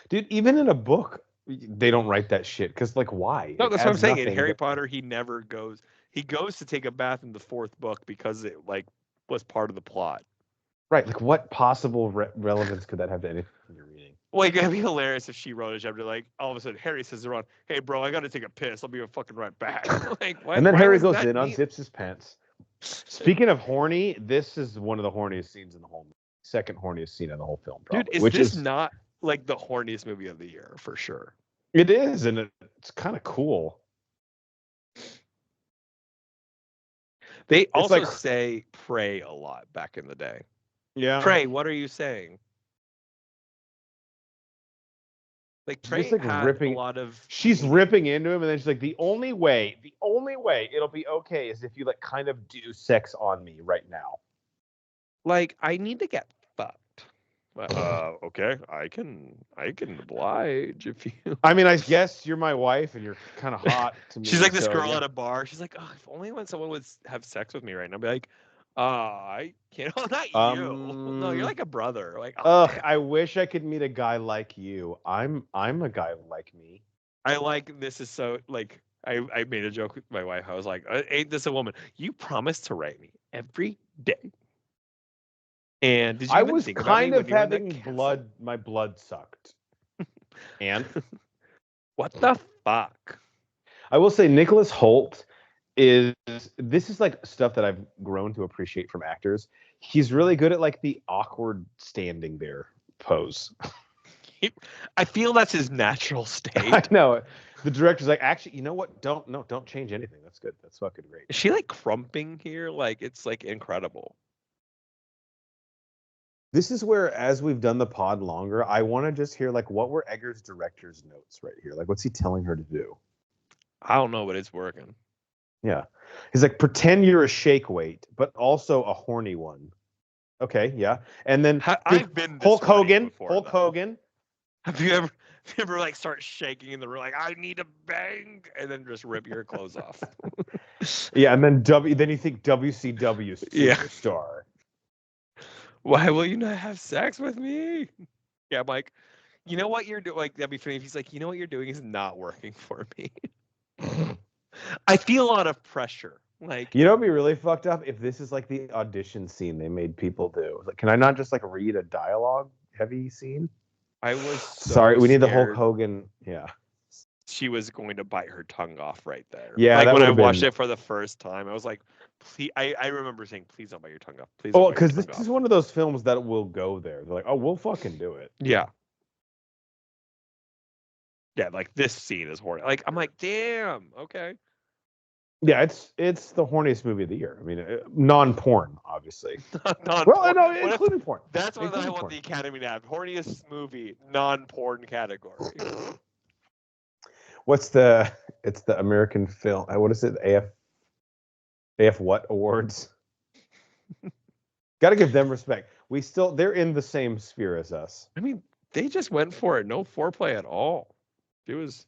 Dude, even in a book, they don't write that shit. Because, like, why? No, It that's what I'm adds saying. In nothing. Harry Potter, he never goes. He goes to take a bath in the fourth book because it like was part of the plot. Right. Like, what possible relevance could that have to anything you're reading? Like, it'd be hilarious if she wrote a chapter like, all of a sudden, Harry says to Ron, "Hey, bro, I got to take a piss. I'll be fucking right back." Like, what? And then Why Harry was goes that in, neat? unzips his pants. Speaking of horny, this is one of the horniest scenes in the whole movie. Second horniest scene in the whole film, probably. Dude, is which this not like the horniest movie of the year for sure? It is, and it's kind of cool. They also like- say pray a lot back in the day. Yeah. Pray, what are you saying? Like, Trey Just, like, had ripping- a lot of. She's ripping into him, and then she's like, the only way it'll be okay is if you, like, kind of do sex on me right now. Like, I need to get fucked. Okay, I can oblige if you. I mean, I guess you're my wife, and you're kind of hot to me. She's like this so, girl yeah. at a bar. She's like, oh, if only when someone would have sex with me right now. I'd be like, I can't. Oh, not you. No, you're like a brother. Like, Ugh, I wish I could meet a guy like you. I'm a guy like me. I like this is so like I made a joke with my wife. I was like, ain't this a woman? You promised to write me every day. And did you I even was think about kind me of when you were in that having castle? my blood sucked. And What the fuck? I will say Nicholas Holt is like stuff that I've grown to appreciate from actors. He's really good at, like, the awkward standing there pose. I feel that's his natural state. I know. The director's like, actually, you know what? Don't change anything. That's good. That's fucking great. Is she like crumping here? Like, it's like incredible. This is where, as we've done the pod longer, I want to just hear, like, what were Egger's director's notes right here? Like, what's he telling her to do? I don't know, but it's working. Yeah. He's like, pretend you're a shake weight, but also a horny one. Okay, yeah. And then I've been this Hulk horny Hogan. before, Hulk though. Hogan. Have you ever like start shaking in the room like I need to bang and then just rip your clothes off? Yeah, and then then you think WCW Yeah. superstar. Why will you not have sex with me? Yeah, I'm like, you know what you're doing? Like, that'd be funny if he's like, you know what you're doing is not working for me. I feel a lot of pressure. Like, You know, it'd be really fucked up if this is like the audition scene they made people do. Like, can I not just, like, read a dialogue heavy scene? I was so Sorry, we need the Hulk scared Hogan. Yeah. she was going to bite her tongue off right there. Yeah, like that when I would've watched been- it for the first time, I was like, please. I remember saying, please don't bite your tongue off. Please. Oh, Don't bite your because this tongue is off." one of those films that will go there. They're like, oh, we'll fucking do it. Yeah. Yeah, like this scene is horny. Like I'm like, damn, okay. Yeah, it's the horniest movie of the year. I mean, non-porn, obviously. Non-porn. Well, no, What if- including porn. That's what I Including want porn. the Academy to have. Horniest movie, non-porn category. It's the American Film. What is it? AF what awards? Got to give them respect. They're in the same sphere as us. I mean, they just went for it. No foreplay at all. It was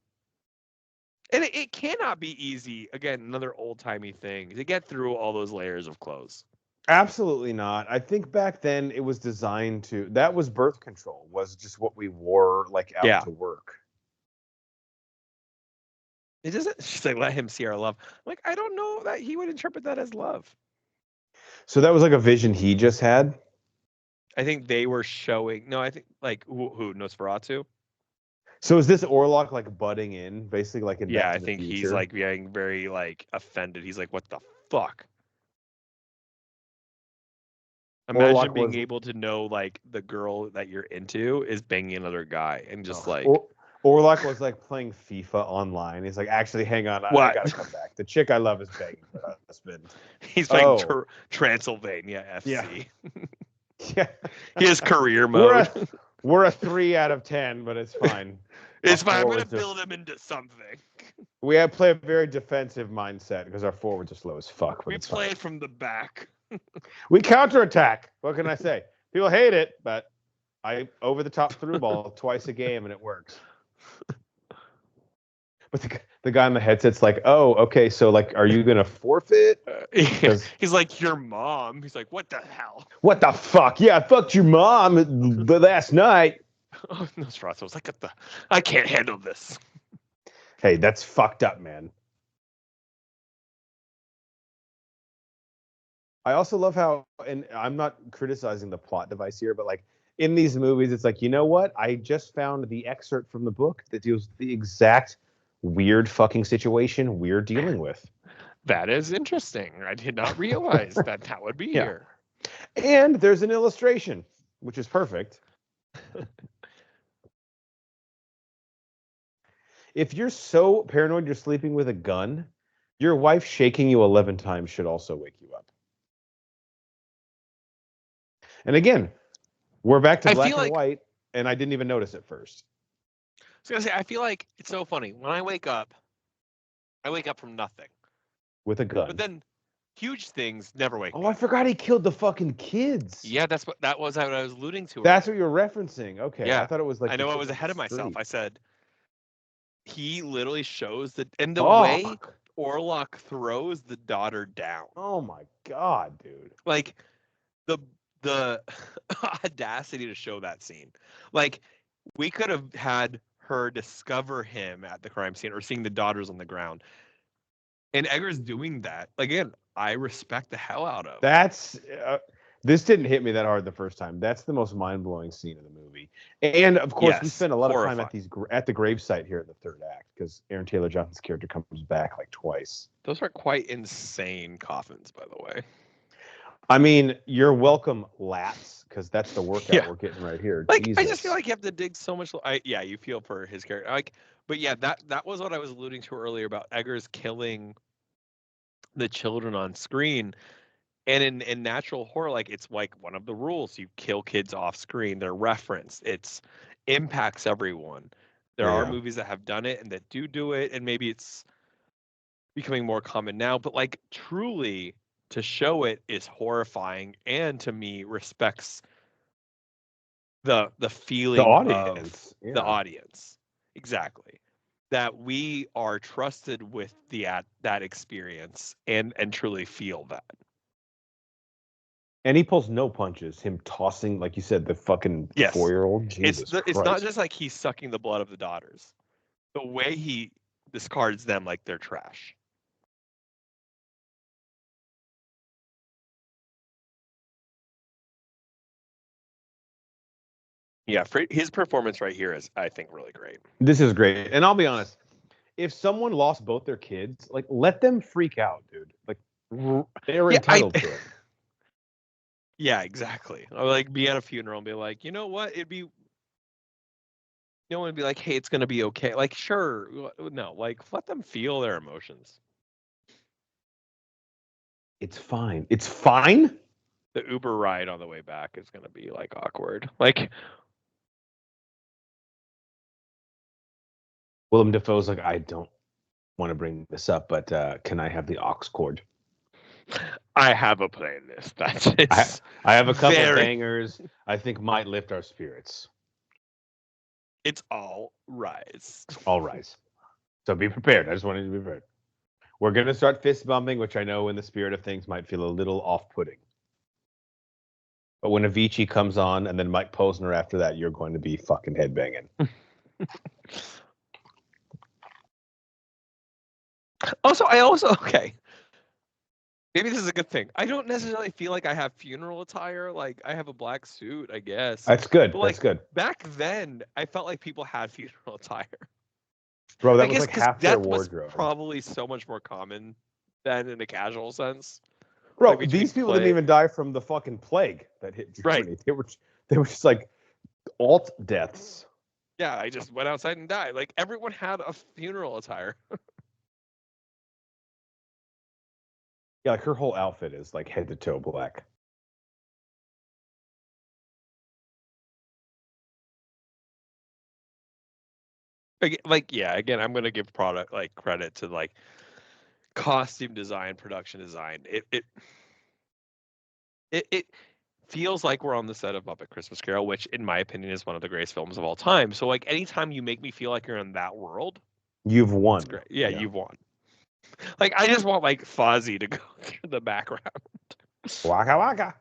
And it cannot be easy. Again, another old timey thing to get through all those layers of clothes. Absolutely not. I think back then it was designed to. That was birth control. Was just what we wore like out to work. It doesn't. She's like, let him see our love. I'm like, I don't know that he would interpret that as love. So that was like a vision he just had. I think they were showing. No, I think like who Nosferatu. So is this Orlok like butting in, basically like in Back to the I think Future? he's like being very like offended. He's like, what the fuck? Imagine being able to know like the girl that you're into is banging another guy and just like. Orlok was like playing FIFA online. He's like, actually, hang on, I gotta come back. The chick I love is begging for her husband. He's playing Transylvania FC. Yeah. His career mode. We're a 3 out of 10, but it's fine. It's fine. I'm gonna build him into something. We have to play a very defensive mindset because our forwards are slow as fuck. But we play from the back. We counterattack. What can I say? People hate it, but I over the top through ball twice a game and it works. But the guy on the headset's like, oh, okay, so like, are you gonna forfeit? He's like, your mom. He's like, what the hell? What the fuck? Yeah, I fucked your mom the last night. Oh, Nosferatu was like, I can't handle this. Hey, that's fucked up, man. I also love how, and I'm not criticizing the plot device here, but like in these movies, it's like, you know what? I just found the excerpt from the book that deals with the exact weird fucking situation we're dealing with. That is interesting. I did not realize that would be here. And there's an illustration, which is perfect. If you're so paranoid you're sleeping with a gun, your wife shaking you 11 times should also wake you up. And again, we're back to black and white, and I didn't even notice it first. I was going to say, I feel like it's so funny. When I wake up from nothing. With a gun. But then huge things never wake me up. I forgot he killed the fucking kids. Yeah, that was what I was alluding to. That's what you're referencing. Okay. Yeah. I thought it was like. I know I was ahead of myself. I said, he literally shows that, and the way Orlok throws the daughter down. Oh my God, dude. Like, the audacity to show that scene. Like, we could have had her discover him at the crime scene or seeing the daughters on the ground. And Egger's doing that. Again, I respect the hell out of. That's this didn't hit me that hard the first time. That's the most mind-blowing scene of the movie. And of course, we spent a lot of time at the gravesite here in the third act because Aaron Taylor Johnson's character comes back like twice. Those are quite insane coffins, by the way. I mean, you're welcome, lats, because that's the workout we're getting right here. Like, Jesus. I just feel like you have to dig so much. You feel for his character. Like, but yeah, that was what I was alluding to earlier about Eggers killing the children on screen. And in natural horror, like, it's like one of the rules: you kill kids off screen. They're referenced. It's impacts everyone. There are movies that have done it and that do it, and maybe it's becoming more common now. But like, truly, to show it is horrifying, and to me respects the feeling of the audience. Exactly. That we are trusted with that experience and truly feel that. And he pulls no punches. Him tossing, like you said, the fucking 4-year-old. Jesus Christ. It's not just like he's sucking the blood of the daughters. The way he discards them like they're trash. Yeah, his performance right here is, I think, really great. This is great. And I'll be honest, if someone lost both their kids, like, let them freak out, dude. Like, they're entitled to it. Yeah, exactly. I would like be at a funeral and be like, you know what? It'd be, be like, hey, it's gonna be okay. Like, sure, no, like, let them feel their emotions. It's fine. It's fine. The Uber ride on the way back is gonna be like awkward. Like, Willem Dafoe's like, I don't want to bring this up, but can I have the aux cord? I have a playlist. That's it. I have a couple of bangers I think might lift our spirits. It's all rise. All rise. So be prepared. I just wanted you to be prepared. We're going to start fist bumping, which I know in the spirit of things might feel a little off-putting. But when Avicii comes on and then Mike Posner after that, you're going to be fucking headbanging. Okay. Maybe this is a good thing. I don't necessarily feel like I have funeral attire. Like I have a black suit, I guess. That's good. But That's good. back then, I felt like people had funeral attire. Bro, that I was guess like because half their death was wardrobe. probably so much more common than in a casual sense. Bro, Like these people didn't even die from the fucking plague that hit Germany. Right. They were just like alt deaths. Yeah, I just went outside and died. Like everyone had a funeral attire. Yeah, like her whole outfit is like head to toe black. Again, I'm gonna give product like credit to like costume design, production design. It feels like we're on the set of Muppet Christmas Carol, which in my opinion is one of the greatest films of all time. So like anytime you make me feel like you're in that world, You've won. it's great. Yeah, you've won. Like I just want like Fozzie to go through the background. Waka waka.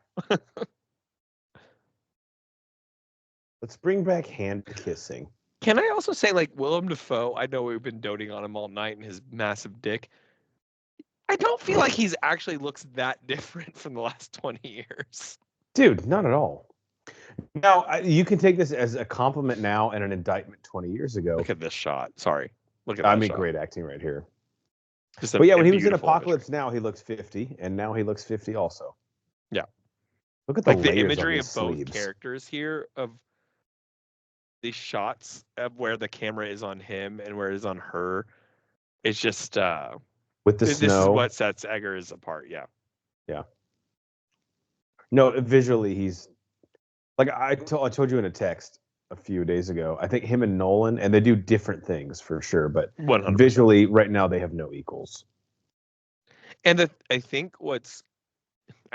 Let's bring back hand kissing. Can I also say like Willem Dafoe? I know we've been doting on him all night and his massive dick. I don't feel like he's actually looks that different from the last 20 years. Dude, not at all. Now, you can take this as a compliment now and an indictment 20 years ago. Look at this shot. Sorry. Look at that shot. Great acting right here. But yeah, when he was in Apocalypse Now, he looks 50, and now he looks 50 also. Yeah. Look at the imagery of both characters here, of these shots of where the camera is on him and where it is on her. It's just with the this snow. Is what sets Eggers apart. Yeah. Yeah. No, visually he's like I told you in a text a few days ago. I think him and Nolan, and they do different things for sure, but 100%. Visually right now they have no equals. And I think I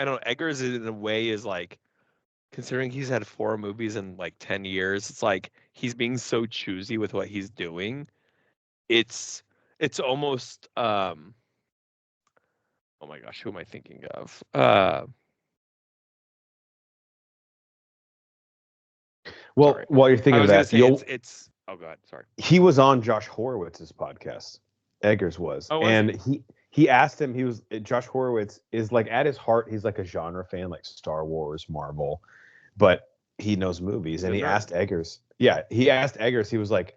don't know, Eggers in a way is like, considering he's had 4 movies in like 10 years, it's like he's being so choosy with what he's doing. It's almost oh my gosh, who am I thinking of? Well, sorry. while you're thinking of that, it's oh god, sorry. He was on Josh Horowitz's podcast. Eggers was. Oh, and he asked him, Josh Horowitz is like at his heart, he's like a genre fan, like Star Wars, Marvel, but he knows movies. And he asked Eggers, he was like,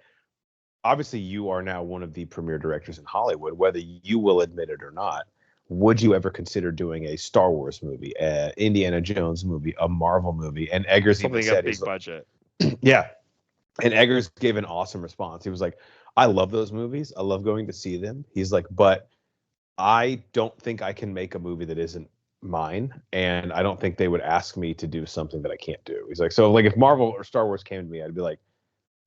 obviously you are now one of the premier directors in Hollywood, whether you will admit it or not. Would you ever consider doing a Star Wars movie, an Indiana Jones movie, a Marvel movie? And Eggers something even said, a big budget. Yeah. And Eggers gave an awesome response. He was like, I love those movies. I love going to see them. He's like, but I don't think I can make a movie that isn't mine. And I don't think they would ask me to do something that I can't do. He's like, so like if Marvel or Star Wars came to me, I'd be like,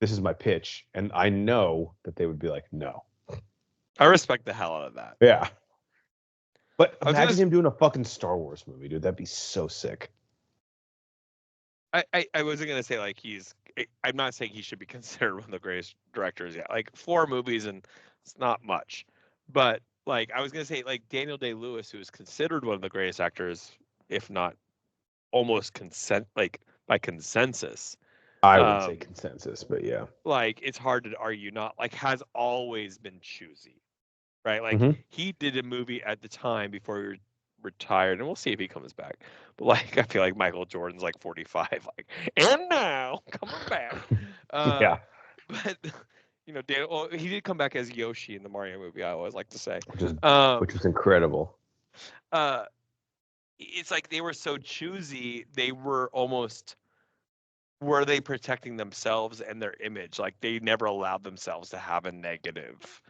this is my pitch. And I know that they would be like, no. I respect the hell out of that. Yeah. But imagine him doing a fucking Star Wars movie, dude. That'd be so sick. I wasn't gonna say like I'm not saying he should be considered one of the greatest directors yet. Like 4 movies and it's not much, but like I was gonna say like Daniel Day-Lewis, who is considered one of the greatest actors, if not almost by consensus. I would say consensus, but yeah. Like it's hard to argue not, like has always been choosy, right? Like he did a movie at the time before he retired, and we'll see if he comes back. But like I feel like Michael Jordan's like 45, like, and now coming back. Yeah. But Daniel, he did come back as Yoshi in the Mario movie, I always like to say. Which was incredible. It's like they were so choosy, they were almost, were they protecting themselves and their image? Like they never allowed themselves to have a negative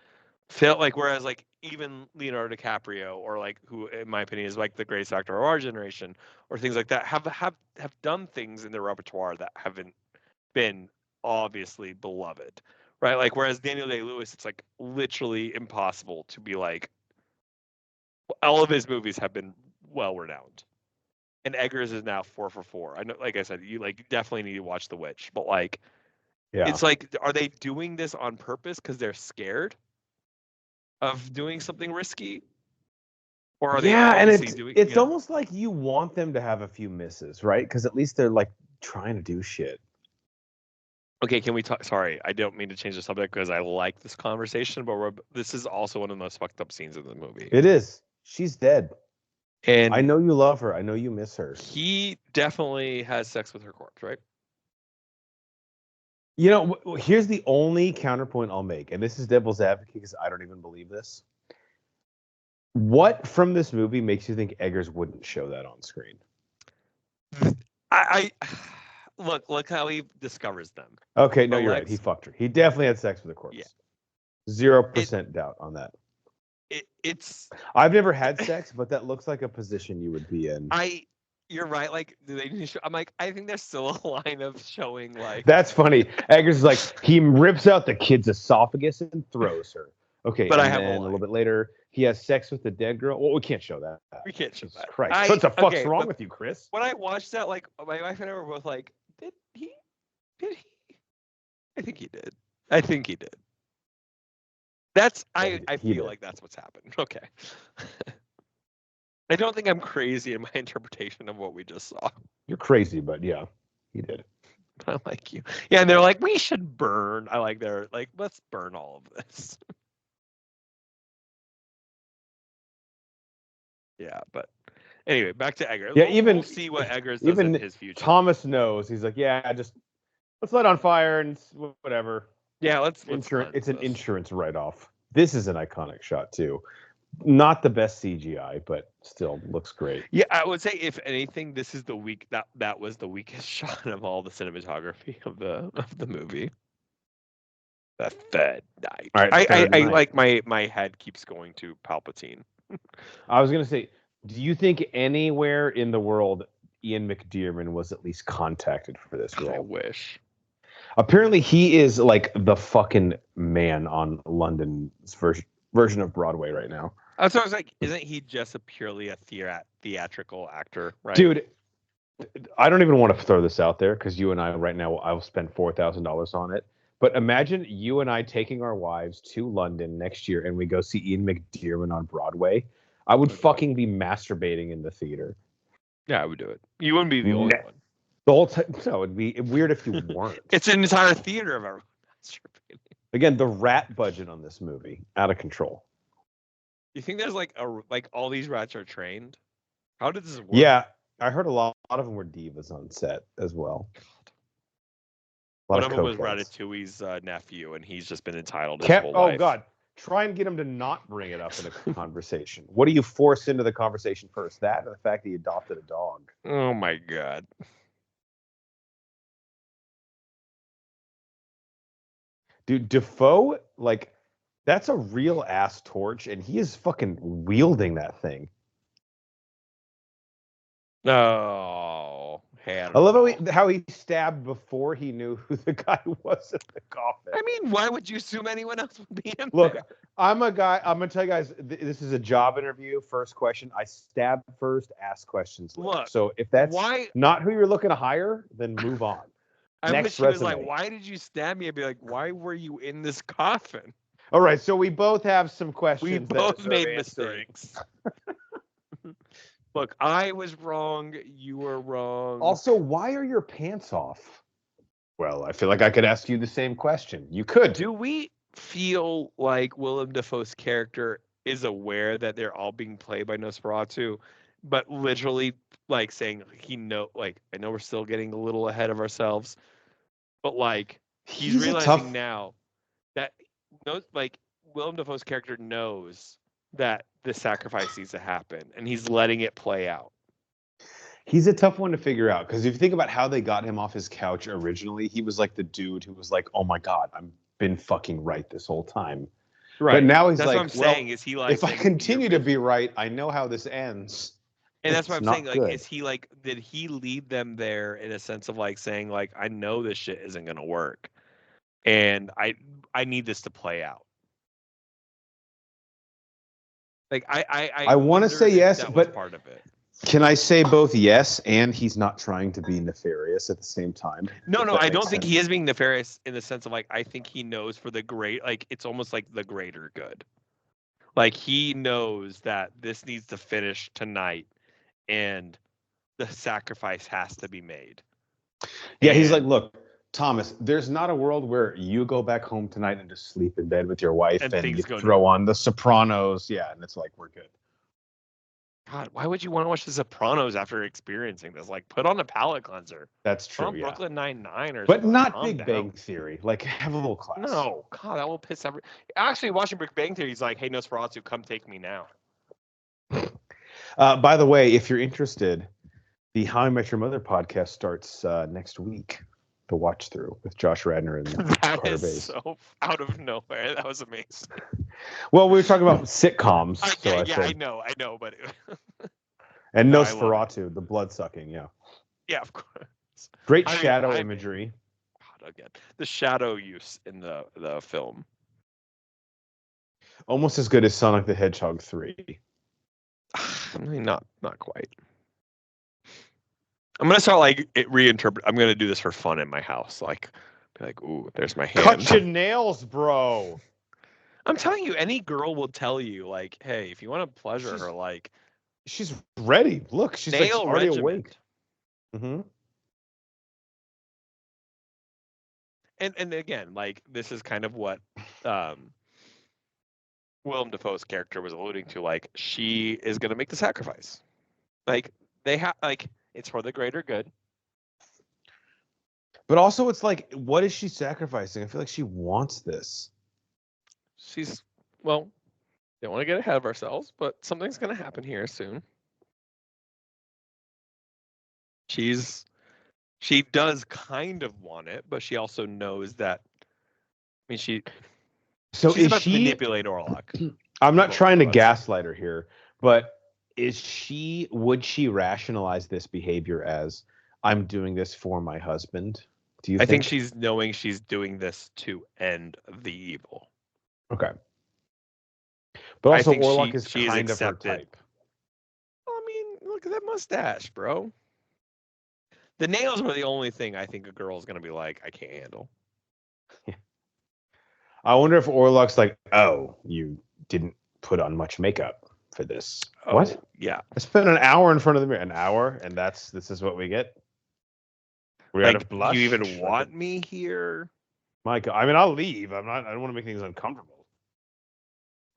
felt like, whereas like even Leonardo DiCaprio, or like who in my opinion is like the greatest actor of our generation, or things like that, have done things in their repertoire that haven't been obviously beloved, right? Like whereas Daniel Day-Lewis, it's like literally impossible to be like, all of his movies have been well renowned. And Eggers is now 4 for 4. I know, like I said, you like definitely need to watch The Witch, but like, it's like, are they doing this on purpose because they're scared? of doing something risky? Or are they Yeah, and obviously doing? it's almost like you want them to have a few misses, right? Because at least they're like trying to do shit. Okay, can we talk? Sorry, I don't mean to change the subject because I like this conversation, but this is also one of the most fucked up scenes in the movie. It is. She's dead. And I know you love her. I know you miss her. He definitely has sex with her corpse, right? You know, here's the only counterpoint I'll make, and this is devil's advocate because I don't even believe this. What from this movie makes you think Eggers wouldn't show that on screen? I look how he discovers them. Okay, no, you're right. He fucked her. He definitely had sex with a corpse. Yeah. 0% doubt on that. It's. I've never had sex, but that looks like a position you would be in. You're right. Like, do they show, I'm like, I think there's still a line of showing like. That's funny. Eggers is like, he rips out the kid's esophagus and throws her. Okay, but and I have then a little bit later, he has sex with the dead girl. Well, we can't show that. We can't show that. Christ. What the fuck's wrong with you, Chris? When I watched that, like, my wife and I were both like, did he? I think he did. I think he did. I feel like that's what's happened. Okay. I don't think I'm crazy in my interpretation of what we just saw. You're crazy, but yeah, he did. I like you. Yeah, and they're like, we should burn. They're like, let's burn all of this. Yeah, but anyway, back to Eggers. Yeah, we'll see what Eggers does in his future. Thomas knows. He's like, yeah, just let's light on fire and whatever. Yeah, let's it's an insurance write-off. This is an iconic shot too. Not the best CGI, but still looks great. Yeah, I would say if anything, this is that was the weakest shot of all the cinematography of the movie. The third night. All right, I like my head keeps going to Palpatine. I was gonna say, do you think anywhere in the world Ian McDiarmid was at least contacted for this role? I wish. Apparently, he is like the fucking man on London's version of Broadway right now. So I was like, isn't he just purely a theatrical actor, right? Dude, I don't even want to throw this out there because you and I right now, I'll spend $4,000 on it. But imagine you and I taking our wives to London next year and we go see Ian McDiarmid on Broadway. I would fucking be masturbating in the theater. Yeah, I would do it. You wouldn't be the only one. The whole time. No, it'd be weird if you weren't. It's an entire theater of everyone masturbating. Again, the rat budget on this movie, out of control. You think there's like all these rats are trained? How did this work? Yeah, I heard a lot of them were divas on set as well. One of them was Ratatouille's nephew, and he's just been entitled his whole life. Oh, God. Try and get him to not bring it up in a conversation. What do you force into the conversation first? That or the fact that he adopted a dog? Oh, my God. Dude, Defoe, like, that's a real ass torch, and he is fucking wielding that thing. Oh, I love how he stabbed before he knew who the guy was in the coffin. I mean, why would you assume anyone else would be in Look, there? I'm a guy. I'm gonna tell you guys, this is a job interview. First question: I stab first, ask questions later. Look, so if that's not who you're looking to hire, then move on. I wish he was like, "Why did you stab me?" I'd be like, "Why were you in this coffin?" All right, so we both have some questions. We both made mistakes. Look, I was wrong. You were wrong. Also, why are your pants off? Well, I feel like I could ask you the same question. You could. Do we feel like Willem Dafoe's character is aware that they're all being played by Nosferatu, but literally like saying I know we're still getting a little ahead of ourselves, but like he's realizing now that Willem Dafoe's character knows that the sacrifice needs to happen, and he's letting it play out. He's a tough one to figure out because if you think about how they got him off his couch originally, he was like the dude who was like, "Oh my God, I've been fucking right this whole time." Right. But now he's that's what I'm saying. Is he like, if I continue to be right, I know how this ends. And that's what I'm saying. Like, is he like, did he lead them there in a sense of like saying like, I know this shit isn't gonna work, and I need this to play out. Like I want to say yes, but part of it. Can I say both yes and he's not trying to be nefarious at the same time? No, I don't think he is being nefarious in the sense of like I think he knows for the great, like it's almost like the greater good. Like, he knows that this needs to finish tonight, and the sacrifice has to be made. Yeah, he's like, look, Thomas, there's not a world where you go back home tonight and just sleep in bed with your wife and you throw on The Sopranos. Yeah, and it's like, we're good. God, why would you want to watch The Sopranos after experiencing this? Like, put on a palate cleanser. That's true, yeah. Brooklyn Nine-Nine or but something. not Big Bang Theory. Like, have a little class. No, God, that will piss every. Actually, watching Big Bang Theory, he's like, hey, Nosferatu, come take me now. By the way, if you're interested, the How I Met Your Mother podcast starts next week. The watch through with Josh Radnor and That Carter is Bays. so out of nowhere. That was amazing. Well, we were talking about sitcoms. I know, but. And Nosferatu, the blood sucking, yeah. Yeah, of course. Great shadow imagery. God, again, the shadow use in the film. Almost as good as Sonic the Hedgehog 3. I mean, not quite. I'm gonna start reinterpret. I'm gonna do this for fun in my house. Like, ooh, there's my hand. Cut your nails, bro. I'm telling you, any girl will tell you, like, hey, if you want to pleasure her, like, she's ready. Look, she's like already awake. Mm-hmm. And again, like, this is kind of what Willem Dafoe's character was alluding to. Like, she is gonna make the sacrifice. Like, they have, like, it's for the greater good. But also, it's like, what is she sacrificing? I feel like she wants this. Well, don't want to get ahead of ourselves, but something's going to happen here soon. She does kind of want it, but she also knows that. I mean, she's about to manipulate Orlok. I'm not trying to gaslight her here, but would she rationalize this behavior as, I'm doing this for my husband? Do you think? I think she's knowing she's doing this to end the evil. Okay. But also, Orlok is kind of her type. I mean, look at that mustache, bro. The nails were the only thing I think a girl's going to be like, I can't handle. Yeah. I wonder if Orlok's like, oh, you didn't put on much makeup for this. Oh, what? Yeah. I spent an hour in front of the mirror. An hour? And this is what we get? We're out of blush? You even want me here? Mike, I mean, I'll leave. I don't want to make things uncomfortable.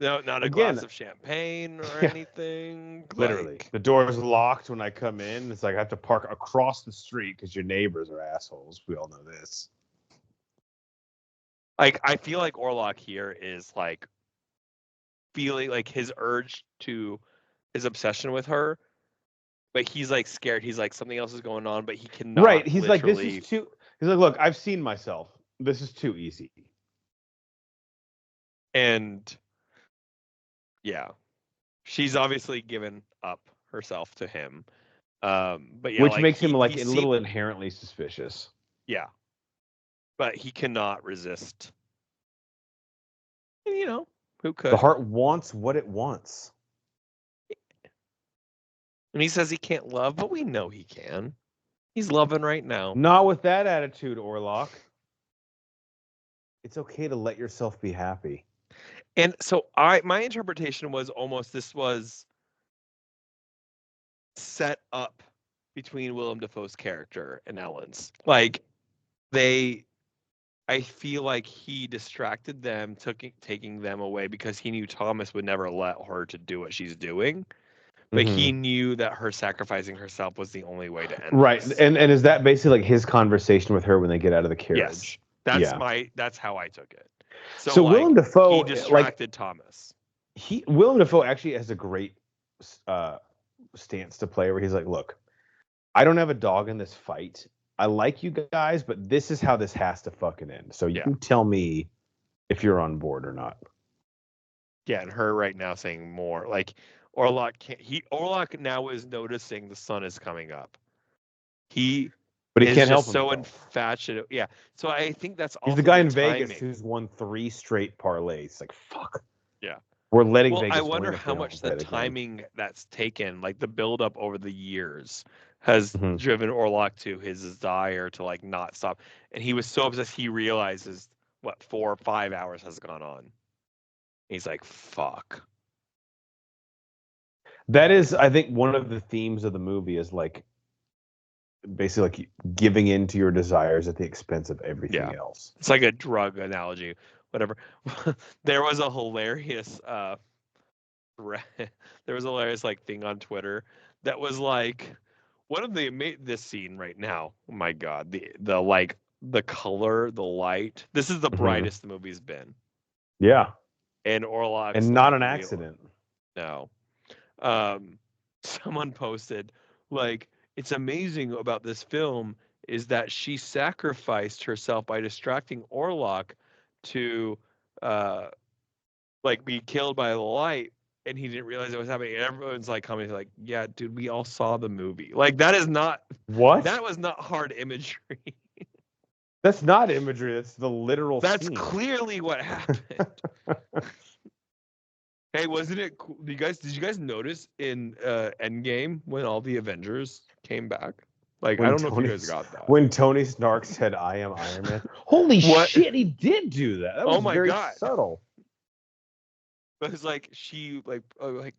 No, not a glass of champagne or anything. Literally. The door is locked when I come in. It's like I have to park across the street because your neighbors are assholes. We all know this. Like, I feel like Orlok here is like feeling like his obsession with her, but he's like scared. He's like, something else is going on, but he cannot. Right. He's like, this is too. He's like, look, I've seen myself. This is too easy. And yeah, she's obviously given up herself to him. But yeah, which makes him like a little inherently suspicious. Yeah. But he cannot resist. And, you know, who could? The heart wants what it wants. And he says he can't love, but we know he can. He's loving right now. Not with that attitude, Orlok. It's okay to let yourself be happy. And so my interpretation was almost this was set up between Willem Dafoe's character and Ellen's. Like, I feel like he distracted them, taking them away because he knew Thomas would never let her to do what she's doing. But he knew that her sacrificing herself was the only way to end right. this. And is that basically like his conversation with her when they get out of the carriage? Yes. That's how I took it. So like, Willem Dafoe, he distracted Thomas. Willem Dafoe actually has a great stance to play where he's like, look, I don't have a dog in this fight. I like you guys, but this is how this has to fucking end. So you tell me if you're on board or not. Yeah, and her right now saying more. Like, Orlok now is noticing the sun is coming up. But he can't help himself. So infatuated. Yeah. So I think that's also he's the guy in Vegas who's won 3 straight parlays. Like, fuck. Yeah. We're letting Vegas I wonder how much the timing that's taken, like the buildup over the years, has driven Orlok to his desire to like not stop. And he was so obsessed he realizes 4 or 5 hours has gone on. He's like, fuck. That is, I think, one of the themes of the movie is like basically like giving in to your desires at the expense of everything else. It's like a drug analogy, whatever. There was a hilarious there was a hilarious like thing on Twitter that was like, what if they made this scene right now? Oh my god, the like the color, the light. This is the brightest the movie's been. Yeah. And Orlok, and not an accident. No. Someone posted like, it's amazing about this film is that she sacrificed herself by distracting Orlok to like be killed by the light, and he didn't realize it was happening. And everyone's like commenting like, yeah, dude, we all saw the movie. Like that is not what? That was not hard imagery. That's not imagery. That's the literal That's scene. clearly what happened. Hey, wasn't it cool? Did you guys notice in Endgame when all the Avengers came back? Like, I don't know if you guys got that. When Tony Stark said, "I am Iron Man." Holy shit, he did do that. That was very subtle. But it's like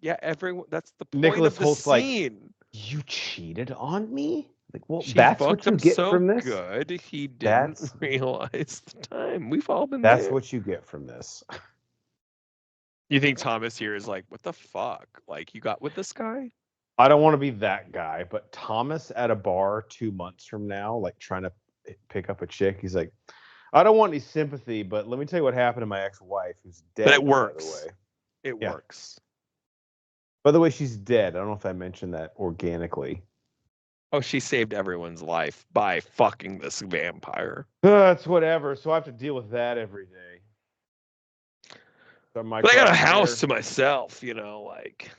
yeah, everyone. That's the point Nicholas of the Holt's scene. Like, you cheated on me. Like, well, she that's what you get from this. Good, he didn't realize the time. We've all been. That's what you get from this. You think Thomas here is like, what the fuck? Like, you got with this guy? I don't want to be that guy, but Thomas at a bar 2 months from now, like trying to pick up a chick, he's like, I don't want any sympathy, but let me tell you what happened to my ex-wife, who's dead. But it works. By the way. It works. By the way, she's dead. I don't know if I mentioned that organically. Oh, she saved everyone's life by fucking this vampire. It's whatever. So I have to deal with that every day. So but I got a house to myself, you know, like.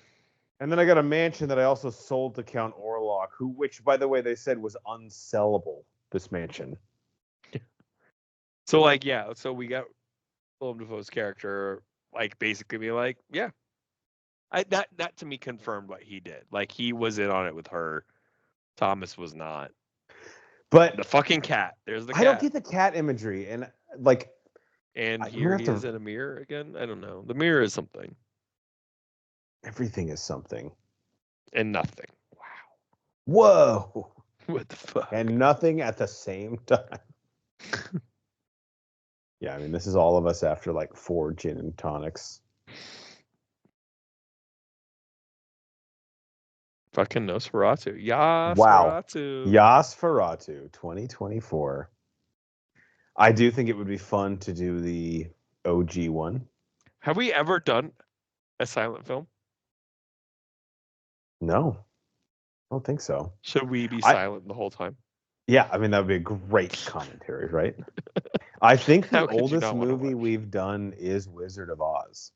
And then I got a mansion that I also sold to Count Orlok, which, by the way, they said was unsellable, this mansion. So, like, yeah. So we got Willem Dafoe's character, like, basically be like, yeah. That to me confirmed what he did. Like, he was in on it with her. Thomas was not. But the fucking cat. There's the cat. I don't get the cat imagery. And, like. And here he is in a mirror again. I don't know. The mirror is something. Everything is something. And nothing. Wow. Whoa. What the fuck? And nothing at the same time. Yeah, I mean, this is all of us after like 4 gin and tonics. Fucking Nosferatu. Nosferatu. Wow. Nosferatu 2024. I do think it would be fun to do the OG one. Have we ever done a silent film? No. I don't think so. Should we be silent the whole time? Yeah, I mean, that would be a great commentary, right? I think the oldest movie we've done is Wizard of Oz.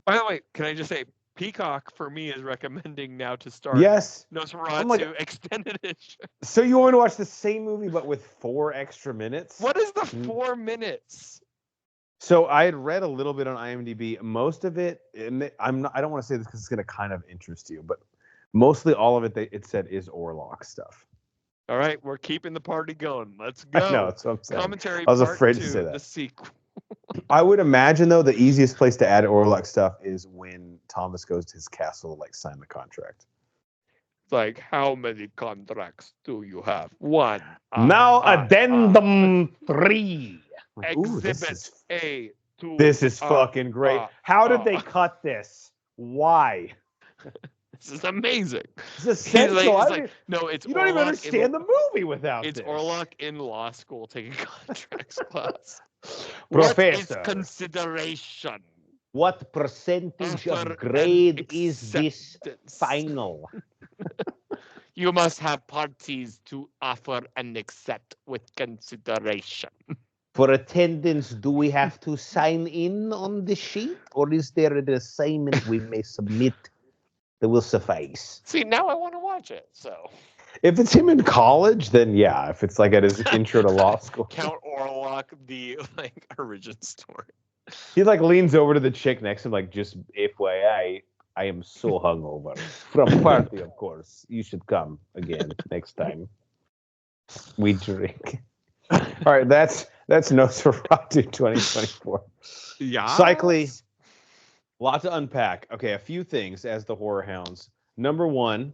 By the way, can I just say, Peacock for me is recommending now to start Nosferatu extended edition. So you want me to watch the same movie but with 4 extra minutes? What is the 4 minutes? So I had read a little bit on IMDb. Most of it, and I don't want to say this because it's going to kind of interest you, but mostly all of it, it said is Orlok stuff. All right, we're keeping the party going. Let's go. I know, that's what I'm saying. Commentary. I was afraid to say that. The sequel. I would imagine, though, the easiest place to add Orlok stuff is when Thomas goes to his castle to like sign the contract. Like, how many contracts do you have? 1. Now addendum 3. Exhibit A. 2. This is fucking great. How did they cut this? Why? This is amazing. It's essential. No, it's you don't even understand the movie without it's this. Orlok in law school taking contracts class. Professor. What is consideration? What percentage of grade is this final? You must have parties to offer and accept with consideration. For attendance, do we have to sign in on the sheet, or is there an assignment we may submit that will suffice? See, now I want to watch it. So, if it's him in college, then yeah. If it's like at his intro to law school, Count Orlok, the like origin story. He like leans over to the chick next to him, like, just FYI, I am so hungover from party. Of course, you should come again next time we drink. All right, that's Nosferatu 2024. Yeah. Cycly, lot to unpack. Okay, a few things as the horror hounds. Number one,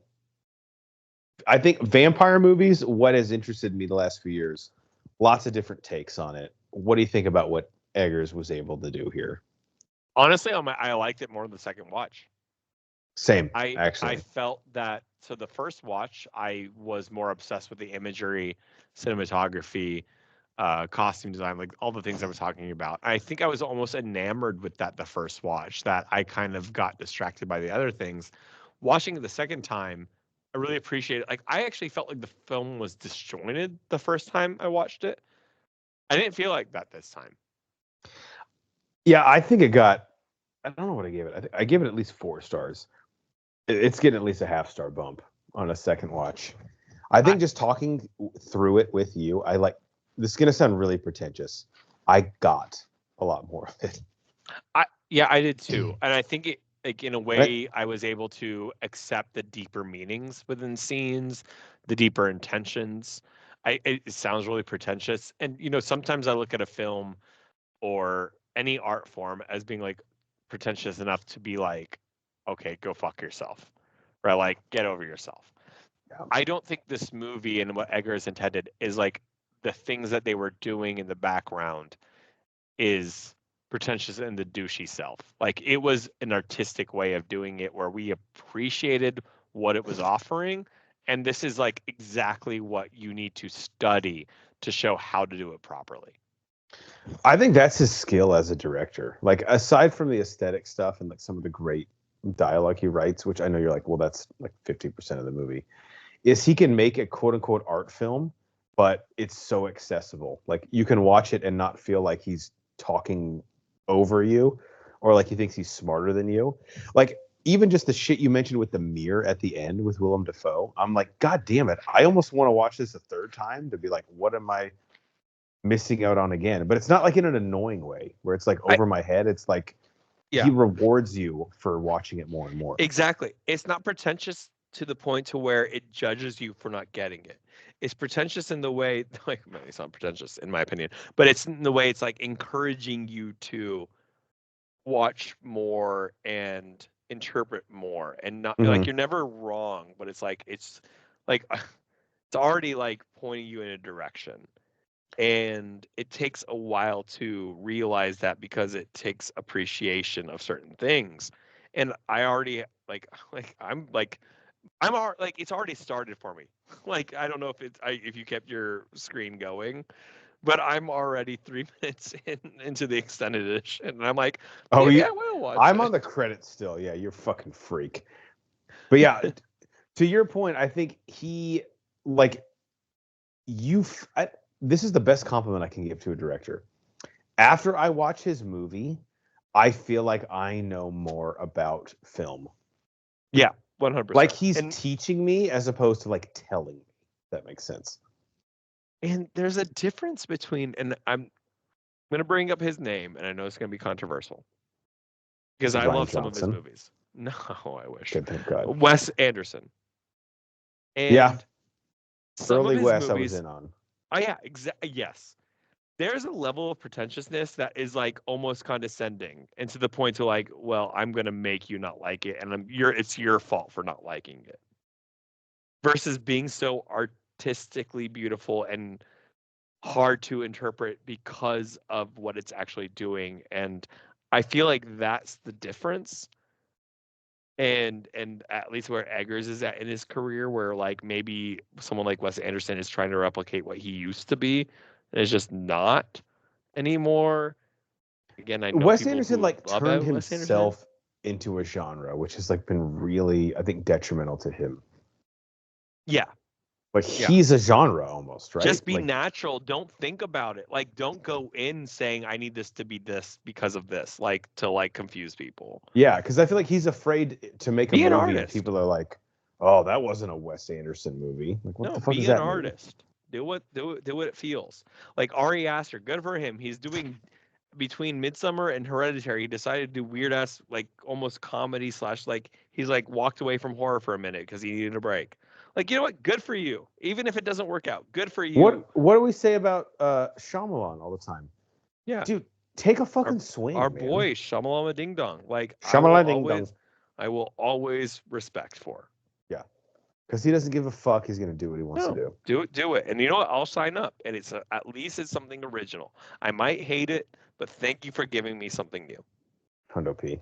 I think vampire movies, what has interested me the last few years, lots of different takes on it. What do you think about what Eggers was able to do here? Honestly, I liked it more in the second watch. Same, I actually. felt that, so the first watch I was more obsessed with the imagery, cinematography, costume design, like all the things I was talking about. I think I was almost enamored with that the first watch, that I kind of got distracted by the other things. Watching it the second time, I really appreciated it. Like, I actually felt like the film was disjointed the first time I watched it. I didn't feel like that this time. Yeah, I think it got. I don't know what I gave it. I gave it at least 4 stars. It's getting at least a half-star bump on a second watch. I think just talking through it with you, I like. This is gonna sound really pretentious. I got a lot more of it. I did too, and I think it, like, in a way, I was able to accept the deeper meanings within scenes, the deeper intentions. It sounds really pretentious, and sometimes I look at a film or any art form as being like pretentious enough to be like, okay, go fuck yourself, right? Like, get over yourself. Yeah. I don't think this movie and what Eggers intended is like the things that they were doing in the background is pretentious in the douchey self. Like, it was an artistic way of doing it where we appreciated what it was offering. And this is like exactly what you need to study to show how to do it properly. I think that's his skill as a director. Like, aside from the aesthetic stuff and like some of the great dialogue he writes, which I know you're like, well, that's like 50% of the movie, is he can make a quote unquote art film, but it's so accessible. Like, you can watch it and not feel like he's talking over you or like he thinks he's smarter than you. Like, even just the shit you mentioned with the mirror at the end with Willem Dafoe, I'm like, God damn it. I almost want to watch this a third time to be like, what am I missing out on again? But it's not like in an annoying way where it's like over my head. It's like he rewards you for watching it more and more. Exactly. It's not pretentious to the point to where it judges you for not getting it. It's pretentious in the way, like, it's not pretentious in my opinion, but it's in the way it's like encouraging you to watch more and interpret more, and not like you're never wrong, but it's like it's already like pointing you in a direction. And it takes a while to realize that because it takes appreciation of certain things. And I already like it's already started for me. Like, I don't know if you kept your screen going, but I'm already 3 minutes into the extended edition, and I'm like, maybe I will watch I'm it. on the credits still. Yeah, you're fucking freak. But yeah, to your point, I think he like this is the best compliment I can give to a director. After I watch his movie, I feel like I know more about film. Yeah, 100%. Like, he's teaching me as opposed to like telling me. That makes sense. And there's a difference between, and I'm going to bring up his name, and I know it's going to be controversial because I love some of his movies. No, I wish. Good, thank God. Wes Anderson. And yeah. Some Early of his Wes movies, I was in on. Oh yeah, yes. There's a level of pretentiousness that is like almost condescending, and to the point to like, well, I'm gonna make you not like it, and it's your fault for not liking it. Versus being so artistically beautiful and hard to interpret because of what it's actually doing. And I feel like that's the difference. And at least where Eggers is at in his career, where like maybe someone like Wes Anderson is trying to replicate what he used to be, and is just not anymore. Again, I know Wes people Anderson who like love turned Wes Anderson. himself into a genre, which has like been really, I think, detrimental to him. Yeah. But he's a genre almost, right? Just be like, natural. Don't think about it. Like, don't go in saying I need this to be this because of this, like, to like confuse people. Yeah, because I feel like he's afraid to make Be a an movie and artist. people are like, "Oh, that wasn't a Wes Anderson movie." Like, what the fuck Be does that an mean? artist. Do what it feels. Like Ari Aster, good for him. He's doing between Midsummer and Hereditary. He decided to do weird ass, like, almost comedy / like, he's like walked away from horror for a minute because he needed a break. Like, you know what? Good for you. Even if it doesn't work out, good for you. What do we say about Shyamalan all the time? Yeah, dude, take a fucking swing. Our man. boy Shamalama Ding Dong. Like Shamalama Ding Dong. I will always respect for. Yeah, because he doesn't give a fuck. He's gonna do what he wants to do. Do it. And you know what? I'll sign up. And it's at least it's something original. I might hate it, but thank you for giving me something new. Hundo P.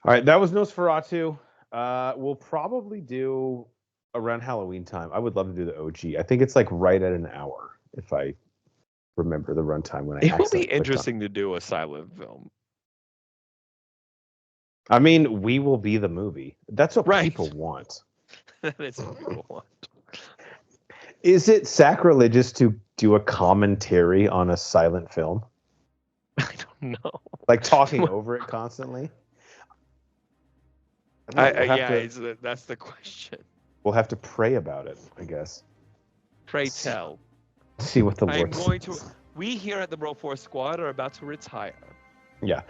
All right, that was Nosferatu. We'll probably do around Halloween time. I would love to do the OG. I think it's like right at an hour, if I remember the runtime when I. It will be interesting to do a silent film. I mean, we will be the movie. That's what people want. That's what people want. Is it sacrilegious to do a commentary on a silent film? I don't know. Like talking over it constantly? That's the question. We'll have to pray about it, I guess. Pray tell. See what the Lord says. We here at the Broforce Squad are about to retire. Yeah.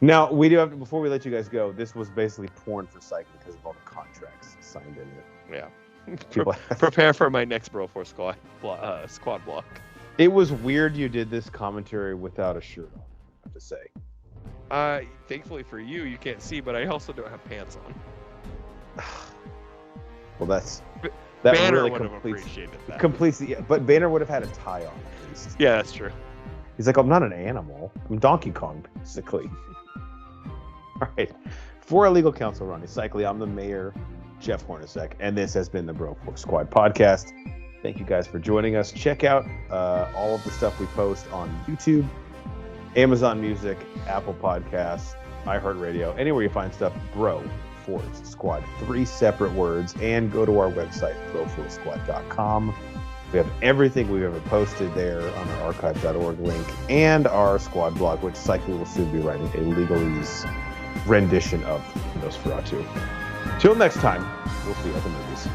Now, we do have to, before we let you guys go, this was basically porn for cycling because of all the contracts signed in it. Yeah. Prepare for my next Broforce Squad block. It was weird you did this commentary without a shirt on, I have to say. Thankfully for you, you can't see, but I also don't have pants on. Well, that Banner really would have appreciated that. Completely, yeah, but Banner would have had a tie on at least. Yeah, that's true. He's like, I'm not an animal. I'm Donkey Kong, basically. All right. For our legal counsel, Ronnie Cycli, I'm the mayor, Jeff Hornacek, and this has been the Broforce Squad podcast. Thank you guys for joining us. Check out all of the stuff we post on YouTube, Amazon Music, Apple Podcasts, iHeartRadio, anywhere you find stuff, Broforce Squad, 3 separate words, and go to our website, broforcesquad.com. We have everything we've ever posted there on our archive.org link and our squad blog, which Cycli will soon be writing a legalese rendition of Nosferatu. Till next time, we'll see you at the movies.